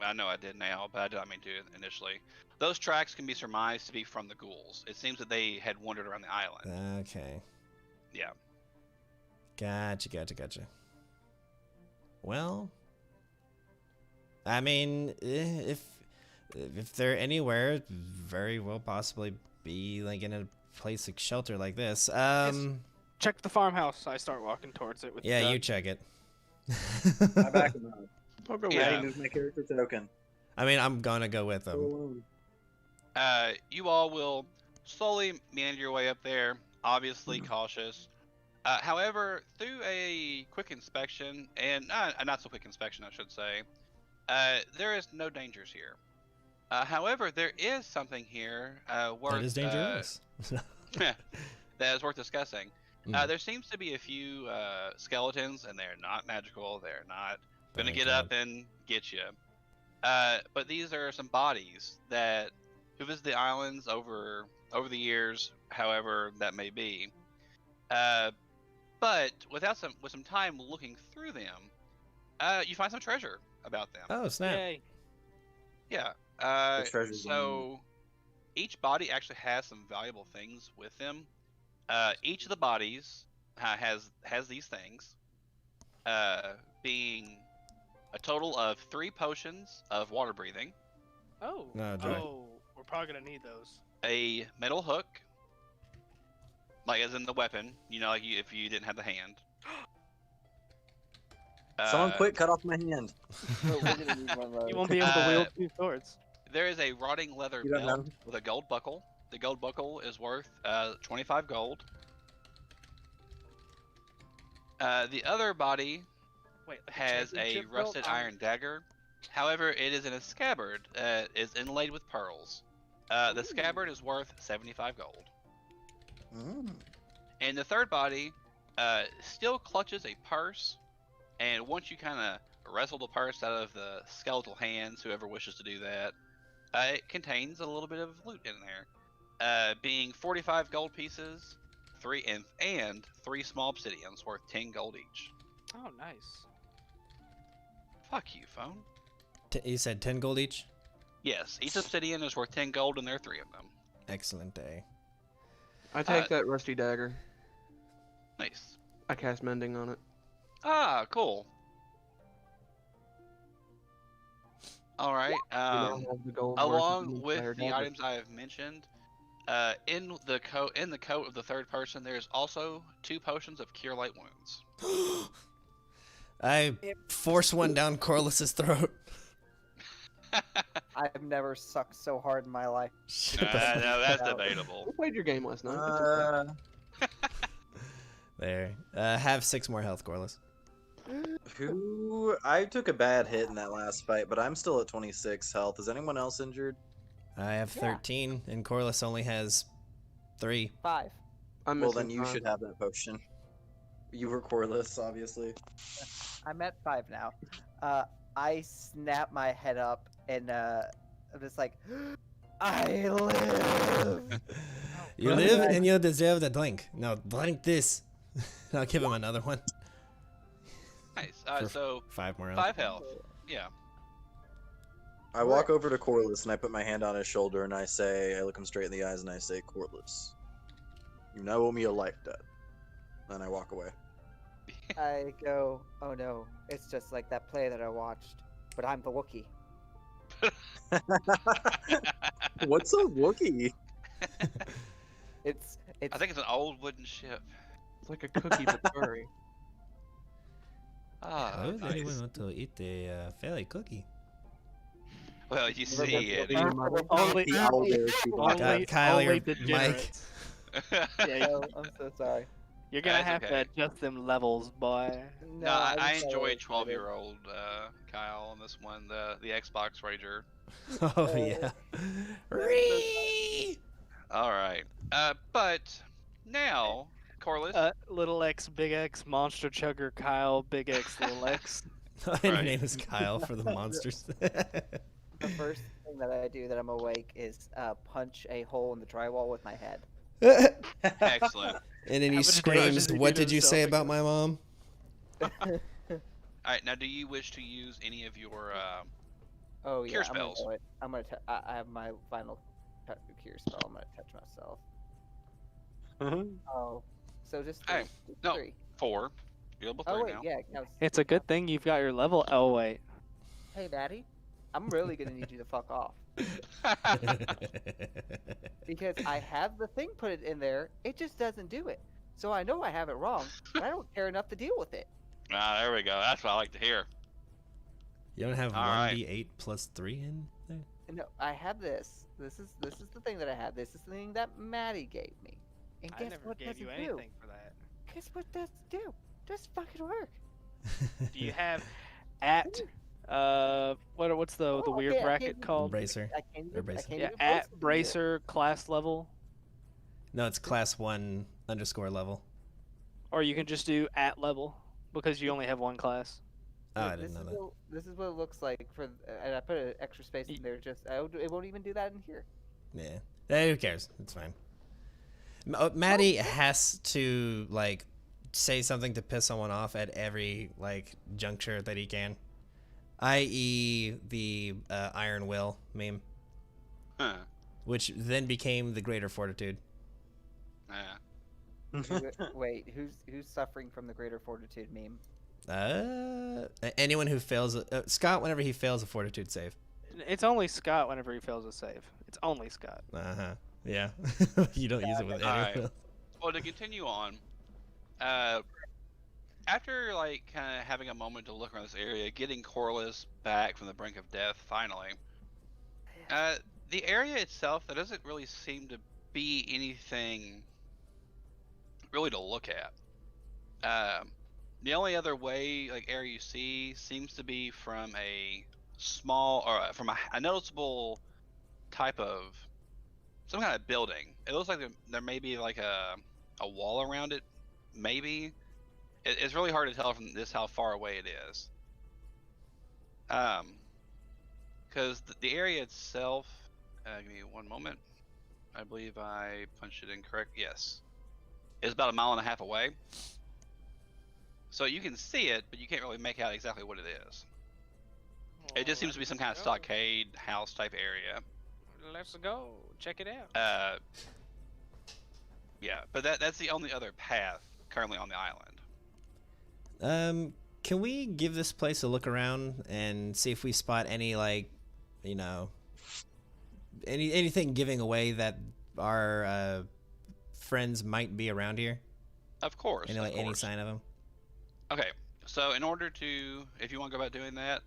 I know I did now, but I did not mean to initially. Those tracks can be surmised to be from the ghouls. It seems that they had wandered around the island. Okay. Yeah. Gotcha. Well, I mean, if they're anywhere, very well possibly be like in a place like shelter like this. Check the farmhouse. I start walking towards it with. Yeah, Doug. you check it. I back him up. I'll go Yeah. with you. My character token. I mean, I'm gonna go with Go them. alone. You all will slowly meander your way up there, obviously cautious. However, through a quick inspection, and not so quick inspection, I should say, there is no dangers here. However, there is something here worth That is dangerous. that is worth discussing. Mm. There seems to be a few skeletons, and they're not magical. They're not gonna Thank get God. up and get you. But these are some bodies that who visit the islands over the years, however that may be. But with some time looking through them, you find some treasure about them. Oh snap! Yay. Yeah. The treasure's So each body actually has some valuable things with them. Each of the bodies has these things, being a total of 3 potions of water breathing, Oh. No, Jack. Oh, we're probably gonna need those. a metal hook, like as in the weapon, like if you didn't have the hand. Someone quick, cut off my hand. But we're gonna need one of those. You won't be able to wield 2 swords. There is a rotting leather You don't belt know? with a gold buckle. The gold buckle is worth 25 gold. The other body Wait, like has a championship belt? rusted iron dagger. However, it is in a scabbard. Is inlaid with pearls. The scabbard is worth 75 gold. Mm. And the third body still clutches a purse. And once you kind of wrestle the purse out of the skeletal hands, whoever wishes to do that, it contains a little bit of loot in there, being 45 gold pieces, 3 small obsidians worth 10 gold each. Oh, nice. Fuck you, phone. You said 10 gold each. Yes, each obsidian is worth 10 gold, and there are 3 of them. Excellent day. I take that rusty dagger. Nice. I cast mending on it. Ah, cool. All right. You now have the gold worth of Along the with entire the dagger. items I have mentioned, in the coat of the third person, there's also 2 potions of cure light wounds. I force one down Corliss's throat. I've never sucked so hard in my life. Shut the fuck no, that's No. debatable. We played your game last night. It's okay. There. Have 6 more health, Corliss. Who? I took a bad hit in that last fight, but I'm still at 26 health. Is anyone else injured? I have Yeah. 13, and Corliss only has 3. 5. I'm Well, missing then you five. should have that potion. You were Corliss, obviously. I'm at 5 now. I snap my head up and I'm just like, I live. You Oh, live God. and you deserve the drink. Now drink this. I'll give him another one. Nice. For So 5 more health. 5 health. Yeah. I walk over to Corliss and I put my hand on his shoulder and I look him straight in the eyes and I say, Corliss, you now owe me a life debt. Then I walk away. I go, oh no, it's just like that play that I watched, but I'm the Wookiee. What's a Wookiee? It's I think it's an old wooden ship. It's like a cookie but furry. Ah, Would nice. anyone want to eat a fairy cookie? Well, you see, Eddie. Only, The owlbear people. only, Kyle, only or Mike. degenerates. Yeah, oh, I'm so sorry. you're gonna That's have okay. to adjust them levels, boy. No, I just got enjoy really excited. 12-year-old Kyle on this one, the Xbox Rager. Oh yeah. Ree! All right. But now, Corliss. Little X, Big X, Monster Chugger, Kyle, Big X, Little X. Your Right. name is Kyle for the monsters. The first thing that I do that I'm awake is punch a hole in the drywall with my head. Excellent. And then he How much screams, damage did he "What do to did you say himself about my mom?" All right. Now, do you wish to use any of your? Oh yeah, Cure I'm gonna spells. do it. I'm gonna. I have my final cure spell. I'm gonna touch myself. Oh, so just 3. Hey, Just no. 3. 4. You're level 3 Oh wait, now. yeah. No, It's a good thing you've got your level. Oh wait, Hey, Daddy, I'm really gonna need you to fuck off because I have the thing put it in there. It just doesn't do it. So I know I have it wrong, but I don't care enough to deal with it. Ah, there we go. That's what I like to hear. You don't have All right. 1d8 plus 3 in there? No, I have this. This is the thing that I have. This is the thing that Maddie gave me. And I guess never what gave does you it do? anything for that. Guess what does it do? Just fucking work. Do you have at what's the Oh, weird okay, I bracket can't- called? Bracer. I can't Or even, I bracer. can't Yeah, even at post it either. bracer class level, No, it's class 1 _ level. or you can just do at level because you only have one class. Oh, Yeah, I didn't know that. This is what it looks like for, and I put an extra space in there. Just it won't even do that in here. Yeah. Who cares? It's fine. Maddie has to, like, say something to piss someone off at every, like, juncture that he can. I.e. the Iron Will meme, Huh. which then became the Greater Fortitude. Yeah. Wait, who's suffering from the greater fortitude meme? Anyone who fails... Scott, whenever he fails a Fortitude save. It's only Scott whenever he fails a save. It's only Scott. Uh-huh. Yeah. You don't use it with All anyone right. else. Well, to continue on, after like kind of having a moment to look around this area, getting Corliss back from the brink of death, finally, the area itself, there doesn't really seem to be anything really to look at. The only other way, like area you see, seems to be from a small or from a noticeable type of some kind of building. It looks like there may be like a wall around it. Maybe it's really hard to tell from this how far away it is. Because the area itself. Give me one moment. I believe I punched it incorrect. Yes, it's about 1.5 miles away. So you can see it, but you can't really make out exactly what it is. It just seems to be some kind of stockade house type area. Let's go check it out. Yeah, but that's the only other path currently on the island. Can we give this place a look around and see if we spot any, like, you know, anything giving away that our friends might be around here? Of course. Any of like any course. sign of them? Okay, so in order to, if you want to go about doing that,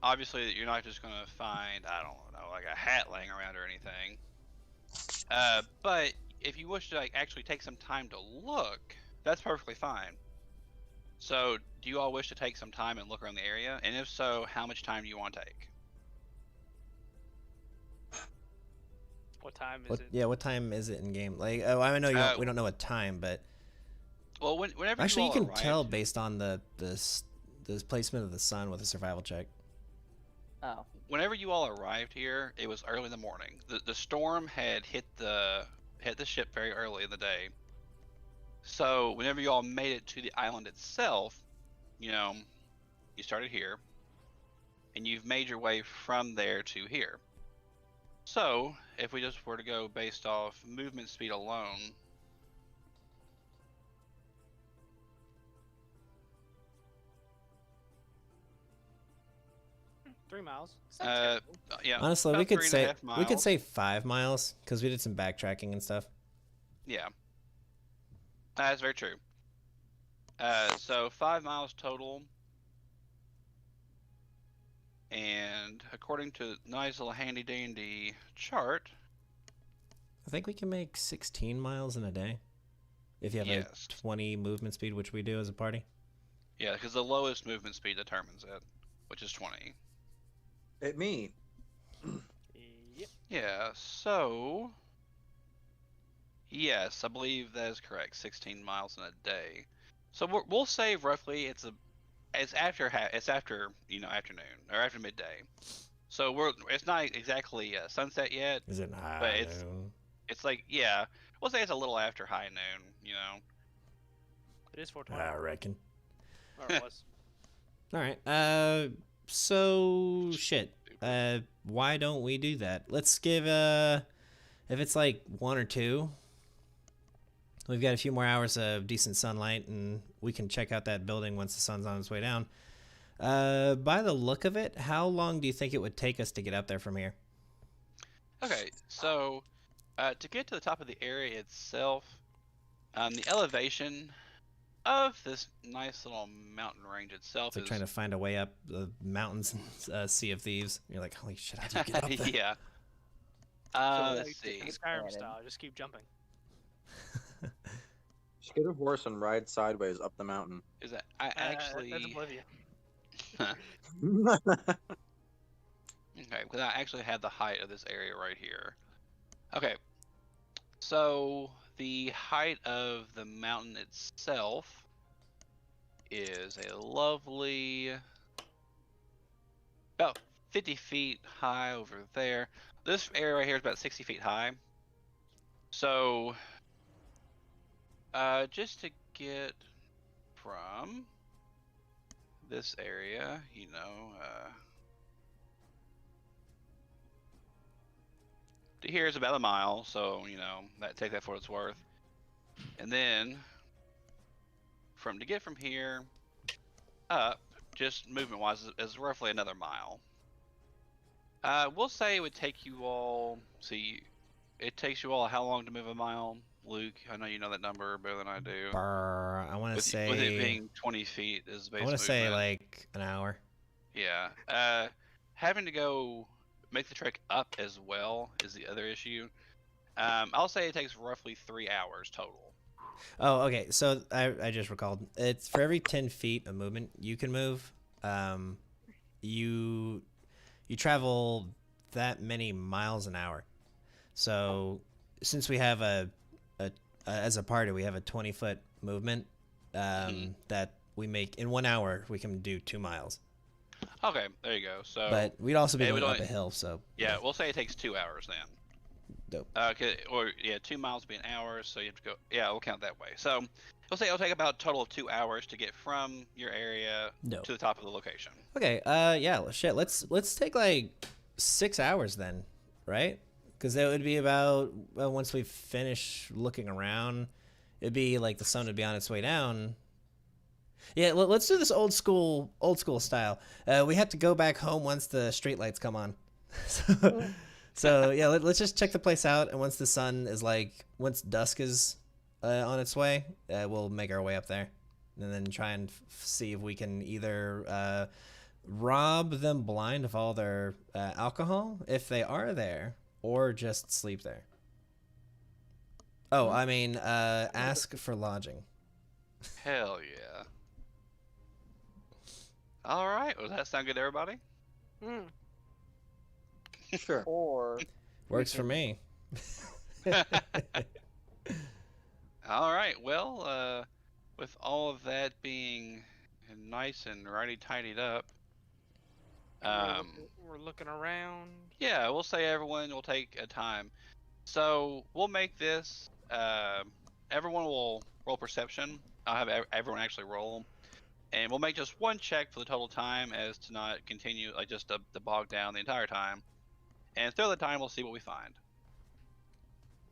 Obviously, you're not just gonna find, I don't know, like a hat laying around or anything. But if you wish to like actually take some time to look, that's perfectly fine. So, do you all wish to take some time and look around the area? And if so, how much time do you want to take? What time is What, it? yeah, what time is it in game? Like, oh, I know we don't know what time, but Well, whenever actually, you you all can arrived, tell based on the placement of the sun with a survival check. Oh. whenever you all arrived here, it was early in the morning. The storm had hit the ship very early in the day. So whenever you all made it to the island itself, you know, you started here, and you've made your way from there to here. So if we just were to go based off movement speed alone, 3 miles. It's not terrible. yeah. Honestly, about we could 3.5 say miles. 5 miles because we did some backtracking and stuff. Yeah, that's very true. So 5 miles total, and according to nice little handy dandy chart, I think we can make 16 miles in a day if you have yes, a 20 movement speed, which we do as a party. yeah, because the lowest movement speed determines it, which is 20. It me. Yep. Yeah, so yes, I believe that is correct. 16 miles in a day. So we'll say roughly it's after afternoon or after midday. So it's not exactly sunset yet, Is it high but noon? it's like, yeah, we'll say it's a little after high noon. It is 4:20. I reckon. Or it was. All right. So shit. Why don't we do that? Let's give if it's like 1 or 2. We've got a few more hours of decent sunlight, and we can check out that building once the sun's on its way down. By the look of it, how long do you think it would take us to get up there from here? Okay, so to get to the top of the area itself, the elevation of this nice little mountain range itself It's like is trying to find a way up the mountains in Sea of Thieves. You're like, holy shit, how do you get up there? yeah. So, Let's see. Skyrim Cannon. style, just keep jumping. Just get a horse and ride sideways up the mountain. Is that I That's actually Oblivion. okay? Because I actually had the height of this area right here. Okay, so the height of the mountain itself is a lovely about 50 feet high over there. This area right here is about 60 feet high. So, just to get from this area, to here is about a mile. So, take that for what it's worth. And then, to get from here up, just movement-wise, is roughly another mile. We'll say it would take you all. See, it takes you all how long to move a mile, Luke? I know you know that number better than I do. I want to say. With it being 20 feet is base I want to say movement. like an hour. Yeah. Having to go make the trek up as well is the other issue. I'll say it takes roughly 3 hours total. Oh, okay. So I just recalled. It's for every 10 feet of movement you can move. You travel that many miles an hour. So since we have as a party, we have a 20-foot movement that we make in 1 hour. We can do 2 miles. Okay, there you go. So, but we'd also be going up a hill. So yeah, we'll say it takes 2 hours then. Dope. Okay, 2 miles would be an hour, so you have to go. Yeah, we'll count that way. So we'll say it'll take about a total of 2 hours to get from your area to the top of the location. Okay. Yeah. Shit. Let's take like 6 hours then, right? Because that would be about once we finish looking around, it'd be like the sun would be on its way down. Yeah. Let's do this old school style. We have to go back home once the street lights come on. So yeah, let's just check the place out, and once the sun is once dusk is on its way, we'll make our way up there, and then try and see if we can either rob them blind of all their alcohol if they are there, or just sleep there. Oh, I mean, ask for lodging. Hell yeah. All right. Well, does that sound good to everybody? Hmm. Sure. Or Works for me. All right. Well, with all of that being nice and righty tidied up, We're looking around. yeah, we'll say everyone will take a time. So we'll make this. Everyone will roll perception. I'll have everyone actually roll, and we'll make just one check for the total time, as to not continue like just to bog down the entire time. And through the time, we'll see what we find.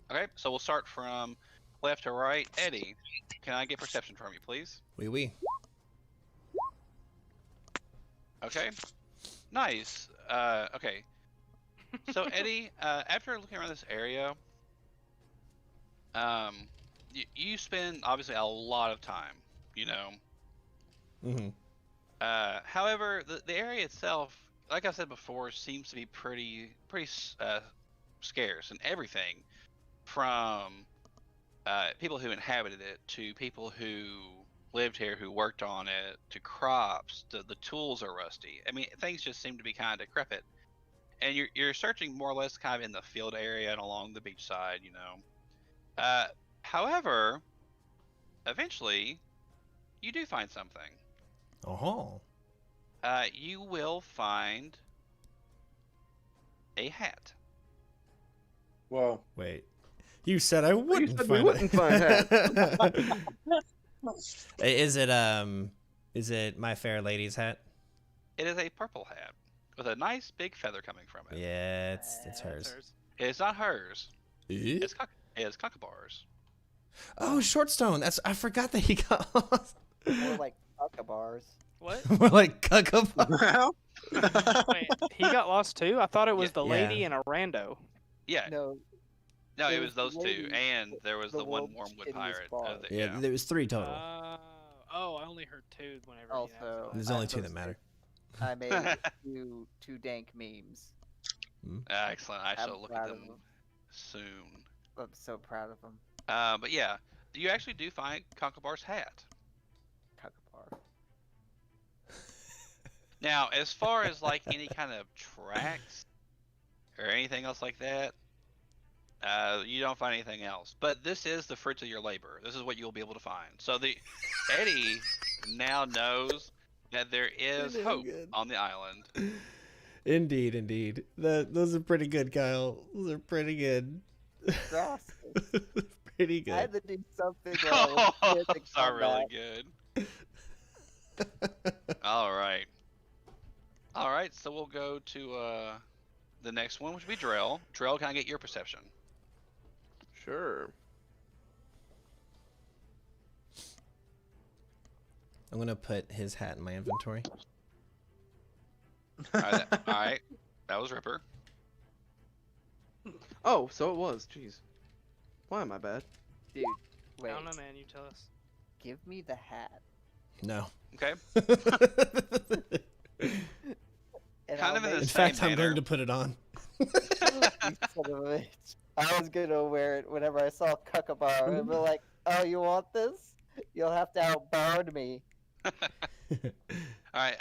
Okay, so we'll start from left to right. Eddie, can I get perception from you, please? Oui. Okay, nice. Okay, so Eddie, after looking around this area, you spend obviously a lot of time, you know. Mm-hmm. However, the area itself, like I said before, seems to be pretty scarce, and everything from people who inhabited it to people who lived here who worked on it to crops to the tools are rusty. I mean, things just seem to be kind of decrepit. And you're searching more or less kind of in the field area and along the beach side, you know. However, eventually, you do find something. Oh. You will find a hat. Whoa. Wait. You said I wouldn't said find we wouldn't find that. Is it My Fair Lady's hat? It is a purple hat with a nice big feather coming from it. Yeah, it's hers. It's not hers. Eh? It's Kookaburra's. Oh, Shortstone. I forgot that he got lost. more like bars. What? We're like Kookaburra. Well, Wait, he got lost too? I thought it was Yeah. the lady and a rando. Yeah. No, No, it There was was those the two, lady- and there was the the one world's Wormwood shittiest pirate. bar. Yeah, there was 3 total. Oh, I only heard 2 whenever. you Also, announced it. There's I'm only 2 that posted. matter. I made two dank memes. Excellent. I I'm shall look at proud of them them. soon. I'm so proud of them. But yeah, you actually do find Kookaburra's hat. Kookabar. Now, as far as like any kind of tracks or anything else like that, you don't find anything else. But this is the fruits of your labor. This is what you'll be able to find. So Eddie now knows that there is hope on the island. Indeed. Those are pretty good, Kyle. Those are pretty good. Grass. Pretty I had good. to do something while I was Those are really good. All right. All right, so we'll go to the next one, which would be Drell. Drell, can I get your perception? Sure. I'm gonna put his hat in my inventory. All right, that was Ripper. Oh, so it was. Jeez. Why am I bad? Dude, I wait. don't know, man. You tell us. Give me the hat. No. Okay. And Kind I'll of in make the In same fact, I'm manner. going to put it on. you son of a bitch. I was gonna wear it whenever I saw Kookabar and be like, "Oh, you want this? You'll have to outbound me." All right.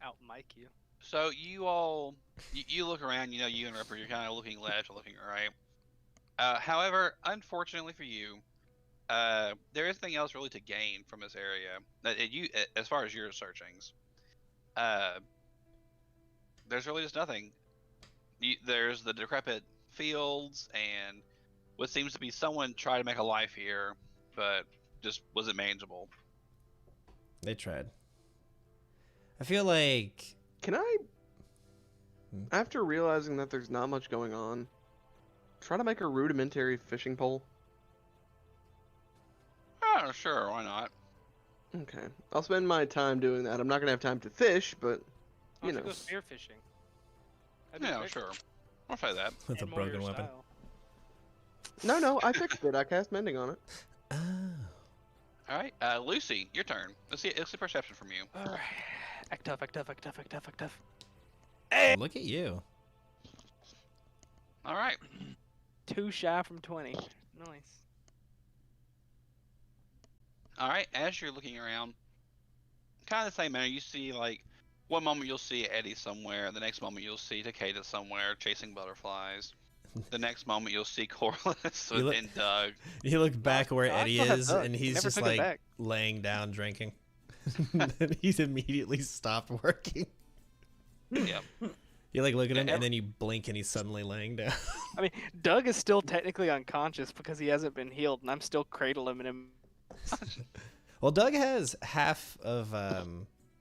Out Mike you. So you all, you look around. You know, you and Ripper, you're kind of looking left or looking right. However, unfortunately for you, there is nothing else really to gain from this area. As far as your searchings, there's really just nothing. There's the decrepit fields and what seems to be someone trying to make a life here, but just wasn't manageable. They tried. I feel like Can I, after realizing that there's not much going on, try to make a rudimentary fishing pole? Oh, sure, why not? Okay. I'll spend my time doing that. I'm not gonna have time to fish, but Why you don't know. you go spearfishing? That'd be Yeah, quick sure. I'll try that. with a and more your broken weapon. style. No, I fixed it. I cast mending on it. Oh. All right, Lucy, your turn. Let's see perception from you. Alright. Act tough, act tough, act tough, act tough, act tough. Look at you. All right. 2 shy from 20. Nice. All right. As you're looking around, kind of the same manner. You see, like, one moment you'll see Eddie somewhere. The next moment you'll see Takeda somewhere chasing butterflies. The next moment you'll see Corliss You look- and Doug. You look back where no, I Eddie still have is, Doug. and He he's never just took it like back. laying down drinking. And he's immediately stopped working. Yep. You like look at him, Yeah, and then you blink, and he's suddenly laying down. I mean, Doug is still technically unconscious because he hasn't been healed, and I'm still cradling him. Well, Doug has half of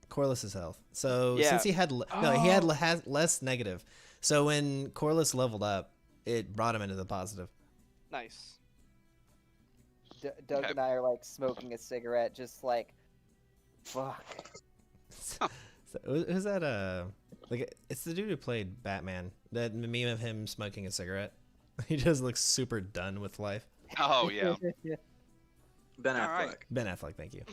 Corliss's health, so Yeah. since he had has less negative, so when Corliss leveled up, it brought him into the positive. Nice. Doug Okay. and I are like smoking a cigarette, just like, fuck. So, who's that? Like it's the dude who played Batman. That meme of him smoking a cigarette. He just looks super done with life. Oh yeah. Ben All Affleck. right. Ben Affleck, thank you.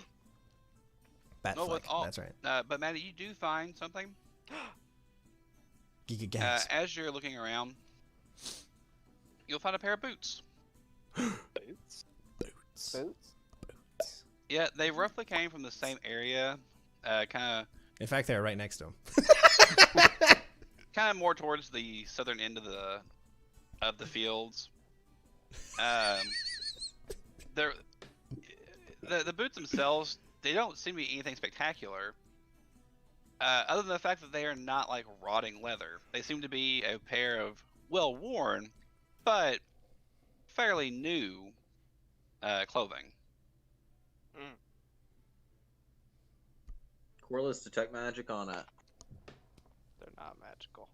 No, with Batfleck, all- that's right. But Maddie, you do find something. Giga gas. As you're looking around, you'll find a pair of boots. Boots. Boots? Yeah, they roughly came from the same area. Kind In fact, they're right next to him. of more towards the southern end of the fields. They're the boots themselves. They don't seem to be anything spectacular. Other than the fact that they are not like rotting leather. They seem to be a pair of well worn, but fairly new clothing. Corliss detect magic on it. They're not magical.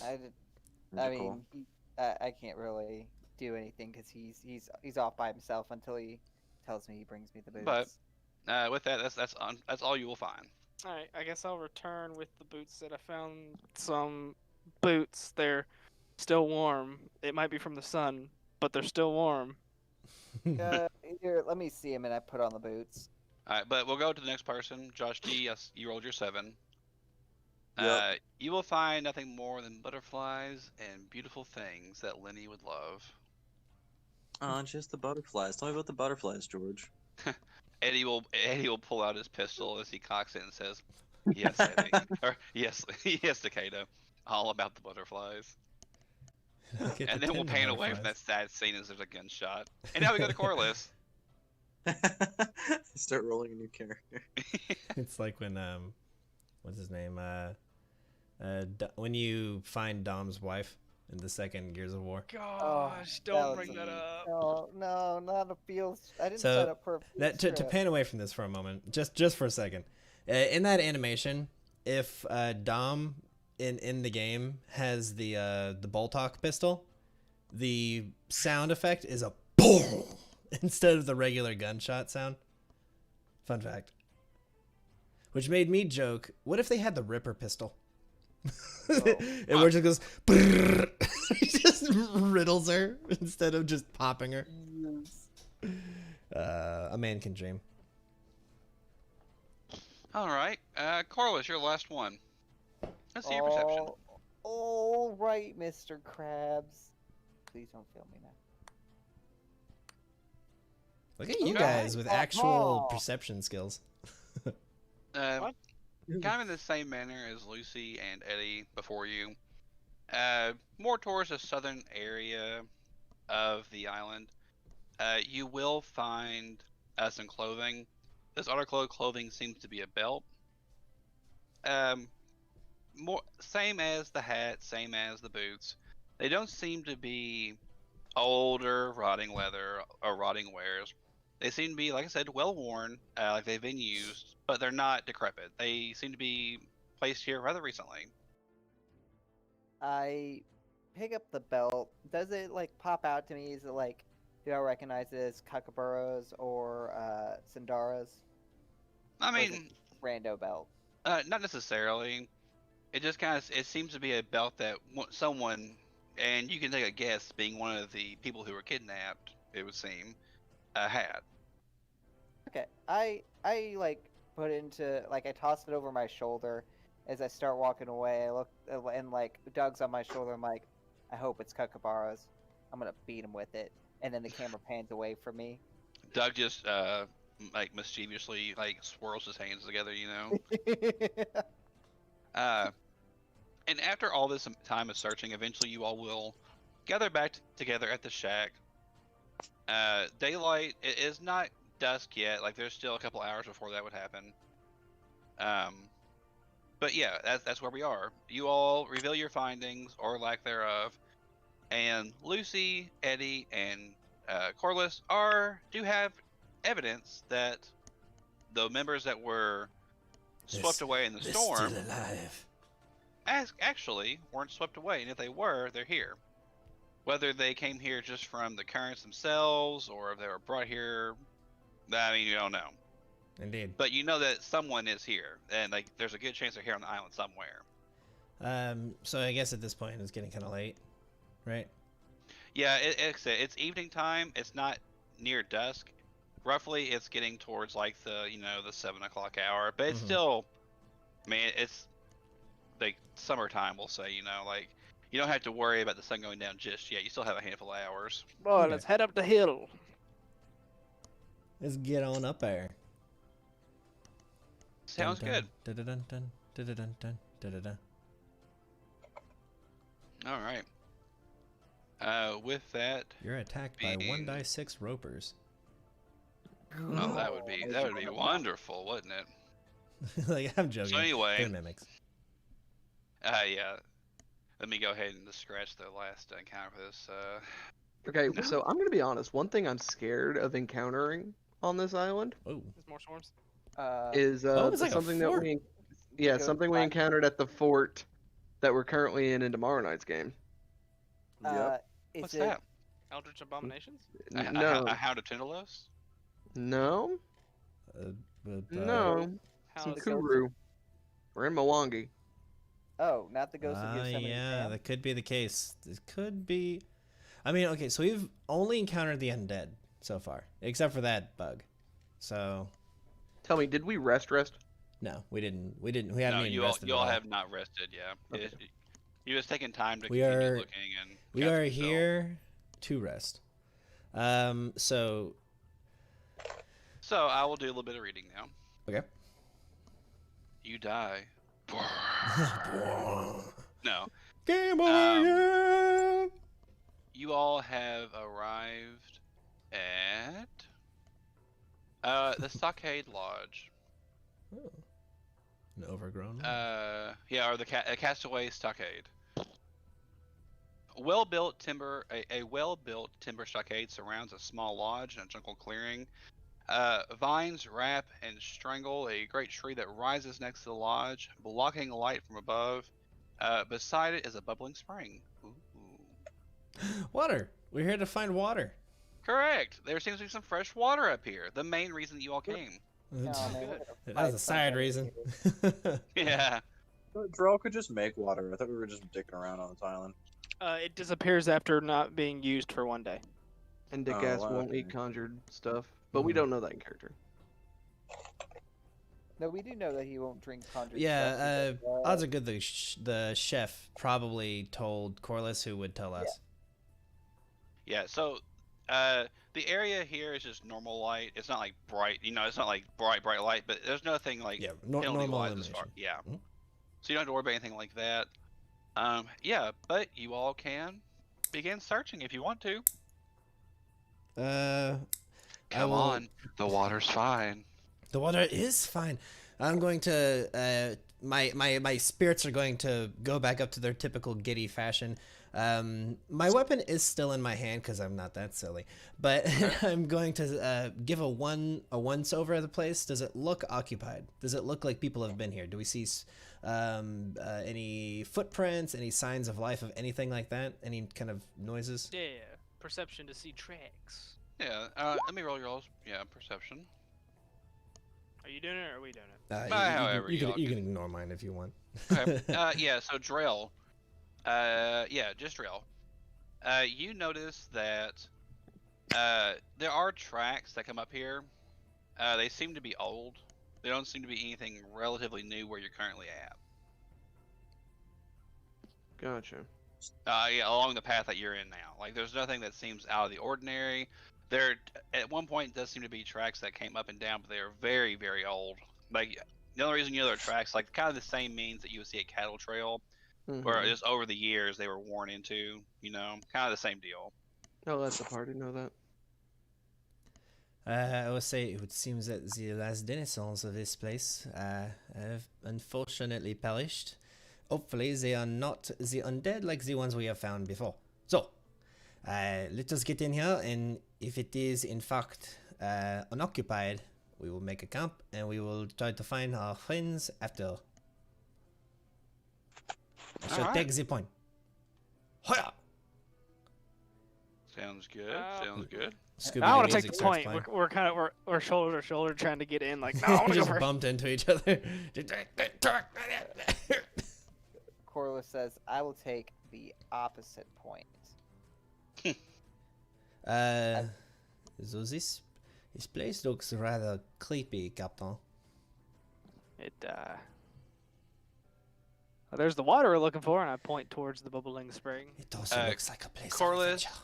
I Magical. mean, I can't really do anything because he's off by himself until he tells me he brings me the boots. But with that, that's all you will find. Alright, I guess I'll return with the boots that I found. Some boots. They're still warm. It might be from the sun, but they're still warm. Here, let me see him, and I put on the boots. All right, but we'll go to the next person. Josh T, yes, you rolled your 7. Yep. You will find nothing more than butterflies and beautiful things that Lenny would love. Oh, just the butterflies. Tell me about the butterflies, George. Eddie will pull out his pistol as he cocks it and says, "Yes, Eddie," or "Yes, yes, Takeda, all about the butterflies." And then we'll pan away from that sad scene as there's a gunshot. And now we go to Corliss. Start rolling a new character. It's like when what's his name? When you find Dom's wife in the second Gears of War. Gosh, that don't was bring that up. No, not a field. I didn't So, sign up for a field That to trip. pan away from this for a moment, just for a second. In that animation, if Dom in the game has the Boltok pistol, the sound effect is a boom instead of the regular gunshot sound. Fun fact. Which made me joke, what if they had the Ripper pistol? It where it just goes brrr, it just riddles her instead of just popping her. A man can dream. All right, Corliss, your last one. Let's see your perception. All right, Mr. Krabs. Please don't fail me now. Look at you Okay. guys with actual Oh. perception skills. Kind of in the same manner as Lucy and Eddie before you. More towards the southern area of the island. You will find some clothing. This other clothing seems to be a belt. More same as the hat, same as the boots. They don't seem to be older, rotting leather or rotting wares. They seem to be, like I said, well worn, like they've been used, but they're not decrepit. They seem to be placed here rather recently. I pick up the belt. Does it like pop out to me? Is it like, do I recognize it as Kakaburas or Sindara's? I Or is mean, it rando belt. not necessarily. It just it seems to be a belt that someone, and you can take a guess, being one of the people who were kidnapped, it would seem, had. Okay, I like put it into like I toss it over my shoulder as I start walking away. I look and like Doug's on my shoulder. I'm like, I hope it's Kookaburras. I'm gonna beat him with it. And then the camera pans away from me. Doug just like mischievously like swirls his hands together, you know. And after all this time of searching, eventually you all will gather back together at the shack. Daylight, it is not dusk yet. Like there's still a couple hours before that would happen. But yeah, that's where we are. You all reveal your findings or lack thereof, and Lucy, Eddie, and Corliss do have evidence that the members that were swept away in the storm still alive. Actually weren't swept away, and if they were, they're here. Whether they came here just from the currents themselves or if they were brought here, I mean, you don't know. Indeed. But you know that someone is here, and like there's a good chance they're here on the island somewhere. So I guess at this point it's getting kind of late, right? Yeah, it's evening time. It's not near dusk. Roughly, it's getting towards like the 7 o'clock hour, but it's still, man, it's like summertime. We'll say, like you don't have to worry about the sun going down just yet. You still have a handful of hours. Boy, let's head up the hill. Let's get on up there. Sounds good. All right. With that, You're attacked by 1d6 ropers. oh, that would be wonderful, wouldn't it? Like, I'm joking. So anyway, they're mimics. Yeah. Let me go ahead and just scratch the last encounter for this. Okay, so I'm gonna be honest. One thing I'm scared of encountering on this island Oh, There's more storms. is it's like a something that fort. something we encountered at the fort that we're currently in tomorrow night's game. What's that? Eldritch Abominations? No, A Hound of Tindalos? no, no. How some is- Kuru. We're in Mwangi. Oh, not the ghost of Yosemite Yeah, Sam? that could be the case. It could be. I mean, okay, so we've only encountered the undead so far, except for that bug. So Tell me, did we rest? no, we didn't. We haven't even you rested. all at all. have not rested. Yeah, Okay. you just taking time to We continue are- looking and. We catch are yourself. here to rest. So So I will do a little bit of reading now. okay. You die. No. Game over. Yeah. You all have arrived at the Stockade Lodge. Oh. An overgrown one. Or the Castaway Stockade. A well-built timber stockade surrounds a small lodge and a jungle clearing. Vines wrap and strangle a great tree that rises next to the lodge, blocking light from above. Beside it is a bubbling spring. Ooh. Water. We're here to find water. Correct. There seems to be some fresh water up here. The main reason that you all came. Oh, man, we're gonna That's fight a side something reason. here. Yeah. Drell could just make water. I thought we were just dicking around on this island. It disappears after not being used for one day. And Dick Oh, Ass wow, won't eat okay. conjured stuff, but we don't know that in character. No, we do know that he won't drink conjured Yeah, stuff because, odds are good the chef probably told Corliss, who would tell us. Yeah, so the area here is just normal light. It's not like bright, it's not like bright light, but there's nothing like Yeah, penalty normal wise as elimination. far. Yeah. Mhm. So you don't have to worry about anything like that. Yeah, but you all can begin searching if you want to. I Come will- on, the water's fine. The water is fine. I'm going to my spirits are going to go back up to their typical giddy fashion. My weapon is still in my hand because I'm not that silly. But I'm going to give a once over the place. Does it look occupied? Does it look like people have been here? Do we see any footprints? Any signs of life of anything like that? Any kind of noises? Yeah. Perception to see tracks. Yeah. Let me roll your rolls. Yeah, perception. Are you doing it or are we doing it? However you y'all can can- ignore mine if you want. Okay. Yeah. So Drell. Yeah, just Drell. You notice that there are tracks that come up here. They seem to be old. There don't seem to be anything relatively new where you're currently at. Gotcha. Yeah, along the path that you're in now. Like, there's nothing that seems out of the ordinary. There, at one point, does seem to be tracks that came up and down, but they are very, very old. Like, the only reason you know they're tracks, like, kind of the same means that you would see a cattle trail, where Mhm. just over the years they were worn into, you know, kind of the same deal. I'll let the party know that. I would say it seems that the last denizens of this place have unfortunately perished. Hopefully they are not the undead like the ones we have found before. So, let us get in here, and if it is in fact unoccupied, we will make a camp, and we will try to find our friends after. I shall Alright. take the point. Hoya! Sounds good. Sounds good. I want Scooby-Doo to take music the starts point. playing. We're kind of we're shoulder to shoulder trying to get in. Like, no, I want to go Just first. bumped into each other. Corliss says, "I will take the opposite point." So this place looks rather creepy, Captain. It oh, there's the water we're looking for, and I point towards the bubbling spring. It also looks like a place of Corliss, adventure.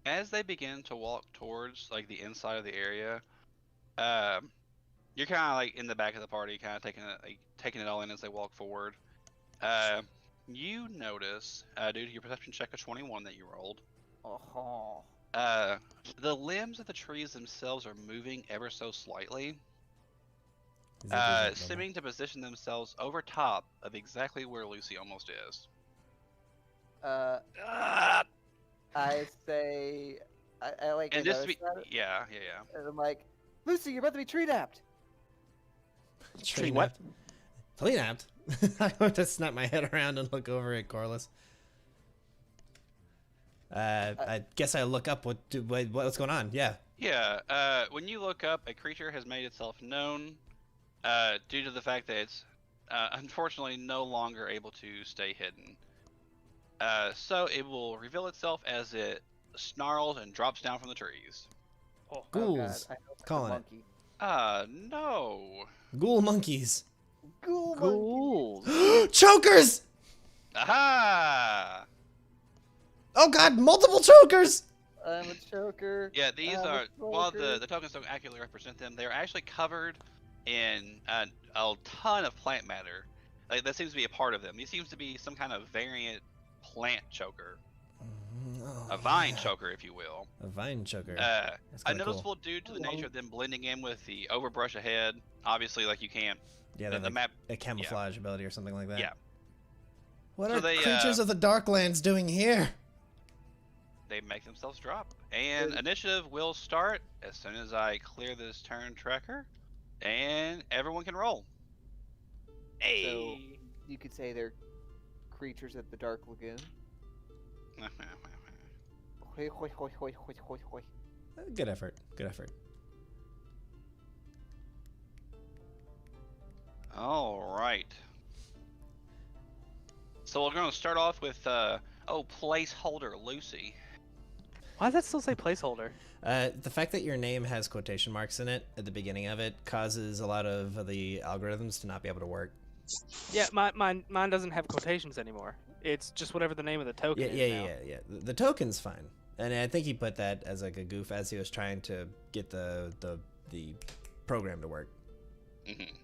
as they begin to walk towards like the inside of the area, you're kind of like in the back of the party, kind of taking it all in as they walk forward. You notice, due to your perception check of 21 that you rolled, Oh, the limbs of the trees themselves are moving ever so slightly, Is it normal? seeming to position themselves over top of exactly where Lucy almost is. I say, I like. And I just to notice be, that, yeah. and I'm like, Lucy, you're about to be tree napped. Tree what? napped. Tree napped. I want to snap my head around and look over at Corliss. I guess I look up. What's going on? Yeah. Yeah, when you look up, a creature has made itself known due to the fact that it's unfortunately no longer able to stay hidden. So it will reveal itself as it snarls and drops down from the trees. Oh God, Ghouls. I hope it's a Calling it. monkey. No. Ghoul monkeys. Ghoul monkey. Ghouls. Chokers! Aha! Oh god, multiple chokers! I'm a choker. Yeah, these I'm a are, while choker. the tokens don't accurately represent them, they're actually covered in a ton of plant matter. Like, that seems to be a part of them. These seems to be some kind of variant plant choker. Oh, A vine yeah. choker, if you will. A vine choker. That's That's kinda cool. noticeable due to the nature of them blending in with the overbrush ahead. Obviously, like, you can't. Yeah, The they have map. a camouflage ability or something like that. Yeah. What So are they, creatures of the Darklands doing here? They make themselves drop. And initiative will start as soon as I clear this turn tracker. And everyone can roll. So you could say they're creatures of the Dark Lagoon. Hoi, hoi, hoi, hoi, hoi, hoi, hoi. Good effort. Good effort. All right. So we're going to start off with, placeholder Lucy. Why does that still say placeholder? The fact that your name has quotation marks in it at the beginning of it causes a lot of the algorithms to not be able to work. Yeah, mine doesn't have quotations anymore. It's just whatever the name of the token is now. Yeah. The token's fine, and I think he put that as like a goof as he was trying to get the program to work. Mm-hmm.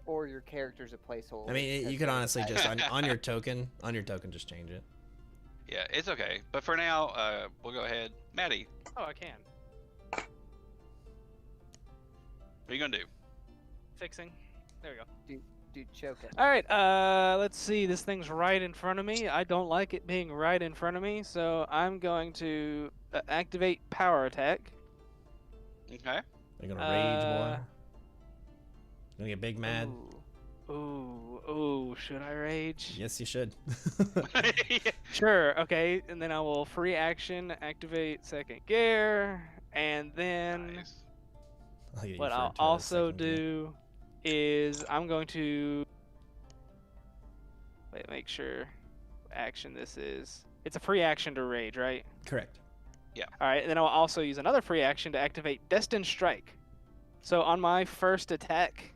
Or your character's a placeholder. I mean, you could honestly just on your token just change it. Yeah, it's okay. But for now, we'll go ahead. Maddie, Oh, I can. what are you going to do? Fixing. There we go. Dude, choke it. All right. Let's see. This thing's right in front of me. I don't like it being right in front of me, so I'm going to activate power attack. Okay. You're gonna rage more. Gonna get big mad. Ooh. Should I rage? Yes, you should. Sure. Okay. And then I will free action activate second gear, and then Nice. what I'll also do is I'm going to make sure action this is. It's a free action to rage, right? Correct. All right, and then I'll also use another free action to activate Destined Strike. So on my first attack,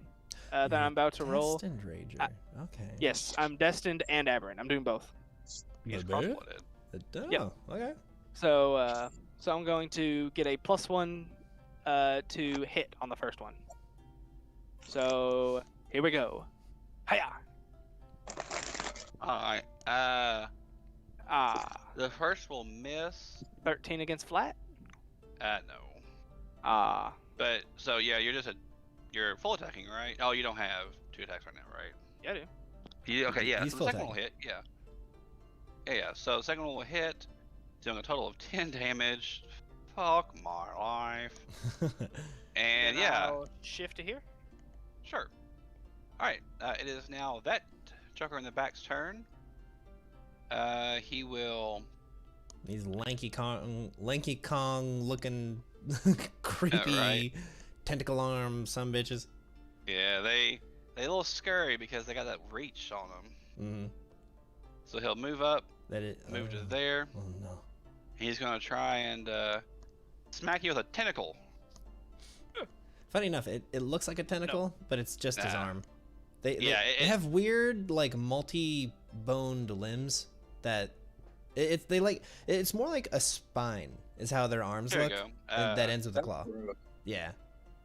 that You're I'm about to roll. Destined Rager. Okay. Yes, I'm destined and aberrant. I'm doing both. He's Baby? cross-blooded. Oh, Yep. okay. So I'm going to get a +1 to hit on the first one. So here we go. Hiya! Alright. Ah, The first will miss. 13 against flat. No. Ah, But so yeah, you're full attacking, right? Oh, you don't have 2 attacks right now, right? yeah, I do. Okay, yeah. He's So full the second one will attacking. hit, yeah. Yeah. So the second one will hit, doing a total of 10 damage. Fuck my life. And Then yeah, I'll shift to here. sure. All right. It is now that Joker in the back's turn. He will. These lanky Kong looking creepy Right. tentacle arm some bitches. Yeah, they a little scary because they got that reach on them. Mm-hmm. So he'll move up, That it. move to there. Oh no. He's gonna try and smack you with a tentacle. Funny enough, it looks like a tentacle, but it's just his Nah. arm. They Yeah, have weird like multi-boned limbs that it's more like a spine is how their arms There you look. go. And that ends with a claw. Gross. Yeah.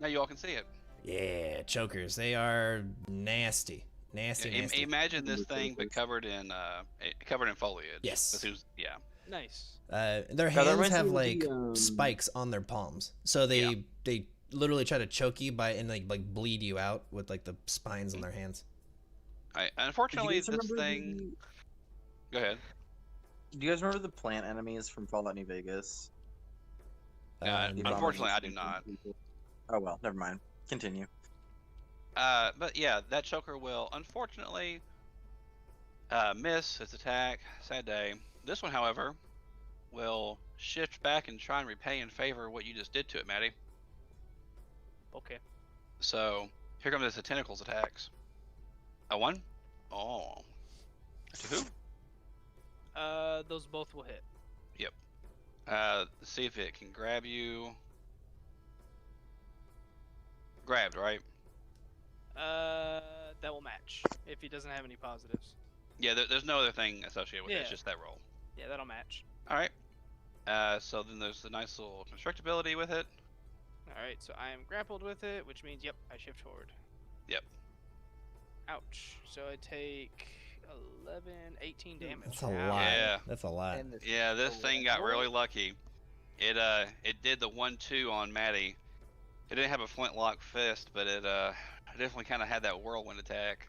Now you all can see it. Yeah, chokers. They are nasty. Nasty, Yeah, nasty. imagine this thing, but covered in foliage. Yes. This is, yeah. Nice. Their Yeah, that hands reminds have me of like the, spikes on their palms, so Yeah. they literally try to choke you by and like bleed you out with like the spines on their hands. Unfortunately, Do you guys this remember thing. Go ahead. Do you guys remember the plant enemies from Fallout New Vegas? Uh, The Unfortunately, I do abominations not. people? Oh well, never mind. Continue. But yeah, that choker will unfortunately miss its attack. Sad day. This one, however, will shift back and try and repay in favor of what you just did to it, Maddie. Okay. So here comes the tentacles attacks. A 1. Oh. To who? Those both will hit. See if it can grab you. Grabbed, right? That will match if he doesn't have any positives. Yeah, there's no other thing associated with it. It's Yeah. just that roll. Yeah, that'll match. All right. So then there's a nice little constructability with it. All right, so I am grappled with it, which means yep, I shift forward. Yep. Ouch. So I take 11, 18 damage. That's a Ow. lot. Yeah. That's a lot. And Yeah, this Oh, thing got Lord. really lucky. It did the 1-2 on Maddie. It didn't have a flintlock fist, but it definitely kind of had that whirlwind attack.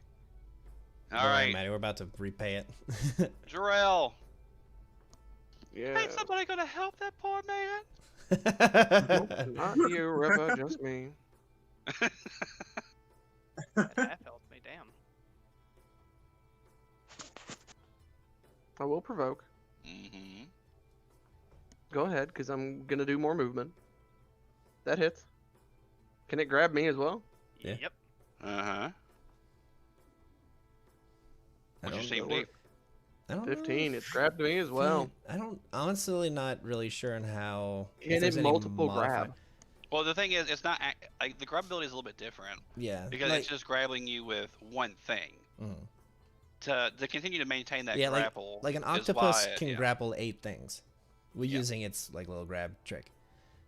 All Don't worry, right, Maddie, we're about to repay it. Jarrell. Yeah. Ain't somebody gonna help that poor man? Not you, Ripper, just me. That half health me, damn. I will provoke. Mm-hmm. Go ahead, because I'm gonna do more movement. That hits. Can it grab me as well? Yeah. Yep. Uh-huh. What's your don't CMD? I don't know 15. if- It's grabbed me as well. I don't honestly not really sure on how. if Can there's it any multiple modifier- grab? Well, the thing is, it's not like the grab ability is a little bit different Yeah. because like, it's just grabbing you with one thing. mhm. To continue to maintain that Yeah, grapple. like an is octopus why, can yeah. grapple 8 things, Yeah. using its like little grab trick.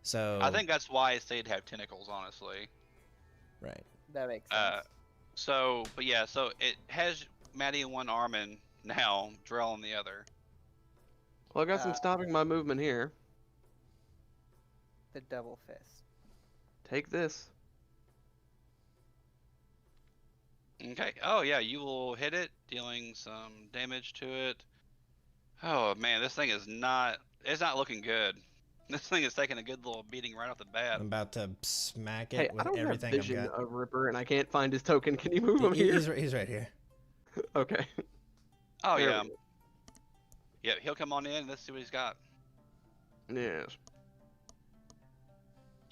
So I think that's why they'd have tentacles, honestly. right. that makes sense. But yeah, so it has Maddie in one arm and now Drell in the other. Well, I got some stopping my movement here. The double fist. Take this. Okay. Oh yeah, you will hit it, dealing some damage to it. Oh man, this thing is not. It's not looking good. This thing is taking a good little beating right off the bat. I'm about to smack it Hey, I with don't have everything I've vision got. of Ripper, and I can't find his token. Can you move him here? He's right here. Okay. Oh There yeah. we go. Yeah, he'll come on in. Let's see what he's got. Yes.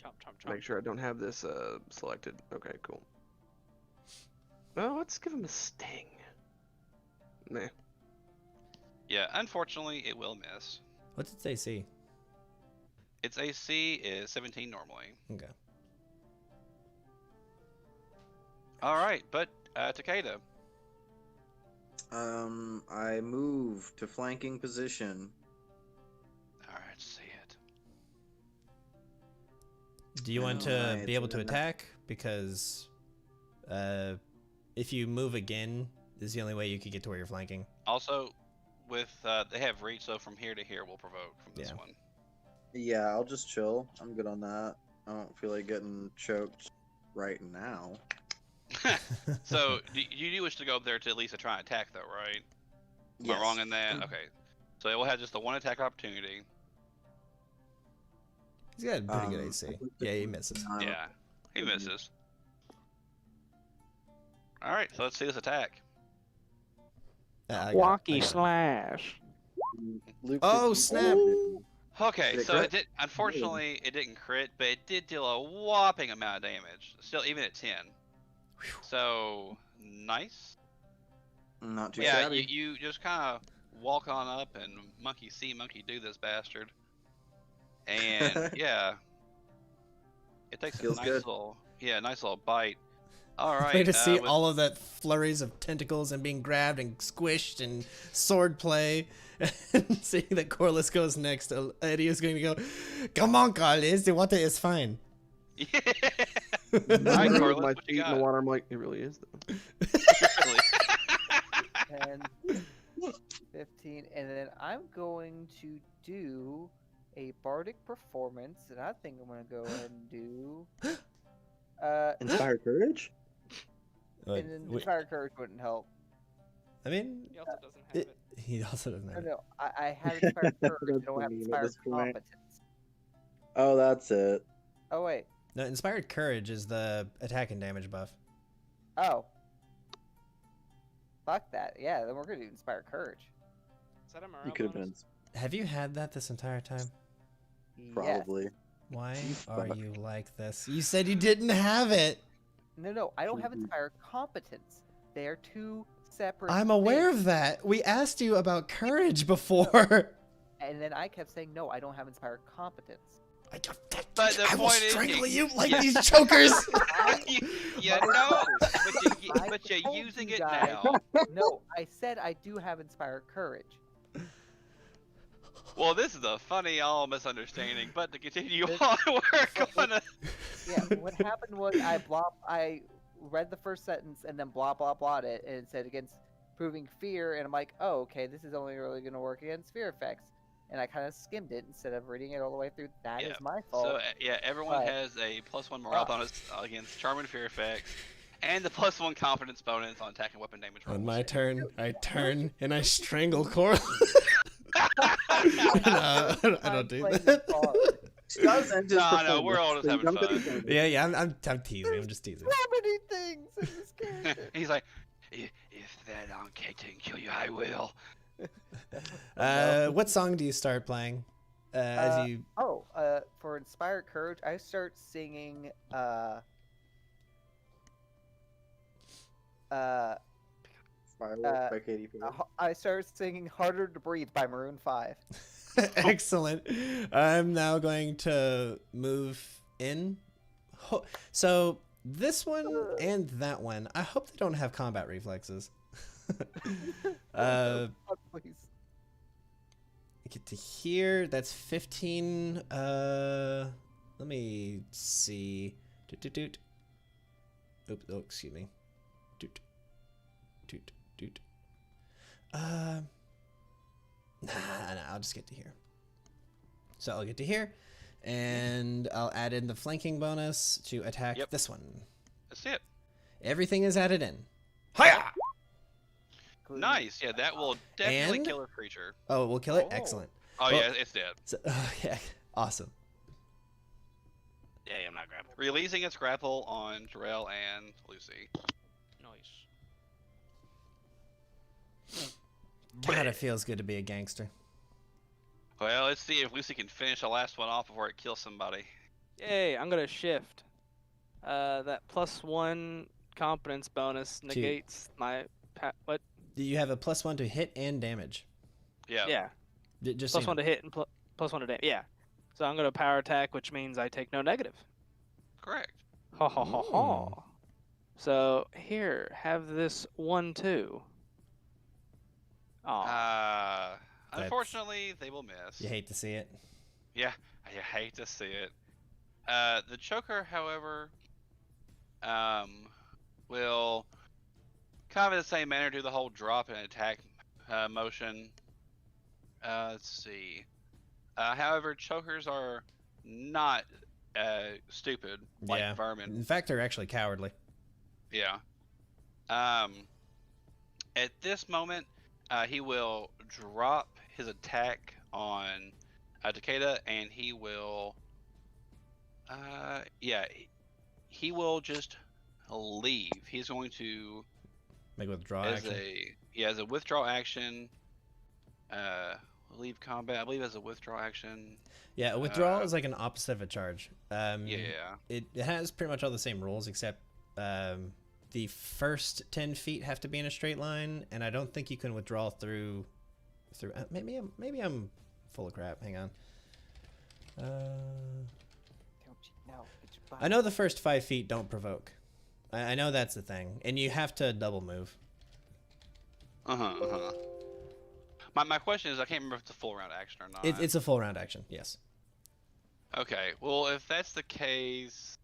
Chomp, chomp, chomp. Make sure I don't have this selected. Okay, cool. Well, let's give him a sting. Nah. Yeah, unfortunately, it will miss. What's its AC? Its AC is 17 normally. Okay. All right, but Takeda. I move to flanking position. All right, see it. Do you want to Alright, be able to then. attack? Because if you move again, this is the only way you could get to where you're flanking. Also, with they have reach, so from here to here will provoke from this Yeah. one. Yeah, I'll just chill. I'm good on that. I don't feel like getting choked right now. So you do wish to go up there to at least try and attack, though, right? Am Yes. I wrong in that? Okay. So it will have just the one attack opportunity. He's got a pretty good Um, AC. Yeah, he misses. Yeah, he misses. All right, so let's see this attack. I got Wonky it. slash. Luke, Oh, did you- snap. Okay, Did it so crit? it did. Unfortunately, it didn't crit, but it did deal a whopping amount of damage. Still, even at 10. So nice. Not too Yeah, shabby. you just kind of walk on up and monkey see, monkey do this bastard. And yeah, it takes Feels a nice good. nice little bite. All right. Way to see with- all of that flurries of tentacles and being grabbed and squished and sword play. And seeing that Corliss goes next, Eddie is going to go, "Come on, Corliss, the water is fine." Yeah. I Alright, remove Corliss, my what you feet in got? the water. I'm like, it really is though. 10, 15, and then I'm going to do a bardic performance, and I think I'm gonna go ahead and do. Inspired courage? But And then we- Inspired Courage wouldn't help. I mean, He also doesn't have it. he also doesn't No, have it. no, I have Inspired Courage. I That's don't have funny at Inspired this point. Competence. Oh, that's it. Oh wait. No, Inspired Courage is the attack and damage buff. Oh. Fuck that. Yeah, then we're gonna do Inspired Courage. Is that a morale You could have bonus? been Have you had that this entire time? Yes. probably. Why You are fuck. you like this? You said you didn't have it. No, I don't have Mhm. Inspired Competence. They are two separate. I'm aware things. of that. We asked you about courage before. And then I kept saying, no, I don't have Inspired Competence. But the I will point is, strangle you- you like yeah. these chokers. you know, I but you're told using you it guys. now. No, I said I do have Inspired Courage. Well, this is a funny all misunderstanding, but to continue This- on, we're gonna. Yeah, what happened was I read the first sentence and then blah blah blah it, and it said against proving fear, and I'm like, oh, okay, this is only really gonna work against fear effects, and I kind of skimmed it instead of reading it all the way through. That is Yeah, my fault. So yeah, everyone But- has a +1 morale bonus against charm and fear effects, and the +1 confidence bonus on attack and weapon damage rolls. On my turn, I turn and I strangle Coral. No, I don't do playing that. this hard. Does end his No, we're all performance, just so you having don't get fun. the bonus. Yeah, I'm teasing. I'm just teasing. So many things in this character. He's like, if that Anke can kill you, I will. What song do you start playing? As you Oh, for Inspired Courage, I start singing Fireworks by Katy Perry. I started singing "Harder to Breathe" by Maroon 5. excellent. I'm now going to move in. So this one and that one, I hope they don't have combat reflexes. Oh, please. Get to here. That's 15. Let me see. Doot, doot, doot. Oops. Oh, excuse me. Doot, doot, doot. Nah, I'll just get to here. So I'll get to here, and I'll add in the flanking bonus to attack Yep. this one. That's it. Everything is added in. Hiya! Nice. Yeah, that will definitely And- kill a creature. Oh, we'll kill it. Oh. Excellent. Oh Well- yeah, it's dead. So, yeah, awesome. Yeah, I'm not grappling. Releasing its grapple on Jarrell and Lucy. Nice. God, it feels good to be a gangster. Well, let's see if Lucy can finish the last one off before it kills somebody. Yay! I'm gonna shift. That +1 competence bonus negates my what? You have a +1 to hit and damage. Yeah. Yeah. Just so you +1 to hit and +1 to damage. Yeah. So I'm gonna power attack, which means I take no negative. Correct. Ha ha ha ha. So here, have this 1 2. Oh, That's- Unfortunately, they will miss. You hate to see it. Yeah, I hate to see it. The choker, however, will kind of in the same manner do the whole drop and attack motion. Let's see. However, chokers are not stupid like Yeah. vermin. In fact, they're actually cowardly. Yeah. At this moment, he will drop his attack on Takeda, and he will. He will just leave. He's going to Make a withdraw as action. as a withdrawal action. Leave combat. I believe as a withdrawal action. Yeah, a withdrawal is like an opposite of a charge. Yeah. It has pretty much all the same rules except the first 10 feet have to be in a straight line, and I don't think you can withdraw through. Maybe I'm full of crap. Hang on. Don't you know? It's your I know the first 5 feet don't provoke. I know that's the thing, and you have to double move. My question is, I can't remember if it's a full round action or not. It's a full round action. Yes. Okay. Well, if that's the case,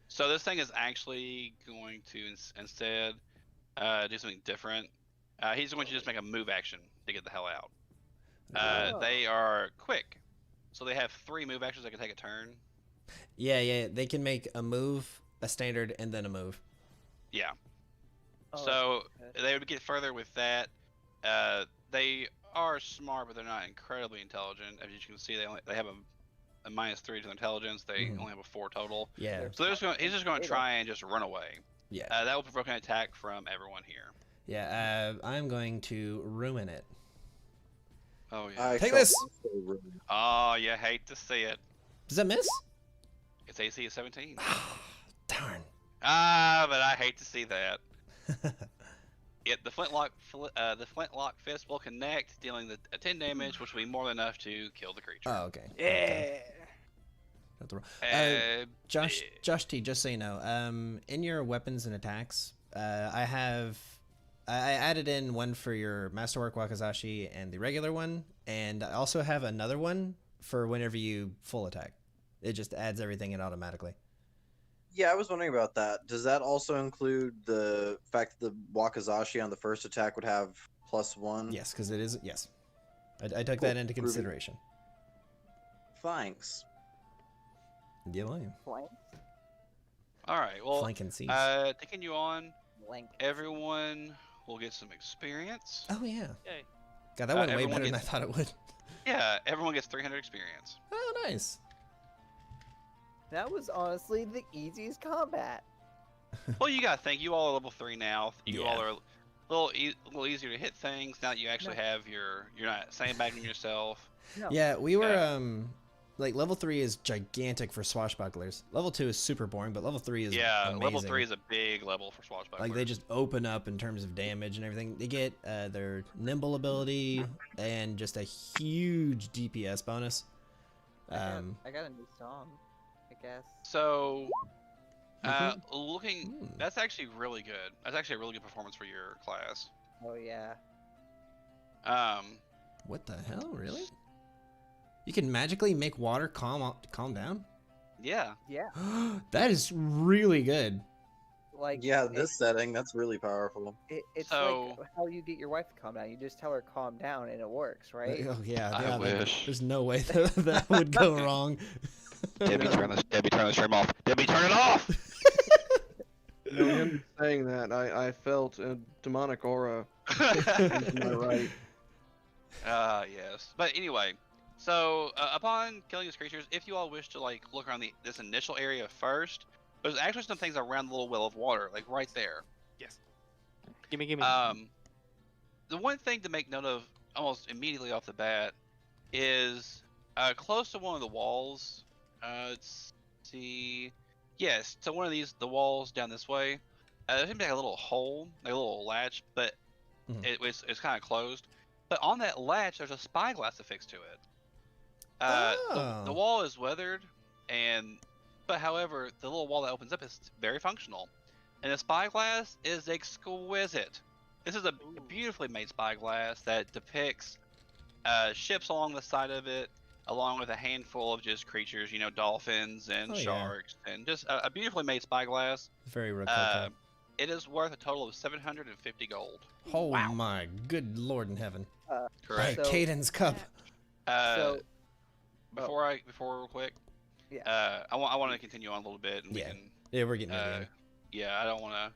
so this thing is actually going to instead do something different. He's going to just make a move action to get the hell out. They are quick, so they have 3 move actions that can take a turn. Yeah. They can make a move, a standard, and then a move. Yeah. Oh, So okay. they would get further with that. They are smart, but they're not incredibly intelligent. As you can see, they have a -3 to their intelligence. They Mhm. only have a 4 total. Yeah. So he's just going to try and just run away. Yeah. That will provoke an attack from everyone here. Yeah. I'm going to ruin it. Oh yeah. I Take shall this! also ruin. Oh, you hate to see it. Does that miss? It's AC is 17. Darn. But I hate to see that. The flintlock fist will connect, dealing the 10 damage, which will be more than enough to kill the creature. Oh, okay. yeah. Not the wrong- Uh, Josh T, just so you know, in your weapons and attacks, I added in one for your Masterwork Wakizashi and the regular one, and I also have another one for whenever you full attack. It just adds everything in automatically. Yeah, I was wondering about that. Does that also include the fact that the Wakizashi on the first attack would have +1? Yes, because it is. Yes, I took Cool. that into Groovy. consideration. Thanks. Yeah, William. Flank? all right. Well, Flanking seas. taking you on, Blank. everyone will get some experience. Oh yeah. Yay. God, that went way everyone better than I gets- thought it would. Yeah, everyone gets 300 experience. Oh, nice. That was honestly the easiest combat. Well, you gotta think. You all are level 3 now. You Yeah. all are a little easier to hit things now that you actually No. have you're not sandbagging yourself. No. Yeah, we were Yeah. like level 3 is gigantic for swashbucklers. Level 2 is super boring, but level 3 is Yeah, amazing. level 3 is a big level for swashbucklers. Like they just open up in terms of damage and everything. They get their nimble ability and just a huge DPS bonus. I got a new song, I guess. So, looking, Hmm. that's actually really good. That's actually a really good performance for your class. Oh yeah. What the hell, really? You can magically make water calm down? Yeah. Yeah. That is really good. Like Yeah, this setting, that's really powerful. it's So- like how you get your wife to calm down. You just tell her calm down and it works, right? Oh yeah, I yeah, wish. there's no way that would go wrong. Debbie, turn the stream off. Debbie, turn it off! You know, him saying that, I felt a demonic aura to my right. Yes. But anyway, so upon killing these creatures, if you all wish to like look around this initial area first, there's actually some things around the little well of water, like right there. Gimme. The one thing to make note of almost immediately off the bat is close to one of the walls. Let's see. Yes, to one of the walls down this way. There's gonna be like a little hole, like a little latch, but Mhm. it's kind of closed. But on that latch, there's a spyglass affixed to it. The Oh. wall is weathered, and But however, the little wall that opens up is very functional, and the spyglass is exquisite. This is a beautifully made spyglass that depicts ships along the side of it, along with a handful of just creatures, you know, dolphins and Oh, yeah. sharks, and just a beautifully made spyglass. Very Rococo. It is worth a total of 750 gold. Oh my good lord in heaven. Correct. By Caden's cup. So- Before real quick, Yeah. I want to continue on a little bit, and we Yeah. can. Yeah, we're getting near the end. Yeah, I don't want to.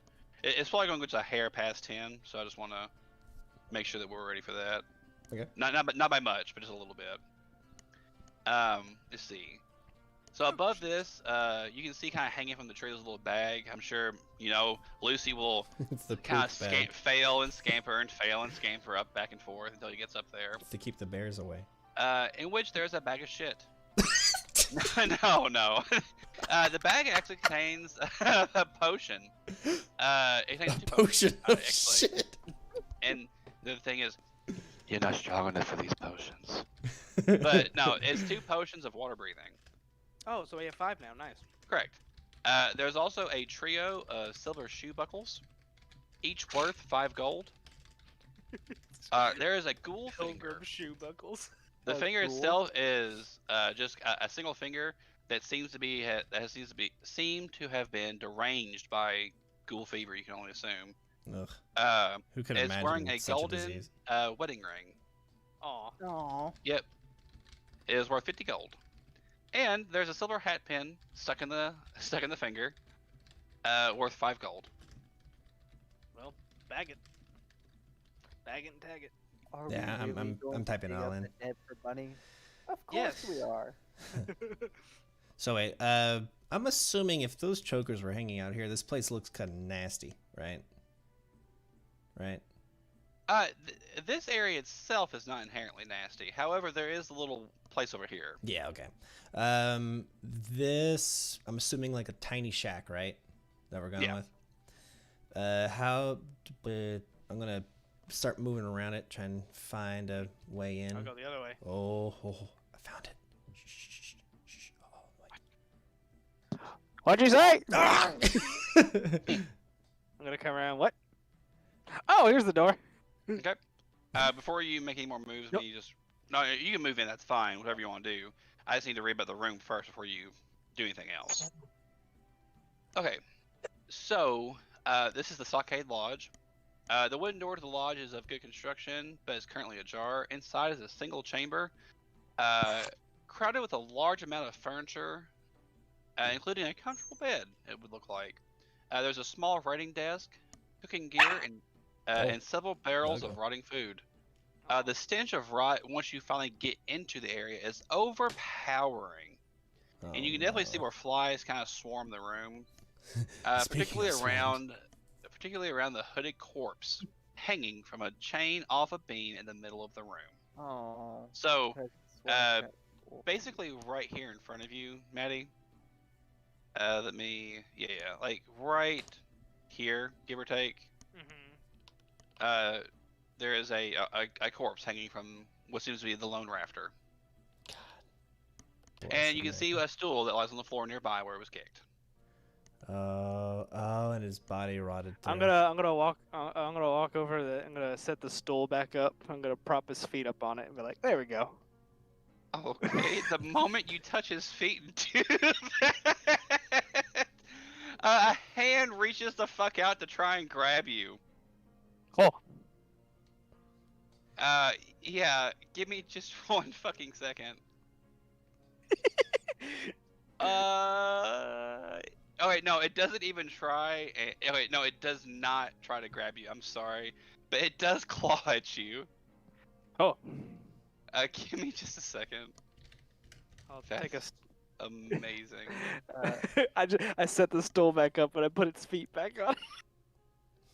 It's probably going to go to a hair past 10, so I just want to make sure that we're ready for that. Okay. Not by much, but just a little bit. Let's see. So above this, you can see kind of hanging from the tree is a little bag. I'm sure you know Lucy will It's the kind poop of bag. fail and scamper up back and forth until he gets up there. To keep the bears away. In which there's a bag of shit. No. The bag actually contains a potion. It contains A two potion potions, of actually. shit. And the thing is, You're not strong enough for these potions. but no, it's 2 potions of water breathing. Oh, so we have 5 now. Nice. Correct. There's also a trio of silver shoe buckles, each worth 5 gold. There is a ghoul finger. Pilgrim shoe buckles. The Oh, finger cool. itself is just a single finger that seems to have been deranged by ghoul fever. You can only assume. Ugh. Who could It's imagine wearing a such golden a disease? wedding ring. Aw. Aw. Yep. It is worth 50 gold. And there's a silver hat pin stuck in the finger, worth 5 gold. Well, bag it. Bag it and tag it. Are Yeah, we I'm- really I'm going to typing dig all up in. the dead for money? Of course Yes. we are. So wait, I'm assuming if those chokers were hanging out here, this place looks kind of nasty, right? Right? This area itself is not inherently nasty. However, there is a little place over here. Yeah, okay. This, I'm assuming like a tiny shack, right? That we're going Yeah. with? I'm gonna start moving around it, try and find a way in. I'll go the other way. Oh, I found it. Shh, shh. Oh, wait. What'd you say? Ah! I'm gonna come around. What? Oh, here's the door. Okay. Before you make any more moves, Nope. you can move in. That's fine. Whatever you want to do. I just need to read about the room first before you do anything else. Okay. So this is the Stockade Lodge. The wooden door to the lodge is of good construction, but is currently ajar. Inside is a single chamber, crowded with a large amount of furniture, including a comfortable bed. It would look like. There's a small writing desk, cooking gear, and several barrels of Logo. rotting food. The stench of rot once you finally get into the area is overpowering, and you can definitely see where flies kind of swarm the room, Speaking of particularly around the hooded corpse hanging from a chain off a beam in the middle of the room. Oh. So basically, right here in front of you, Maddie. Like right here, give or take. Mm-hmm. There is a corpse hanging from what seems to be the lone rafter. And you can see a stool that lies on the floor nearby where it was kicked. Oh, and his body rotted through. I'm gonna walk over I'm gonna set the stool back up. I'm gonna prop his feet up on it and be like, there we go. Okay, the moment you touch his feet and do that, a hand reaches the fuck out to try and grab you. Oh. Yeah, give me just 1 fucking second. Oh wait, no, it doesn't even try. Oh wait, no, it does not try to grab you. I'm sorry, but it does claw at you. Oh. Give me just a second. I'll That's take a. amazing. I set the stool back up and I put its feet back on.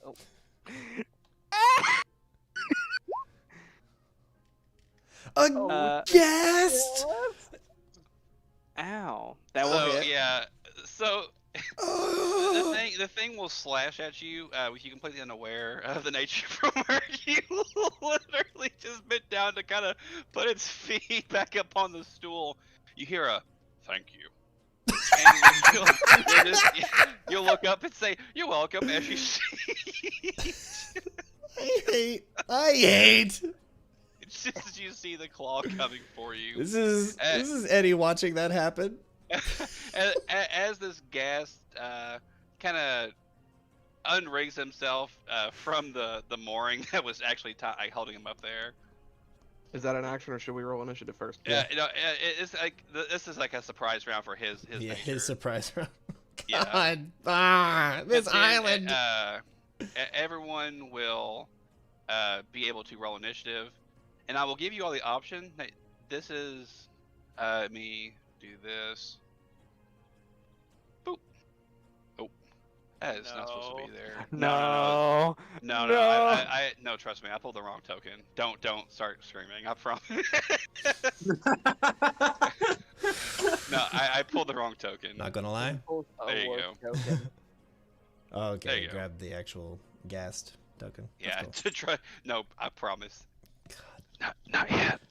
Oh. A guest. Ow. That will So hit. yeah, so Oh. the thing will slash at you if you're completely unaware of the nature from where you literally just bent down to kind of put its feet back up on the stool. You hear a thank you. You'll look up and say, "You're welcome," as you see. I hate. Just as you see the claw coming for you. This is Eddie watching that happen. as this ghast kind of unrigs himself from the mooring that was actually holding him up there. Is that an action, or should we roll initiative first? Yeah, you know, it's like this is like a surprise round for his nature. His surprise round. Yeah. God, this island. Everyone will be able to roll initiative, and I will give you all the option. This is me do this. Boop. Oh, that is not supposed to be there. No. No, trust me, I pulled the wrong token. Don't start screaming. I promise. No, I pulled the wrong token. Not gonna lie. There you go. Okay, There you go. grab the actual gassed token. That's Yeah, cool. to try. No, I promise. God. Not yet.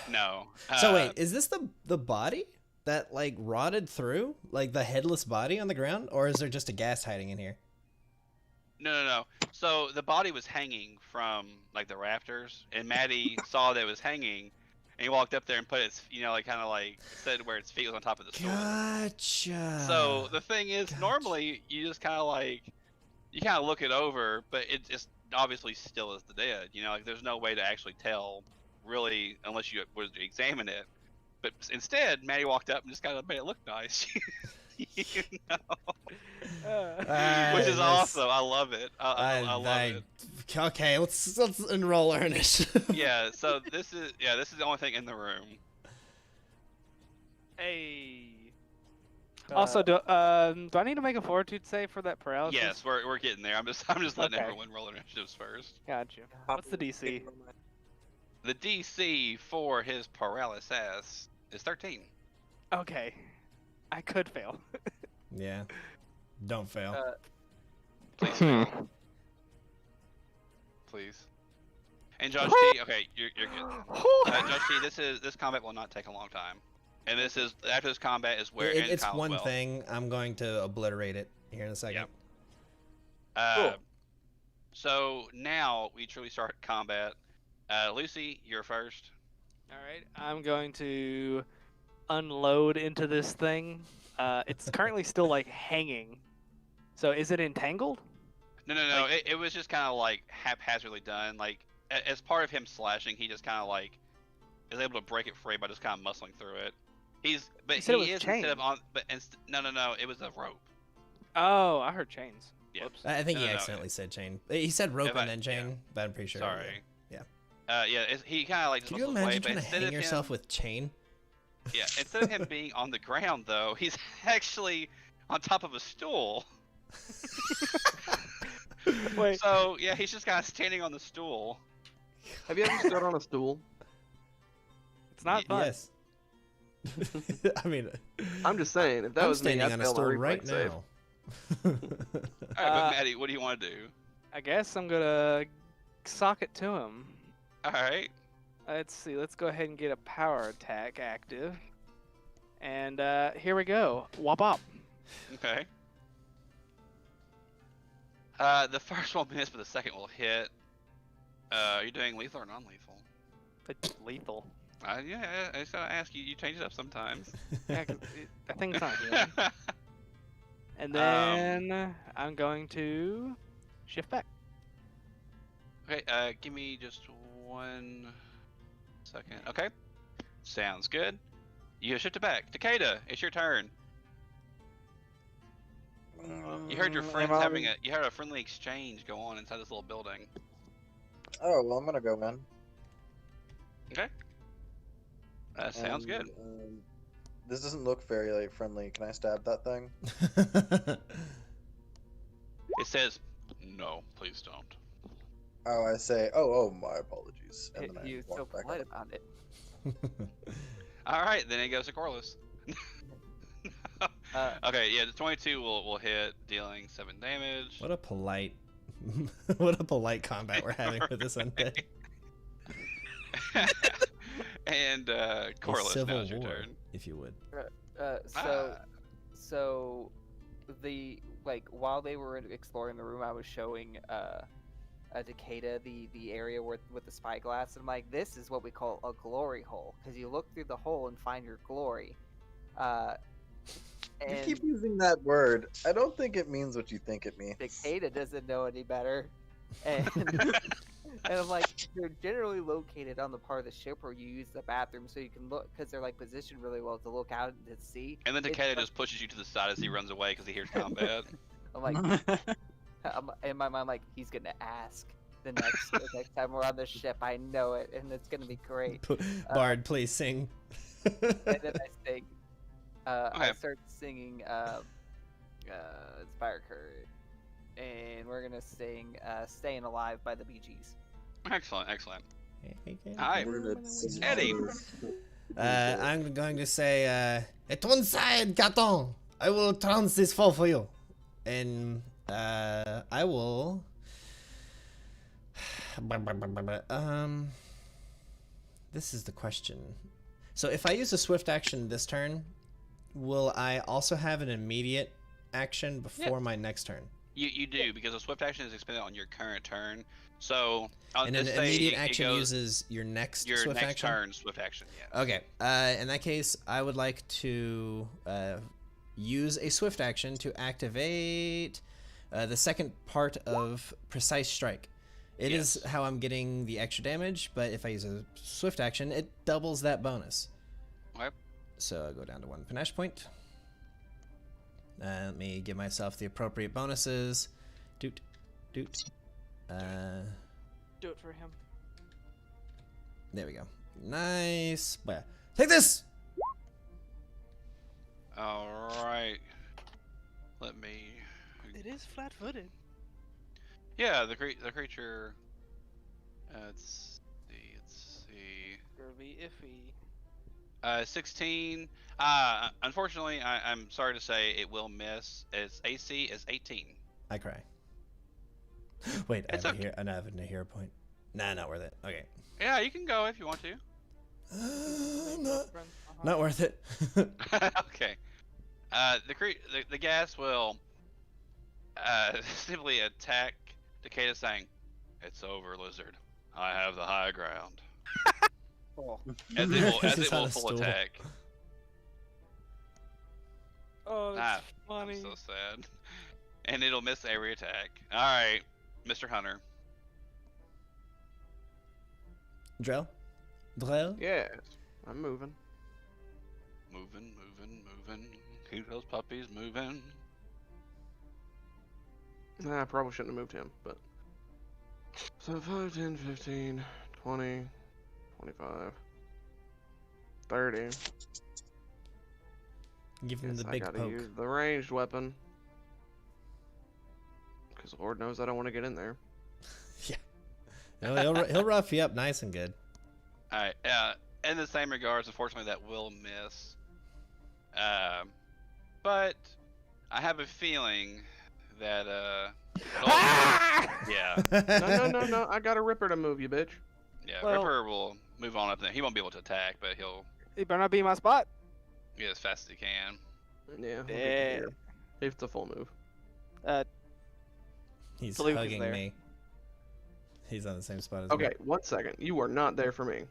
No. So wait, is this the body that like rotted through, like the headless body on the ground, or is there just a gas hiding in here? No. So the body was hanging from like the rafters, and Maddie saw that it was hanging, and he walked up there and put its, like kind of like said where its feet was on top of the stool. Gotcha. So the thing is, normally you just kind of like look it over, but it just obviously still is the dead. Like there's no way to actually tell, really, unless you were to examine it. But instead, Maddie walked up and just kind of made it look nice. Which is awesome. I love it. I love it. Okay, let's enroll our initiative. Yeah. So this is the only thing in the room. Hey. Also, do I need to make a fortitude save for that paralysis? Yes, we're getting there. I'm just letting everyone roll initiatives first. Got you. What's the DC? The DC for his paralysis is 13. Okay. I could fail. Yeah. Don't fail. Please fail. Please. And Josh T, okay, you're good. Josh T, this combat will not take a long time. And this is after this combat is where It's one thing. I'm going to obliterate it here in a second. Yep. Cool. So now we truly start combat. Lucy, you're first. All right. I'm going to unload into this thing. It's currently still like hanging. So is it entangled? No. It was just kind of like haphazardly done. Like as part of him slashing, he just kind of like is able to break it free by just kind of muscling through it. No. It was a rope. Oh, I heard chains. Yeah. Whoops. I think he accidentally said chain. He said rope and then chain, but I'm pretty sure. Sorry. Yeah. He kind of like. Can you imagine trying to hang yourself with chain? Yeah. Instead of him being on the ground, though, he's actually on top of a stool. Wait. So yeah, he's just kind of standing on the stool. Have you ever stood on a stool? It's not fun. Yes. I mean, I'm just saying, if that I'm was me, standing I'd on a fail my stool reflex right save. now. All right, but Maddie, what do you want to do? I guess I'm gonna sock it to him. All right. Let's see. Let's go ahead and get a power attack active. And here we go. Wop wop. Okay. The first one missed, but the second will hit. Are you doing lethal or non-lethal? It's lethal. Yeah, I just gotta ask you. You change it up sometimes. Yeah, 'cause I think it's not healing. And then I'm going to shift back. Okay, give me just 1 second. Okay, sounds good. You shift it back. Takeda, it's your turn. You heard your friends you heard a friendly exchange go on inside this little building. Oh, well, I'm gonna go in. Okay. Sounds good. This doesn't look very like friendly. Can I stab that thing? It says, no, please don't. Oh, I say, oh, my apologies. And then I You walk so back polite up. about it. All right, then it goes to Corliss. Okay, yeah, the 22 will hit, dealing 7 damage. What a polite, what a polite combat we're having with this undead. And Corliss, Civil now's your war, turn. if you would. So Ah. so the like while they were exploring the room, I was showing Takeda the area with the spyglass, and I'm like, this is what we call a glory hole, because you look through the hole and find your glory. You And keep using that word. I don't think it means what you think it means. Takeda doesn't know any better, and and I'm like, they're generally located on the part of the ship where you use the bathroom, so you can look, because they're like positioned really well to look out and to see. And then It's Takeda like- just pushes you to the side as he runs away because he hears combat. I'm like, in my mind, like, he's gonna ask the next time we're on the ship. I know it, and it's gonna be great. Bard, please sing. And then I sing. I Okay. start singing Inspire Courage, and we're gonna sing "Staying Alive" by the Bee Gees. Excellent, excellent. Hi, We're Eddie. I'm going to say, at one side, Gaton. I will trounce this fall for you. And I will. This is the question. So if I use a swift action this turn, will I also have an immediate action before my next turn? You do, because a swift action is expended on your current turn. So on And an this say immediate it action goes uses your next your swift next action? turn swift action. Yeah. Okay. In that case, I would like to use a swift action to activate the second part of Precise Strike. It is Yes. how I'm getting the extra damage, but if I use a swift action, it doubles that bonus. Okay. So I'll go down to 1 panache point. Let me give myself the appropriate bonuses. Doot, doot. Do it for him. There we go. Nice. Well, take this! All right. Let me. It is flat-footed. Yeah, the creature. Let's see. Gonna be iffy. 16. Unfortunately, I'm sorry to say it will miss. Its AC is 18. I cry. Wait, I It's have, okay. I have a hero point. Nah, not worth it. Okay. Yeah, you can go if you want to. Not worth it. Okay. The gas will simply attack Takeda, saying, "It's over, lizard. I have the high ground." Oh. As This it is on will a full stool. attack. Oh, Ah, that's funny. I'm so sad. And it'll miss every attack. All right, Mr. Hunter. Drell? Drell? Yes, I'm moving. Moving. Keep those puppies moving. Nah, I probably shouldn't have moved him, but. So 5, 10, 15, 20, 25, 30. Give him Guess the I big gotta poke. use the ranged weapon. Because Lord knows I don't want to get in there. Yeah. No, he'll rough you up nice and good. All right. In the same regards, unfortunately, that will miss. But I have a feeling that yeah, No. I got a Ripper to move you, bitch. Well- Ripper will move on up there. He won't be able to attack, but he'll He better not be in my spot. get as fast as he can. Yeah. we'll get you Yeah. here. If it's a full move. He's Luke is hugging there. me. He's on the same spot as me. Okay, 1 second. You are not there for me.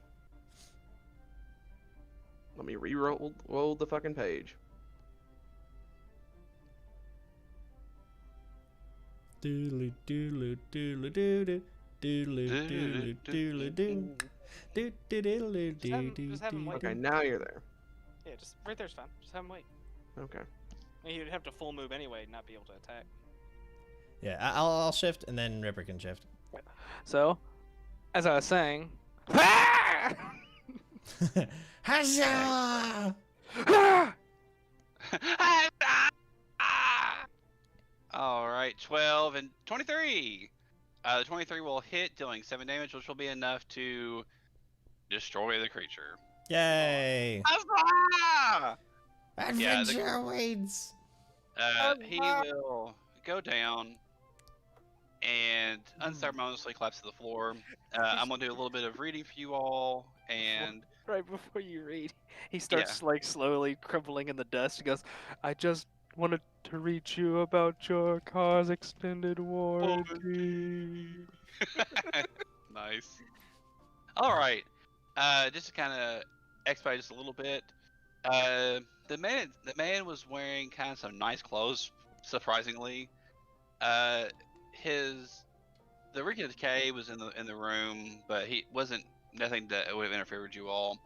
Let me roll the fucking page. Doodly doodly doodly doodly doodly doodly doodly doo. Just have him wait. Okay, now you're there. Yeah, just right there's fine. Just have him wait. Okay. I mean, he'd have to full move anyway, not be able to attack. Yeah, I'll shift and then Ripper can shift. So, as I was saying, Huzzah! All right, 12 and 23. The 23 will hit, dealing 7 damage, which will be enough to destroy the creature. Yay! Huzzah! Adventure waits. He will go down and unceremoniously collapse to the floor. I'm gonna do a little bit of reading for you all, and right before you read, he starts like slowly crumbling in the dust. He goes, "I just wanted to reach you about your car's extended warranty." Nice. All right. Just to kind of expedite just a little bit. The man was wearing kind of some nice clothes, surprisingly. The Reek of Decay was in the room, but he wasn't nothing that would have interfered with you all.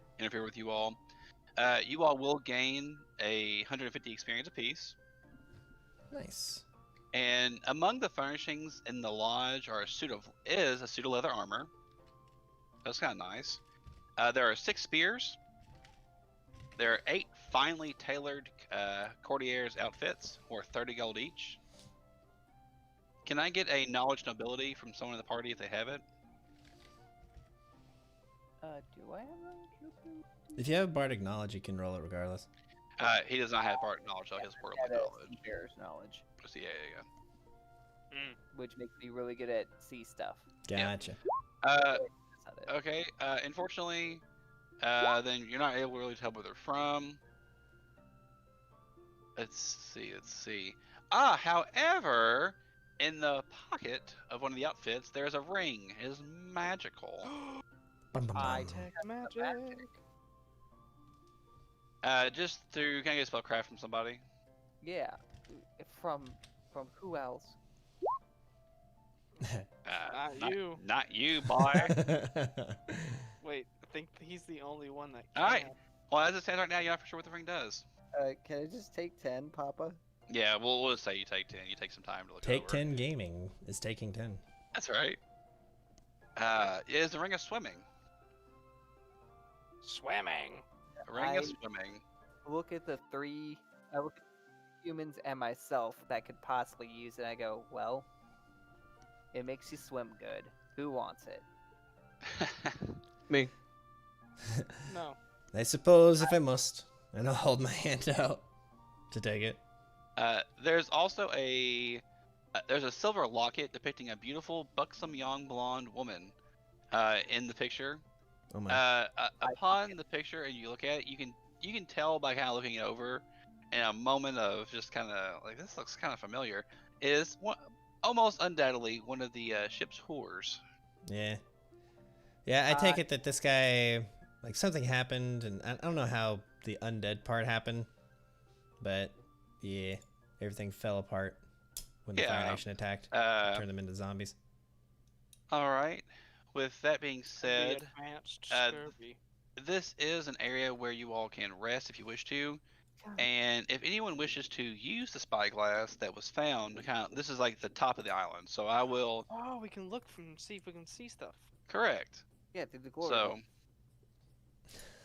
You all will gain 150 experience apiece. Nice. And among the furnishings in the lodge are a suit of leather armor. That's kind of nice. There are 6 spears. There are 8 finely tailored courtiers outfits, worth 30 gold each. Can I get a knowledge nobility from someone in the party if they have it? Do I have knowledge? If you have bardic knowledge, you can roll it regardless. He does not have bardic knowledge, so he has worldly knowledge. Bear's knowledge, So yeah. which makes me really good at sea stuff. Gotcha. That's not it. Okay. Unfortunately, then you're not able to really tell where they're from. Let's see. However, in the pocket of one of the outfits, there's a ring. It is magical. High-tech magic. Just to kind of get a spellcraft from somebody. Yeah, from who else? Not you. Not you, boy. Wait, I think he's the only one that. All right. can. Well, as it stands right now, you're not for sure what the ring does. Can I just take 10, Papa? Yeah, we'll just say you take 10. You take some time to look Take over. 10 gaming is taking 10. That's right. It is a ring of swimming. Swimming. A ring of I- swimming. Look at the 3. I look at humans and myself that could possibly use it. And I go, well, it makes you swim good. Who wants it? Me. No. I suppose if I must, and I'll hold my hand out to take it. There's also there's a silver locket depicting a beautiful, buxom young blonde woman in the picture. Oh my. Upon the picture, and you look at it, you can tell by kind of looking it over, in a moment of just kind of like, this looks kind of familiar. Is almost undoubtedly one of the ship's whores. Yeah. Yeah, I take it that this guy, like, something happened, and I don't know how the undead part happened, but yeah, everything fell apart when the Fire Nation attacked, turned them into zombies. All right. With that being said, Advanced scurvy. this is an area where you all can rest if you wish to. And if anyone wishes to use the spyglass that was found, this is like the top of the island. So I will. Oh, we can look see if we can see stuff. Correct. Yeah, through the glory. So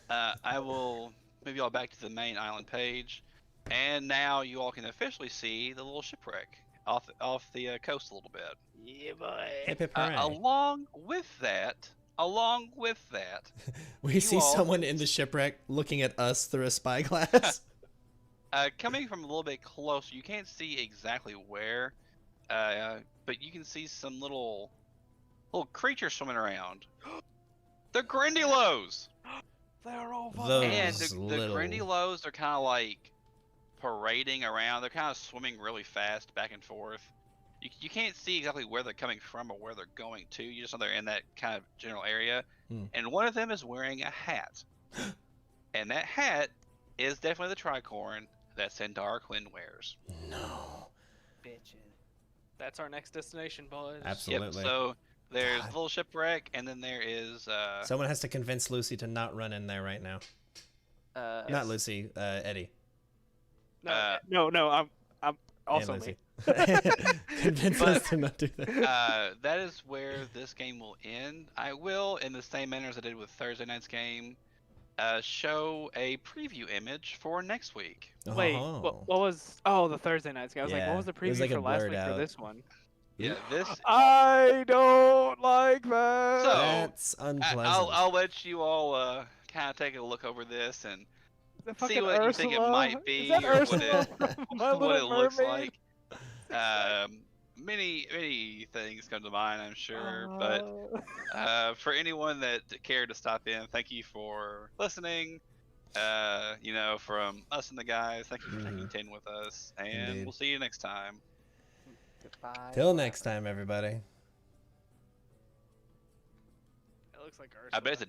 I will move you all back to the main island page, and now you all can officially see the little shipwreck off the coast a little bit. Yeah, boy. Hip hip hooray. Along with that, We you see all- someone in the shipwreck looking at us through a spyglass. coming from a little bit closer, you can't see exactly where, but you can see some little creatures swimming around. The Grindylows! They're all Those And the little- Grindylows are kind of like parading around. They're kind of swimming really fast back and forth. You can't see exactly where they're coming from or where they're going to. You just know they're in that kind of general area. And one of them is wearing a hat. And that hat is definitely the tricorn that Sandara Quinn wears. No. Bitches. That's our next destination, boys. Absolutely. Yep, so there's God. the little shipwreck, and then there is... Someone has to convince Lucy to not run in there right now. Not Lucy, Eddie. No, I'm also And me. Lucy. Convince us to not do that. that is where this game will end. I will, in the same manner as I did with Thursday night's game, show a preview image for next week. Wait, what was? Oh, the Thursday nights. I was like, Yeah, what was the it was preview like a for last blurred week for out. this one? Yeah, this. I don't like that. So That's unpleasant. I'll let you all kind of take a look over this and The see fucking what Ursula? you think it might be Is that or Ursula from My what it Little looks Mermaid? like. many things come to mind, I'm sure. But for anyone that cared to stop in, thank you for listening. From us and the guys, thank you for taking 10 with us, and Indeed. we'll see you next time. Goodbye. Till next time, everybody. It looks like I bet it's a